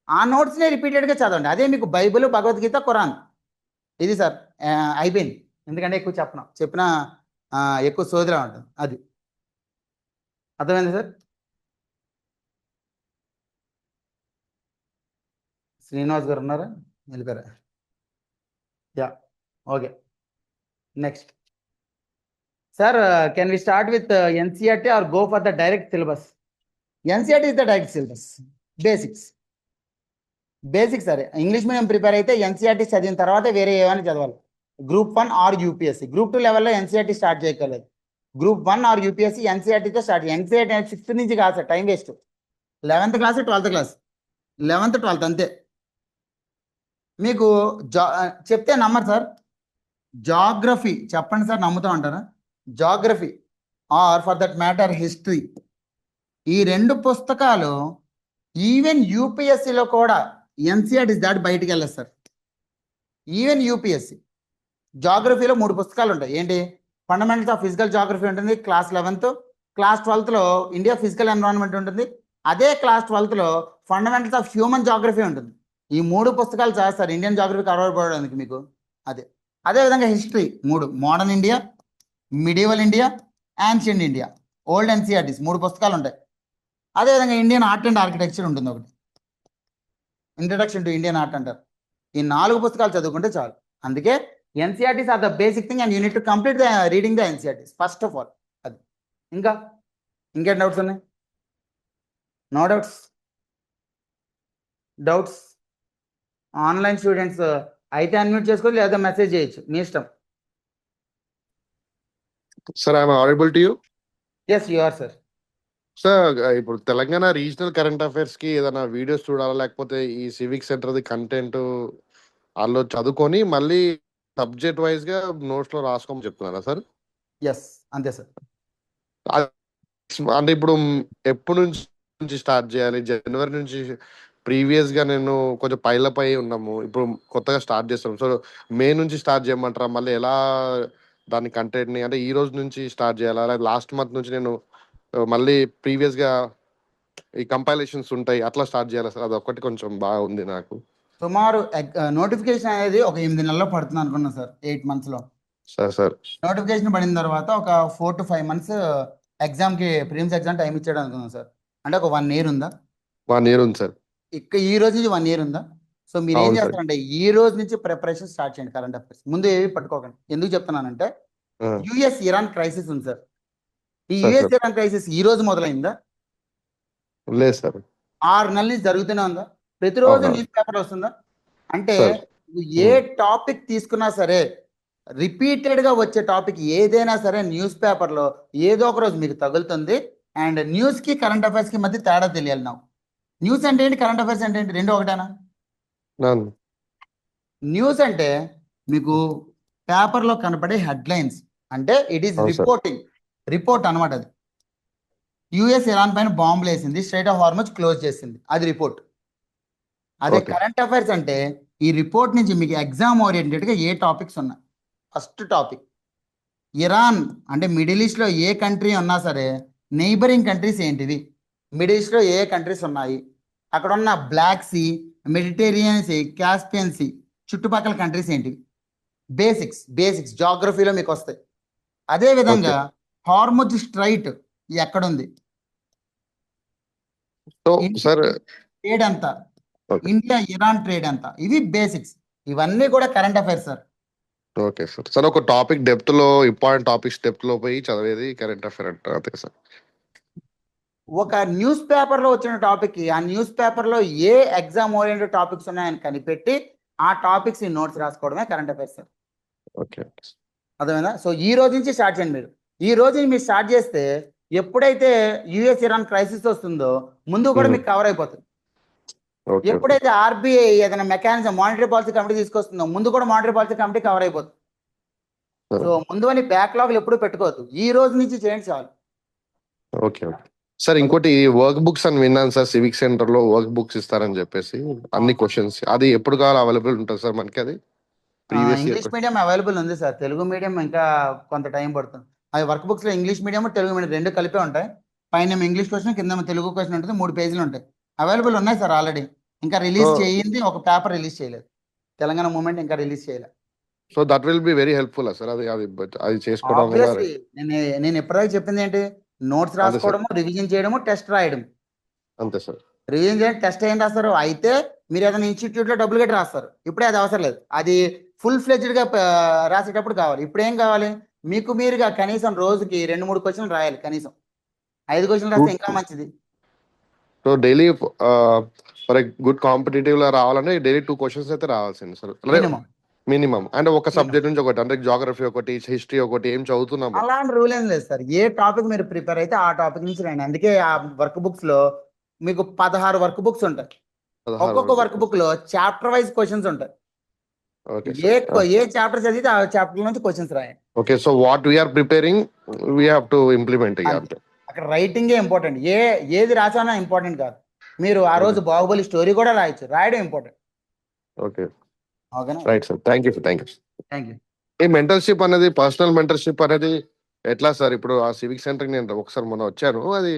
ఆ నోట్స్నే రిపీటెడ్గా చదవండి. అదే మీకు బైబిల్, భగవద్గీత, ఖురాన్. ఇది సార్ అయిపోయింది. ఎందుకంటే ఎక్కువ చెప్పినా ఎక్కువ సోదిలా ఉంటుంది. అది అర్థమైంది సార్? శ్రీనివాస్ గారు ఉన్నారా? వెళ్ళిపోయారా? Yeah, okay. Next sir can we start with NCERT or go for the direct syllabus? NCERT is the direct syllabus. Basics basics సరే, ఇంగ్లీష్ మీడియం ప్రిపేర్ అయితే ఎన్సీఆర్టీ చదివిన తర్వాత వేరే ఏమైనా చదవాలి. Group 1 or UPSC. గ్రూప్ 2 లెవెల్లో ఎన్సీఆర్టీ స్టార్ట్ చేయగలదు. Group 1 or UPSC ఎన్సీఆర్టీతో స్టార్ట్. ఎన్సీఆర్టీ 6th నుంచి కాదు sir, time waste. 11th class 12th class, 11th 12th అంతే. మీకు చెప్తే నమ్మరు సార్. జాగ్రఫీ చెప్పండి సార్, నమ్ముతా ఉంటారా? Geography or for that matter history, ఈ 2 పుస్తకాలు ఈవెన్ యూపీఎస్సీలో కూడా ఎన్సీఆర్టీ దాటి బయటికి వెళ్ళదు సార్. ఈవెన్ యూపీఎస్సీ జాగ్రఫీలో 3 పుస్తకాలు ఉంటాయి. ఏంటి? ఫండమెంటల్స్ ఆఫ్ ఫిజికల్ జాగ్రఫీ ఉంటుంది క్లాస్ 11th. క్లాస్ 12thలో ఇండియా ఫిజికల్ ఎన్విరాన్మెంట్ ఉంటుంది. అదే క్లాస్ 12thలో ఫండమెంటల్స్ ఆఫ్ హ్యూమన్ జాగ్రఫీ ఉంటుంది. ఈ 3 పుస్తకాలు చేస్తారు ఇండియన్ జాగ్రఫీ కవర్ అవ్వడానికి మీకు. అదేవిధంగా history 3: modern India, medieval India, ancient India. Old NCERTs 3 పుస్తకాలు ఉంటాయి. అదేవిధంగా ఇండియన్ ఆర్ట్ అండ్ ఆర్కిటెక్చర్ ఉంటుంది ఒకటి, ఇంట్రడక్షన్ టు ఇండియన్ ఆర్ట్ అంటారు. ఈ 4 పుస్తకాలు చదువుకుంటే చాలు. అందుకే NCERTs are the basic thing and you need to complete the reading the NCERTs first of all. అది ఇంకేం డౌట్స్ ఉన్నాయి? నో డౌట్స్ ఆన్లైన్ స్టూడెంట్స్ అయితే అన్మ్యూట్ చేసుకోవచ్చు లేదా మెసేజ్ చేయొచ్చు, మీ ఇష్టం. Sir I'm audible to you? Yes you are sir. Sir ఇప్పుడు తెలంగాణ రీజనల్ కరెంట్ అఫైర్స్ కి ఏదైనా వీడియోస్ చూడాలా, లేకపోతే ఈ సివిక్ సెంటర్ది కంటెంట్ వాళ్ళు చదువుకొని మళ్ళీ సబ్జెక్ట్ వైజ్ గా నోట్స్ లో రాసుకోమని చెప్తున్నారా సార్? ఎస్ అంతే సార్. అంటే ఇప్పుడు ఎప్పటి నుంచి స్టార్ట్ చేయాలి? జనవరి నుంచి ప్రీవియస్ గా నేను కొంచెం పైలప్ అయి ఉన్నాము, ఇప్పుడు కొత్తగా స్టార్ట్ చేస్తాం. సో మే నుంచి స్టార్ట్ చేయమంటారా? మళ్ళీ ఎలా దాని కంటెంట్ ని అంటే ఈ రోజు నుంచి స్టార్ట్ చేయాలా, లాస్ట్ మంత్ నుంచి నేను మళ్ళీ ప్రీవియస్ గా ఈ కంపైలేషన్స్ ఉంటాయి అట్లా స్టార్ట్ చేయాలి సార్? అది ఒక్కటి కొంచెం బాగుంది నాకు. సుమారు నోటిఫికేషన్ అనేది ఒక 8 నెలల్లో పడుతుంది అనుకున్నా సార్, 8 months లో. సార్ నోటిఫికేషన్ పడిన తర్వాత ఒక 4 to 5 months ఎగ్జామ్కి, ప్రిలిమ్స్ ఎగ్జామ్ టైం ఇచ్చాడు అనుకున్నాం సార్. అంటే ఒక 1 year ఉందా? 1 year ఉంది సార్. ఈ రోజు నుంచి 1 year ఉందా? సో మీరు ఏం అవును సార్. చేస్తారంటే ఈ రోజు నుంచి ప్రిపరేషన్ స్టార్ట్ చేయండి. కరెంట్ అఫైర్స్ ముందు ఏవి పట్టుకోకండి. ఎందుకు చెప్తున్నానంటే ఆ, యుఎస్ ఇరాన్ క్రైసిస్ ఉంది సార్. ఈ sir, US sir. Iran crisis ఈ రోజు మొదలైందా? లేదు సార్. 6 నెలల నుంచి జరుగుతూనే ఉందా? ప్రతిరోజు అవునా. న్యూస్ పేపర్ వస్తుందా? అంటే సార్. నువ్వు ఏ టాపిక్ తీసుకున్నా సరే, రిపీటెడ్ గా వచ్చే టాపిక్ ఏదైనా సరే న్యూస్ పేపర్ లో ఏదో ఒక రోజు మీకు తగులుతుంది. అండ్ న్యూస్ కి కరెంట్ అఫైర్స్ కి మధ్య తేడా తెలియాలి. నాకు న్యూస్ అంటే ఏంటి, కరెంట్ అఫైర్స్ అంటే ఏంటి, రెండు ఒకటేనా? నన్ను న్యూస్ అంటే మీకు పేపర్ లో కనపడే హెడ్లైన్స్, అంటే ఇట్ ఈస్ అవును సార్. రిపోర్ట్ అనమాట. అది యుఎస్ ఇరాన్ పైన బాంబులు వేసింది, స్ట్రైట్ ఆఫ్ హార్మజ్ క్లోజ్ చేసింది, అది రిపోర్ట్. అదే ఓకే. కరెంట్ అఫైర్స్ అంటే ఈ రిపోర్ట్ నుంచి మీకు ఎగ్జామ్ ఓరియంటెడ్ గా ఏ టాపిక్స్ ఉన్నాయి. ఫస్ట్ టాపిక్ ఇరాన్ అంటే మిడిల్ ఈస్ట్ లో ఏ కంట్రీ ఉన్నా సరే నైబరింగ్ కంట్రీస్ ఏంటివి, మిడిల్ ఈస్ట్ లో ఏ కంట్రీస్ ఉన్నాయి, అక్కడ ఉన్న Black Sea, Mediterranean Sea, Caspian Sea చుట్టుపక్కల కంట్రీస్ ఏంటివి. బేసిక్స్ జాగ్రఫీలో మీకు వస్తాయి. అదే విధంగా హార్ముజ్ స్ట్రైట్ ఎక్కడుంది, సో సార్ ట్రేడ్ ఎంత, ఓకే. ఇండియా ఇరాన్ ట్రేడ్ ఎంత, ఇవి బేసిక్స్. ఇవన్నీ కూడా current affairs sir. Okay sir. Sir ఒక టాపిక్ డెప్త్ లో ఇంపార్టెంట్ టాపిక్స్ డెప్త్ లో పోయి చదివేది కరెంట్ అఫైర్ అంటారు అంతే సార్. ఒక న్యూస్ పేపర్ లో వచ్చిన టాపిక్, ఆ న్యూస్ పేపర్ లో ఏ ఎగ్జామ్ ఓరియంటెడ్ టాపిక్స్ ఉన్నాయని కనిపెట్టి ఆ టాపిక్స్ నోట్స్ రాసుకోవడమే కరెంట్ అఫైర్స్ సార్. ఓకే. అర్థమైందా? సో ఈ రోజు నుంచి స్టార్ట్ చేయండి. ఈ రోజు నుంచి మీరు స్టార్ట్ చేస్తే ఎప్పుడైతే యుఎస్ ఇరాన్ క్రైసిస్ వస్తుందో ముందు కూడా మీకు కవర్ అయిపోతుంది. ఓకే. ఎప్పుడైతే ఆర్బీఐ ఏదైనా మెకానిజం మానిటరీ పాలసీ కమిటీ తీసుకొస్తుందో ముందు కూడా మానిటరీ పాలసీ కమిటీ కవర్ అయిపోతుంది. సో ముందు అని బ్యాక్లాగ్లు ఎప్పుడు పెట్టుకోవద్దు, ఈ రోజు నుంచి చేయండి చాలు. ఓకే. Okay sir. ఇంకోటి వర్క్ బుక్స్ అని విన్నాను సార్, సివిక్ సెంటర్ లో వర్క్ బుక్స్ ఇస్తారని చెప్పేసి అన్ని క్వశ్చన్స్, అది ఎప్పుడు కావాలి అవైలబుల్ ఉంటుంది సార్ మనకి? అది previous year English medium available ఉంది సార్, తెలుగు మీడియం ఇంకా కొంత టైం పడుతుంది. అది వర్క్ బుక్స్ లో ఇంగ్లీష్ మీడియం తెలుగు మీడియం రెండు కలిపే ఉంటాయి. పైన ఇంగ్లీష్ క్వశ్చన్, కింద తెలుగు క్వశ్చన్ ఉంటుంది. 3 పేజీలు ఉంటాయి. అవైలబుల్ ఉన్నాయి సార్ ఆల్రెడీ. ఇంకా రిలీజ్ చేయింది ఒక పేపర్ రిలీజ్ చేయలేదు, తెలంగాణ మూవ్మెంట్ ఇంకా రిలీజ్ చేయలేదు. So that will be very helpful sir. అది చేసుకోవడం వల్ల. ఆబ్వియస్లీ నేను ఎప్పటిదాకా చెప్పింది ఏంటి, నోట్స్ రాసుకోవడము, రివిజన్ చేయడము, టెస్ట్ రాయడం. అంతే సార్. రివిజన్ చేయడం, టెస్ట్ ఏం రాస్తారు అయితే మీరు ఏదైనా ఇన్స్టిట్యూట్ లో డబ్బులు కట్టి రాస్తారు. ఇప్పుడే అది అవసరం లేదు, అది ఫుల్ ఫ్లెడ్జ్డ్ గా రాసేటప్పుడు కావాలి. ఇప్పుడు ఏం కావాలి, మీకు మీరుగా కనీసం రోజుకి 2-3 క్వశ్చన్లు రాయాలి కనీసం. 5 క్వశ్చన్లు రాస్తే ఇంకా మంచిది. So daily for good competitive లో రావాలంటే డైలీ 2 క్వశ్చన్స్ అయితే రావాల్సింది సార్. మినిమం మినిమం అంటే ఒక మినిమం సబ్జెక్ట్ నుంచి ఒకటి, అంటే జాగ్రఫీ ఒకటి, హిస్టరీ ఒకటి, ఏం చదువుతున్నాము. అలాంటి రూల్ ఏం లేదు సార్. ఏ టాపిక్ మీరు ప్రిపేర్ అయితే ఆ టాపిక్ నుంచి రాయండి. అందుకే ఆ వర్క్ బుక్స్ లో మీకు 16 వర్క్ బుక్స్ ఉంటాయి. 16 ఒక్కొక్క వరకు. వర్క్ బుక్ లో చాప్టర్ వైజ్ క్వశ్చన్స్ ఉంటాయి. ఓకే ఏ సార్. ఏ చాప్టర్ చదివితే ఆ చాప్టర్ నుంచి క్వశ్చన్స్ రాయండి. Okay, so what we are preparing we have to implement ఇక అంతే. అక్కడ రైటింగే ఇంపార్టెంట్. ఏది రాసానా ఇంపార్టెంట్ కాదు. మీరు ఆ రోజు బాహుబలి స్టోరీ కూడా రాయొచ్చు, రాయడం ఇంపార్టెంట్. ఓకే ఓకేనా? Right sir, thank you. Thank you. ఈ మెంటర్షిప్ అనేది, పర్సనల్ మెంటర్షిప్ అనేది ఎట్లా సార్? ఇప్పుడు ఆ సివిక్ సెంటర్కి నేను ఒకసారి మొన్న వచ్చాను. అది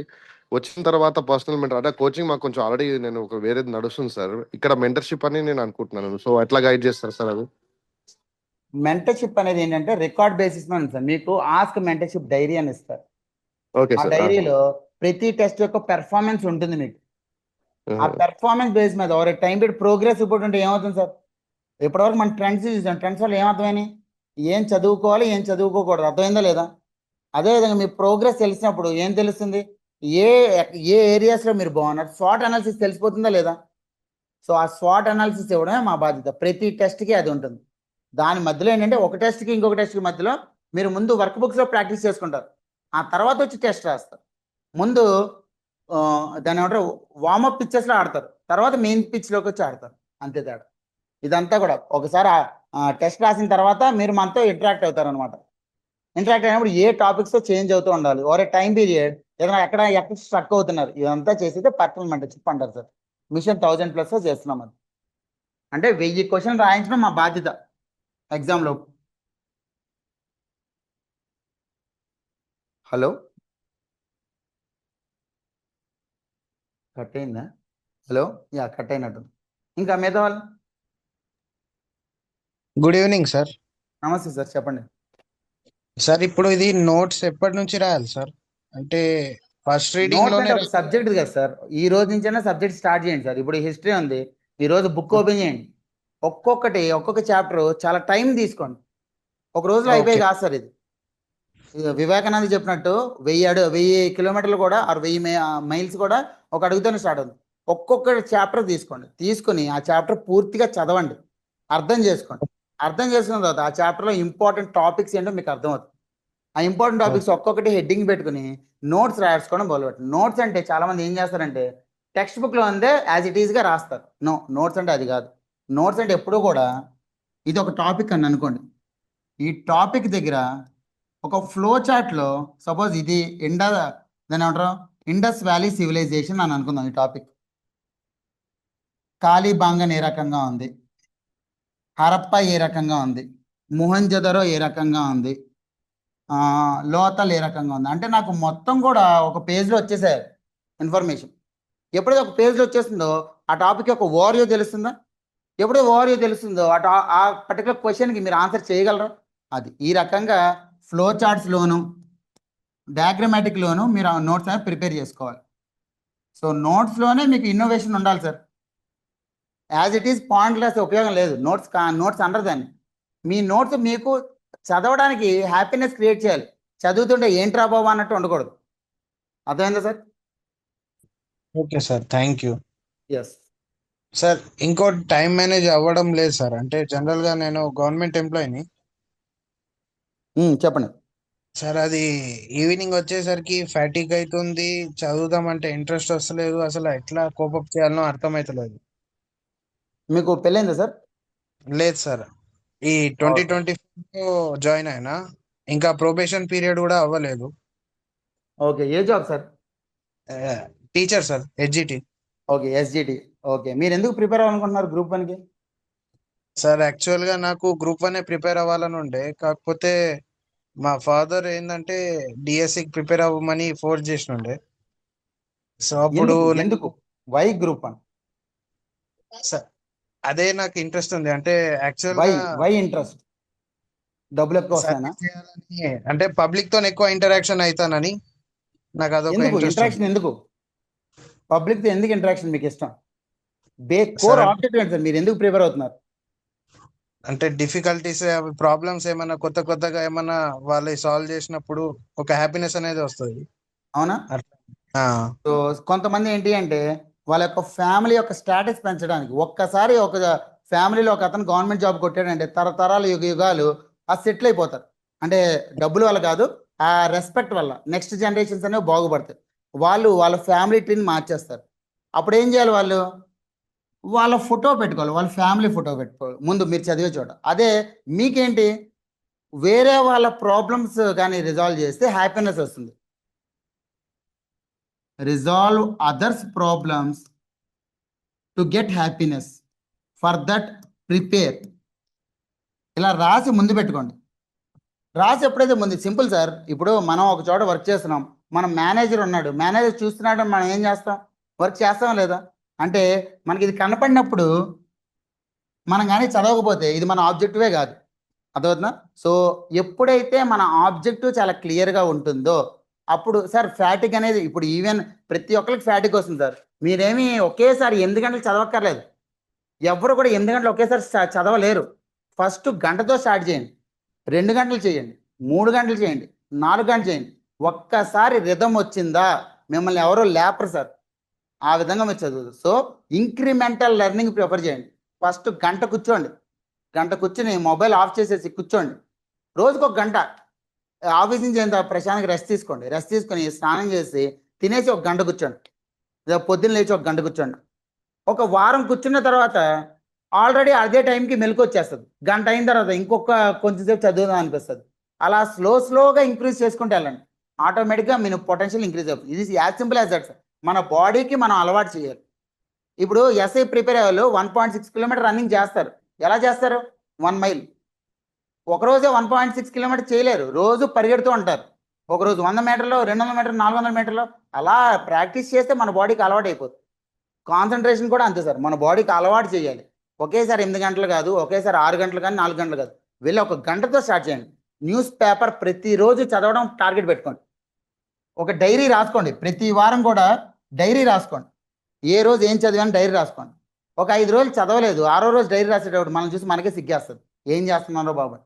వచ్చిన తర్వాత పర్సనల్ మెంటర్ అంటే కోచింగ్ మాకు కొంచెం ఆల్రెడీ నేను ఒక వేరేది నడుస్తుంది సార్. ఇక్కడ మెంటర్షిప్ అని నేను అనుకుంటున్నాను. సో ఎట్లా గైడ్ చేస్తారు సార్ అది? మెంటర్షిప్ అనేది ఏంటంటే రికార్డ్ బేసిస్ మీద ఉంది సార్. మీకు ఆస్క్ మెంటర్షిప్ డైరీ అని ఇస్తారు. ఓకే ఆ సార్. డైరీలో ప్రతి టెస్ట్ యొక్క పెర్ఫార్మెన్స్ ఉంటుంది మీకు. ఆ పెర్ఫార్మెన్స్ బేస్ మీద ఒక టైం పీరియడ్ ప్రోగ్రెస్ రిపోర్ట్ ఉంటే ఏమవుతుంది సార్? ఇప్పటివరకు మన ట్రెండ్స్ చూసాం. ట్రెండ్స్ వల్ల ఏమర్థమైంది? ఏం చదువుకోవాలి, ఏం చదువుకోకూడదు, అర్థమైందా లేదా? అదేవిధంగా మీ ప్రోగ్రెస్ తెలిసినప్పుడు ఏం తెలుస్తుంది? ఏ ఏ ఏరియాస్లో మీరు బాగున్నారు, స్వాట్ అనాలిసిస్ తెలిసిపోతుందా లేదా? సో ఆ స్వాట్ అనాలిసిస్ ఇవ్వడమే మా బాధ్యత. ప్రతి టెస్ట్కి అది ఉంటుంది. దాని మధ్యలో ఏంటంటే ఒక టెస్ట్కి ఇంకొక టెస్ట్కి మధ్యలో మీరు ముందు వర్క్ బుక్స్లో ప్రాక్టీస్ చేసుకుంటారు. ఆ తర్వాత వచ్చి టెస్ట్ రాస్తారు. ముందు దాని ఏమంటారు వార్మప్ పిచ్చెస్లో ఆడతారు, తర్వాత మెయిన్ పిచ్లోకి వచ్చి ఆడతారు. అంతే తేడా. ఇదంతా కూడా ఒకసారి టెస్ట్ రాసిన తర్వాత మీరు మనతో ఇంటరాక్ట్ అవుతారు అనమాట. ఇంటరాక్ట్ అయినప్పుడు ఏ టాపిక్స్తో చేంజ్ అవుతూ ఉండాలి, ఓరే టైం పీరియడ్ ఏదైనా ఎక్కడ స్ట్రక్ అవుతున్నారు, ఇదంతా చేసేది పర్సనల్ మెంటర్షిప్ అంటారు సార్. మిషన్ 1000+ చేస్తున్నాం. అది అంటే 1000 క్వశ్చన్ రాయించడం మా బాధ్యత ఎగ్జామ్లో. హలో, కట్ అయిందా? హలో, యా కట్ అయినట్టు. ఇంకా మిగతా వాళ్ళు గుడ్ ఈవినింగ్ సార్. నమస్తే సార్, చెప్పండి. సార్ ఇప్పుడు ఇది నోట్స్ ఎప్పటి నుంచి రాయాలి సార్? అంటే ఫస్ట్ రీడింగ్ నోట్స్ లోనే అంటే ఒక సబ్జెక్ట్ కదా సార్. ఈ రోజు నుంచైనా సబ్జెక్ట్ స్టార్ట్ చేయండి సార్. ఇప్పుడు హిస్టరీ ఉంది, ఈ రోజు బుక్ ఓపెన్ చేయండి. ఒక్కొక్క చాప్టర్ చాలా టైం తీసుకోండి. ఒక రోజులో అయిపోయి కాదు సార్. ఇది వివేకానంద చెప్పినట్టు 1000 కిలోమీటర్లు కూడా 1000 మైల్స్ కూడా ఒక అడుగుతోనే స్టార్ట్ అవుతుంది. ఒక్కొక్క చాప్టర్ తీసుకొని ఆ చాప్టర్ పూర్తిగా చదవండి, అర్థం చేసుకోండి. అర్థం చేసుకున్న తర్వాత ఆ చాప్టర్లో ఇంపార్టెంట్ టాపిక్స్ ఏంటో మీకు అర్థమవుతుంది. ఆ ఇంపార్టెంట్ టాపిక్స్ ఒక్కొక్కటి హెడ్డింగ్ పెట్టుకుని నోట్స్ రాసుకోవడం మొదలుపెట్టండి. నోట్స్ అంటే చాలా మంది ఏం చేస్తారంటే టెక్స్ట్ బుక్లో ఉందే యాజ్ ఇట్ ఈస్గా రాస్తారు. నోట్స్ అంటే అది కాదు. నోట్స్ అంటే ఎప్పుడూ కూడా ఇది ఒక టాపిక్ అని అనుకోండి. ఈ టాపిక్ దగ్గర ఒక ఫ్లో చార్ట్లో సపోజ్ ఇది దాని ఏమంటారు ఇండస్ వ్యాలీ సివిలైజేషన్ అని అనుకుందాం. ఈ టాపిక్ కాళీబాంగన్ ఏ రకంగా ఉంది, హరప్ప ఏ రకంగా ఉంది, మొహంజదరో ఏ రకంగా ఉంది, లోతల్ ఏ రకంగా ఉంది. అంటే నాకు మొత్తం కూడా ఒక పేజ్లో వచ్చేసాయి ఇన్ఫర్మేషన్. ఎప్పుడైతే ఒక పేజ్లో వచ్చేస్తుందో ఆ టాపిక్ యొక్క ఓవర్వ్యూ తెలుస్తుందా? ఎప్పుడైతే ఓవర్వ్యూ తెలుస్తుందో ఆ పర్టికులర్ క్వశ్చన్కి మీరు ఆన్సర్ చేయగలరా? అది ఈ రకంగా ఫ్లో చార్ట్స్లోను డయాగ్రమాటిక్లోను మీరు ఆ నోట్స్ అనేది ప్రిపేర్ చేసుకోవాలి. సో నోట్స్లోనే మీకు ఇన్నోవేషన్ ఉండాలి sir. As it is pointless ఉపయోగం లేదు. నోట్స్ అంటారు దాన్ని. మీ నోట్స్ మీకు చదవడానికి హ్యాపీనెస్ క్రియేట్ చేయాలి. చదువుతుంటే ఏంట్రా బాబు అన్నట్టు ఉండకూడదు. అర్థమైందా sir? Okay sir, thank you. Yes sir ఇంకో టైం మేనేజ్ అవ్వడం లేదు సార్. అంటే జనరల్గా నేను గవర్నమెంట్ ఎంప్లాయీని చెప్పండి సార్. అది ఈవినింగ్ వచ్చేసరికి ఫ్యాటిక్ అవుతుంది, చదువుదామంటే ఇంట్రెస్ట్ వస్తలేదు, అసలు ఎట్లా కోపప్ చేయాలనో అర్థమవుతలేదు. మీకు పెళ్ళైందా సార్? లేదు సార్, ఈ 2024 జాయిన్ అయినా, ఇంకా ప్రొబేషన్ పీరియడ్ కూడా అవ్వలేదు. ఓకే, ఏ job sir? Teacher sir, HGT. Okay, SGT. Okay, మీరు ఎందుకు ప్రిపేర్ అవ్వాలనుకుంటున్నారు గ్రూప్ 1కి? సార్ యాక్చువల్గా నాకు గ్రూప్ 1 ప్రిపేర్ అవ్వాలని ఉండే, కాకపోతే మా ఫాదర్ ఏంటంటే డిఎస్సికి ప్రిపేర్ అవ్వమని ఫోర్స్ చేసినుండే. సో అప్పుడు ఎందుకు వై గ్రూప్ 1? సార్ అదే నాకు ఇంట్రెస్ట్ ఉంది. అంటే యాక్చువల్గా వై ఇంట్రెస్ట్? డబ్బులు ఎక్కువ వస్తాయనా? అంటే పబ్లిక్ తో ఎక్కువ ఇంటరాక్షన్ అవుతానని నాకు అదొక ఇంట్రెస్ట్. ఇంటరాక్షన్ ఎందుకు? పబ్లిక్ తో ఎందుకు ఇంటరాక్షన్ మీకు ఇష్టం? కోర్ ఆబ్జెక్టివ్ ఏంటి సార్? మీరు ఎందుకు ప్రిపేర్ అవుతున్నారు? అంటే డిఫికల్టీస్ అవి ప్రాబ్లమ్స్ ఏమైనా కొత్త కొత్తగా ఏమైనా వాళ్ళు సాల్వ్ చేసినప్పుడు ఒక హ్యాపీనెస్ అనేది వస్తుంది అవునా? అట్లా. ఆ, సో కొంతమంది ఏంటి అంటే వాళ్ళ యొక్క ఫ్యామిలీ యొక్క స్టేటస్ పెంచడానికి ఒక్కసారి ఒక ఫ్యామిలీలో ఒక అతను గవర్నమెంట్ జాబ్ కొట్టాడంటే తరతరాలు యుగాలు ఆ సెటిల్ అయిపోతారు. అంటే డబ్బుల వల్ల కాదు, ఆ రెస్పెక్ట్ వల్ల నెక్స్ట్ జనరేషన్స్ అనేవి బాగుపడతాయి. వాళ్ళు వాళ్ళ ఫ్యామిలీ ట్రీని మార్చేస్తారు. అప్పుడు ఏం చేయాలి వాళ్ళు? వాళ్ళ ఫోటో పెట్టుకోవాలి, వాళ్ళ ఫ్యామిలీ ఫోటో పెట్టుకోవాలి ముందు మీరు చదివే చోట. అదే మీకేంటి, వేరే వాళ్ళ ప్రాబ్లమ్స్ కానీ రిజాల్వ్ చేస్తే హ్యాపీనెస్ వస్తుంది. Resolve others problems to get happiness, for that prepare. ఇలా రాసి ముందు పెట్టుకోండి. రాసి ఎప్పుడైతే ముందు సింపుల్ సార్. ఇప్పుడు మనం ఒక చోట వర్క్ చేస్తున్నాం, మన మేనేజర్ ఉన్నాడు, మేనేజర్ చూస్తున్నాడు, మనం ఏం చేస్తాం? వర్క్ చేస్తాం లేదా? అంటే మనకి ఇది కనపడినప్పుడు మనం కానీ చదవకపోతే ఇది మన ఆబ్జెక్టివే కాదు. అర్థమవుతుందా? సో ఎప్పుడైతే మన ఆబ్జెక్టివ్ చాలా క్లియర్గా ఉంటుందో అప్పుడు సార్ ఫ్యాటిక్ అనేది ఇప్పుడు ఈవెన్ ప్రతి ఒక్కరికి ఫ్యాటిక్ వస్తుంది సార్. మీరేమి ఒకేసారి 8 గంటలు చదవక్కర్లేదు. ఎవరు కూడా 8 గంటలు ఒకేసారి చదవలేరు. ఫస్ట్ గంటతో స్టార్ట్ చేయండి, 2 గంటలు చేయండి, 3 గంటలు చేయండి, 4 గంటలు చేయండి. ఒక్కసారి రిథం వచ్చిందా మిమ్మల్ని ఎవరో లేపరు సార్. ఆ విధంగా మీరు చదువుతారు. సో ఇంక్రిమెంటల్ లెర్నింగ్ ప్రిఫర్ చేయండి. ఫస్ట్ గంట కూర్చోండి, గంట కూర్చొని మొబైల్ ఆఫ్ చేసేసి కూర్చోండి. రోజుకు ఒక గంట ఆఫీస్ నుంచి ఎంత ప్రశాంతంగా రెస్ట్ తీసుకోండి. రెస్ట్ తీసుకొని స్నానం చేసి తినేసి ఒక గంట కూర్చోండి. పొద్దున్న లేచి ఒక గంట కూర్చోండి. ఒక వారం కూర్చున్న తర్వాత ఆల్రెడీ అదే టైంకి మెలకు వచ్చేస్తుంది. గంట అయిన తర్వాత ఇంకొక కొంచెంసేపు చదువుదాం అనిపిస్తుంది. అలా స్లోగా ఇంక్రీజ్ చేసుకుంటూ వెళ్ళండి. ఆటోమేటిక్గా మీ పొటెన్షియల్ ఇంక్రీజ్ అవుతుంది. ఇది as simple as that sir. మన బాడీకి మనం అలవాటు చేయాలి. ఇప్పుడు ఎస్ఐ ప్రిపేర్ అయ్యే వాళ్ళు 1.6 కిలోమీటర్ రన్నింగ్ చేస్తారు. ఎలా చేస్తారు? 1 మైల్. ఒకరోజే 1.6 కిలోమీటర్ చేయలేరు, రోజు పరిగెడుతూ ఉంటారు. ఒకరోజు 100 మీటర్లు, 200 మీటర్లు, 400 మీటర్లు అలా ప్రాక్టీస్ చేస్తే మన బాడీకి అలవాటు అయిపోతుంది. కాన్సన్ట్రేషన్ కూడా అంతే సార్, మన బాడీకి అలవాటు చేయాలి. ఒకేసారి 8 గంటలు కాదు, ఒకేసారి 6 గంటలు కానీ 4 గంటలు కాదు, వెళ్ళి ఒక గంటతో స్టార్ట్ చేయండి. న్యూస్ పేపర్ ప్రతిరోజు చదవడం టార్గెట్ పెట్టుకోండి. ఒక డైరీ రాసుకోండి, ప్రతి వారం కూడా డైరీ రాసుకోండి. ఏ రోజు ఏం చదివాని డైరీ రాసుకోండి. ఒక 5 రోజులు చదవలేదు, 6వ రోజు డైరీ రాసేటప్పుడు మనం చూసి మనకే సిగ్గేస్తుంది, ఏం చేస్తున్నారో బాబు.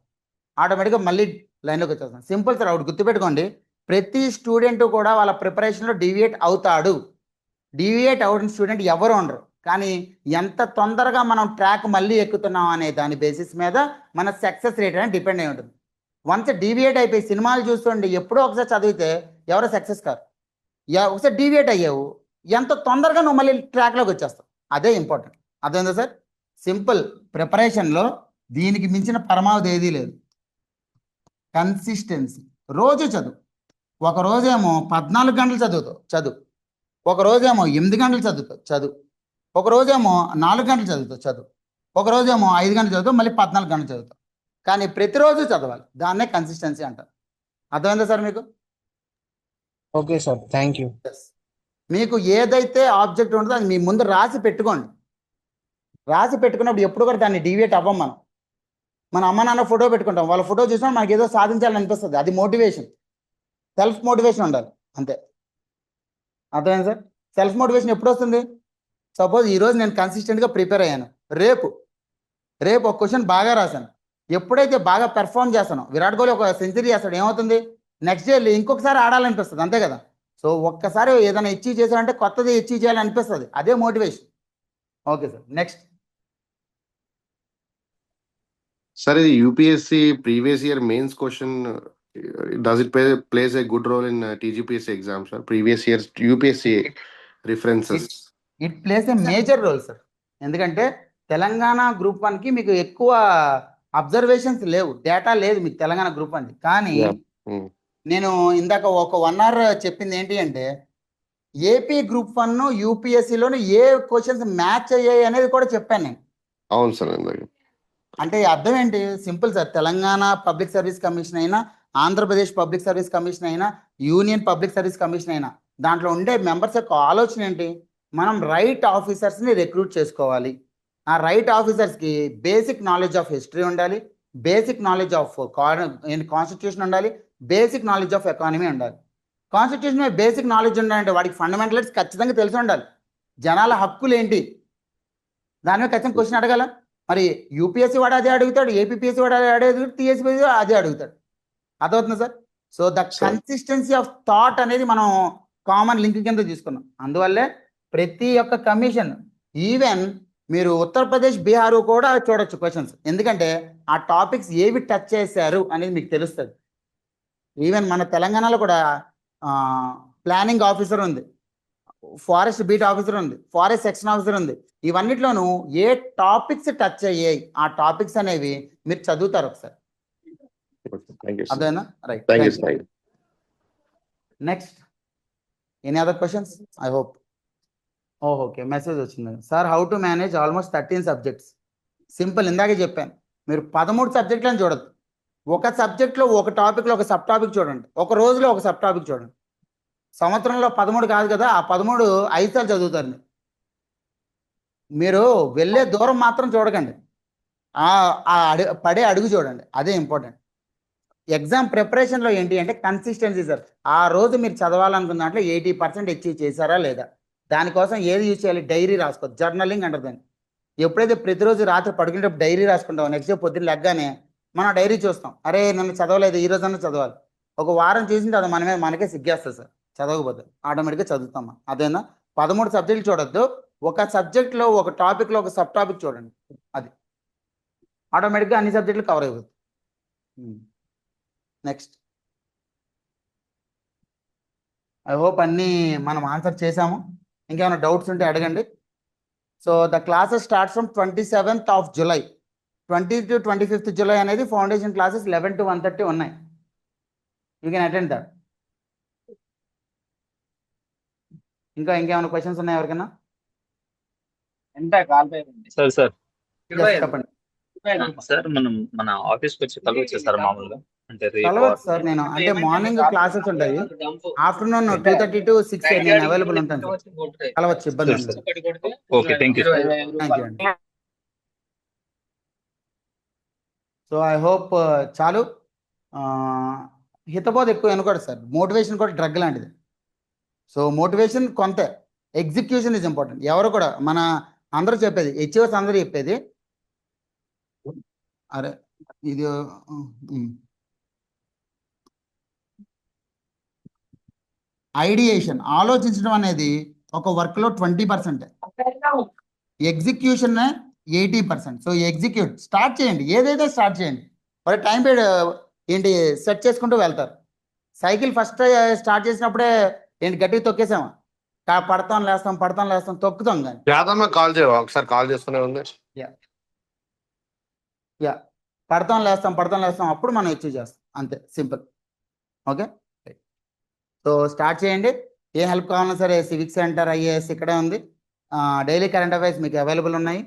ఆటోమేటిక్గా మళ్ళీ లైన్లోకి వచ్చేస్తాం. సింపుల్ సార్, ఒకటి గుర్తుపెట్టుకోండి, ప్రతి స్టూడెంట్ కూడా వాళ్ళ ప్రిపరేషన్లో డీవియేట్ అవుతాడు. డీవియేట్ అవుతున్న స్టూడెంట్ ఎవరు ఉండరు. కానీ ఎంత తొందరగా మనం ట్రాక్ మళ్ళీ ఎక్కుతున్నాం అనే దాని బేసిస్ మీద మన సక్సెస్ రేట్ అనేది డిపెండ్ అయి ఉంటుంది. వన్స్ డీవియేట్ అయిపోయి సినిమాలు చూస్తుండి ఎప్పుడో ఒకసారి చదివితే ఎవరో సక్సెస్ కాదు. ఒకసారి డీవియేట్ అయ్యావు, ఎంత తొందరగా నువ్వు మళ్ళీ ట్రాక్లోకి వచ్చేస్తావు, అదే ఇంపార్టెంట్. అర్థమైందా సార్? సింపుల్ ప్రిపరేషన్లో దీనికి మించిన పరమావధి ఏదీ లేదు. కన్సిస్టెన్సీ. రోజు చదువు. ఒక రోజేమో 14 గంటలు చదువు, ఒక రోజేమో 8 గంటలు చదువు, ఒక రోజేమో 4 గంటలు చదువు, ఒక రోజేమో 5 గంటలు చదువుతావు, మళ్ళీ 14 గంటలు చదువుతావు. కానీ ప్రతిరోజు చదవాలి, దాన్నే కన్సిస్టెన్సీ అంటారు. అర్థమైందా సార్ మీకు? Okay sir, thank you. మీకు ఏదైతే ఆబ్జెక్ట్ ఉంటుందో అది మీ ముందు రాసి పెట్టుకోండి. రాసి పెట్టుకున్నప్పుడు ఎప్పుడు కూడా దాన్ని డీవియేట్ అవ్వం. మన అమ్మ నాన్న ఫోటో పెట్టుకుంటాం, వాళ్ళ ఫోటో చూసినా మనకి ఏదో సాధించాలని అనిపిస్తుంది, అది మోటివేషన్. సెల్ఫ్ మోటివేషన్ ఉండాలి అంతే. అర్థమైంది సార్? సెల్ఫ్ మోటివేషన్ ఎప్పుడు వస్తుంది? సపోజ్ ఈరోజు నేను కన్సిస్టెంట్గా ప్రిపేర్ అయ్యాను, రేపు ఒక క్వశ్చన్ బాగా రాశాను, ఎప్పుడైతే బాగా పెర్ఫామ్ చేస్తానో, విరాట్ కోహ్లీ ఒక సెంచరీ చేస్తాడు, ఏమవుతుంది? నెక్స్ట్ డే ఇంకొకసారి ఆడాలనిపిస్తుంది, అంతే కదా? సో ఒక్కసారి ఏదైనా అచీవ్ చేశారంటే కొత్తది అచీవ్ చేయాలని అనిపిస్తుంది, అదే motivation. Okay sir, next. Sir ఇది UPSC previous year mains question does it plays a good role in TGPSC exam sir? Previous year UPSC references. It plays a major role sir. ఎందుకంటే Telangana group 1కి మీకు ఎక్కువ observations లేవు, data లేదు మీకు Telangana group 1కి. కానీ నేను ఇందాక ఒక 1 అవర్ చెప్పింది ఏంటి అంటే ఏపీ గ్రూప్ 1 యూపీఎస్సీలోని ఏ క్వశ్చన్స్ మ్యాచ్ అయ్యాయి అనేది కూడా చెప్పాను నేను. అవును సార్. అంటే అర్థం ఏంటి? Simple sir, Telangana public service commission అయినా, ఆంధ్రప్రదేశ్ పబ్లిక్ సర్వీస్ కమిషన్ అయినా, యూనియన్ పబ్లిక్ సర్వీస్ కమిషన్ అయినా, దాంట్లో ఉండే మెంబర్స్ యొక్క ఆలోచన ఏంటి? మనం రైట్ ఆఫీసర్స్ని రిక్రూట్ చేసుకోవాలి. ఆ రైట్ ఆఫీసర్స్కి బేసిక్ నాలెడ్జ్ ఆఫ్ హిస్టరీ ఉండాలి, బేసిక్ నాలెడ్జ్ ఆఫ్ కాన్స్టిట్యూషన్ ఉండాలి, బేసిక్ నాలెడ్జ్ ఆఫ్ ఎకానమీ ఉండాలి. కాన్స్టిట్యూషన్ మీద బేసిక్ నాలెడ్జ్ ఉండాలంటే వాడికి ఫండమెంటల్స్ ఖచ్చితంగా తెలిసి ఉండాలి. జనాల హక్కులు ఏంటి దాని మీద ఖచ్చితంగా క్వశ్చన్ అడగాల. మరి యూపీఎస్సీ వాడు అదే అడుగుతాడు, ఏపీఎస్సీ వాడు అదే అడుగుతాడు, టీఎస్పీఎస్సీ అదే అడుగుతాడు. అర్థమవుతుంది sir? So the Sir. Consistency of thought అనేది మనం కామన్ లింక్ కింద తీసుకున్నాం. అందువల్లే ప్రతి ఒక్క కమిషన్, ఈవెన్ మీరు ఉత్తరప్రదేశ్, బీహార్ కూడా చూడొచ్చు క్వశ్చన్స్. ఎందుకంటే ఆ టాపిక్స్ ఏవి టచ్ చేశారు అనేది మీకు తెలుస్తుంది. ఈవెన్ మన తెలంగాణలో కూడా ప్లానింగ్ ఆఫీసర్ ఉంది, ఫారెస్ట్ బీట్ ఆఫీసర్ ఉంది, ఫారెస్ట్ సెక్షన్ ఆఫీసర్ ఉంది. ఇవన్నిట్లోనూ ఏ టాపిక్స్ టచ్ అయ్యాయి, ఆ టాపిక్స్ అనేవి మీరు చదువుతారు ఒకసారి. Thank you, sir. అదేనా? Right. Thank you, sir. Next, any other questions? I hope. Okay, message వచ్చింది sir. How to manage almost 13 subjects. Simple, ఇందాకే చెప్పాను. మీరు 13 సబ్జెక్టులను చూడద్దు. ఒక సబ్జెక్ట్లో ఒక టాపిక్లో ఒక సబ్ టాపిక్ చూడండి, ఒక రోజులో ఒక సబ్ టాపిక్ చూడండి. సంవత్సరంలో 13 కాదు కదా, ఆ 13 5 సార్లు చదువుతారు మీరు. మీరు వెళ్ళే దూరం మాత్రం చూడకండి, పడే అడుగు చూడండి, అదే ఇంపార్టెంట్. ఎగ్జామ్ ప్రిపరేషన్లో ఏంటి అంటే కన్సిస్టెన్సీ సార్. ఆ రోజు మీరు చదవాలనుకున్న దాంట్లో 80% అచీవ్ చేశారా లేదా, దానికోసం ఏది యూజ్ చేయాలి? డైరీ రాసుకోవచ్చు, జర్నలింగ్ అంటారు దాన్ని. ఎప్పుడైతే ప్రతిరోజు రాత్రి పడుకునేటప్పుడు డైరీ రాసుకుంటాం, నెక్స్ట్ డే పొద్దున్న లెగ్గానే మనం డైరీ చూస్తాం, అరే నన్ను చదవలేదు, ఈ రోజన్నా చదవాలి. ఒక వారం చేసింది అది మన మీద మనకే సిగ్గేస్తుంది సార్, చదవకపోతే ఆటోమేటిక్గా చదువుతాం. అదేనా? 13 సబ్జెక్టులు చూడొద్దు, ఒక సబ్జెక్ట్లో ఒక టాపిక్లో ఒక సబ్ టాపిక్ చూడండి, అది ఆటోమేటిక్గా అన్ని సబ్జెక్టులు కవర్ అయిపోతుంది. నెక్స్ట్, ఐ హోప్ అన్నీ మనం ఆన్సర్ చేసాము. ఇంకేమైనా డౌట్స్ ఉంటే అడగండి. So the classes starts from 27th of July. 20 to 25th July అనేది ఫౌండేషన్ క్లాసెస్ 11 to 1:30 ఉన్నాయి. You can attend that. ఇంకేమైనా క్వశ్చన్స్ ఉన్నాయి ఎవరికైనా? సార్ సార్ Yes, చెప్పండి. సార్ మనం మన ఆఫీస్కి వచ్చి కలవచ్చు సార్ మామూలుగా, అంటే రేపు కలవచ్చు సార్. నేను అంటే మార్నింగ్ క్లాసెస్ ఉంటాయి, ఆఫ్టర్నూన్ 2:30 to 6 నేను అవైలబుల్ ఉంటాను సార్. కలవచ్చు, ఇబ్బంది సార్, లేదు. Okay, thank you. Thank you అండి. సో ఐ హోప్ చాలు. హితబోధ ఎక్కువ అనుకోండి సార్, మోటివేషన్ కూడా డ్రగ్ లాంటిది. సో మోటివేషన్ కొంత, ఎగ్జిక్యూషన్ ఇస్ ఇంపార్టెంట్. ఎవరు కూడా మన అందరూ చెప్పేది, హెచ్ఓస్ అందరూ చెప్పేది, అరే ఇది ఐడియేషన్, ఆలోచించడం అనేది ఒక వర్క్లో 20%, ఎగ్జిక్యూషన్ 80%. సో ఎగ్జిక్యూట్ స్టార్ట్ చేయండి, ఏదైతే స్టార్ట్ చేయండి. మరి టైం పీరియడ్ ఏంటి సెట్ చేసుకుంటూ వెళ్తారు. సైకిల్ ఫస్ట్ స్టార్ట్ చేసినప్పుడే ఏంటి గట్టిగా తొక్కేసామా, పడతాం లేస్తాం తొక్కుతాం. కానీ యాదమ్మ కాల్ చేయవా ఒకసారి? కాల్ చేస్తూనే ఉంది. యా పడతాం లేస్తాం అప్పుడు మనం అచీవ్ చేస్తాం, అంతే, సింపుల్. ఓకే, సో స్టార్ట్ చేయండి. ఏ హెల్ప్ కావాలన్నా సరే సివిక్ సెంటర్, ఐఏఎస్ ఇక్కడే ఉంది. డైలీ కరెంట్ అఫైర్స్ మీకు అవైలబుల్ ఉన్నాయి.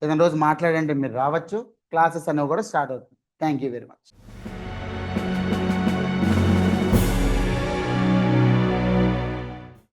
ఏదైనా రోజు మాట్లాడండి, మీరు రావచ్చు. క్లాసెస్ అనేవి కూడా స్టార్ట్ అవుతుంది. Thank you very much.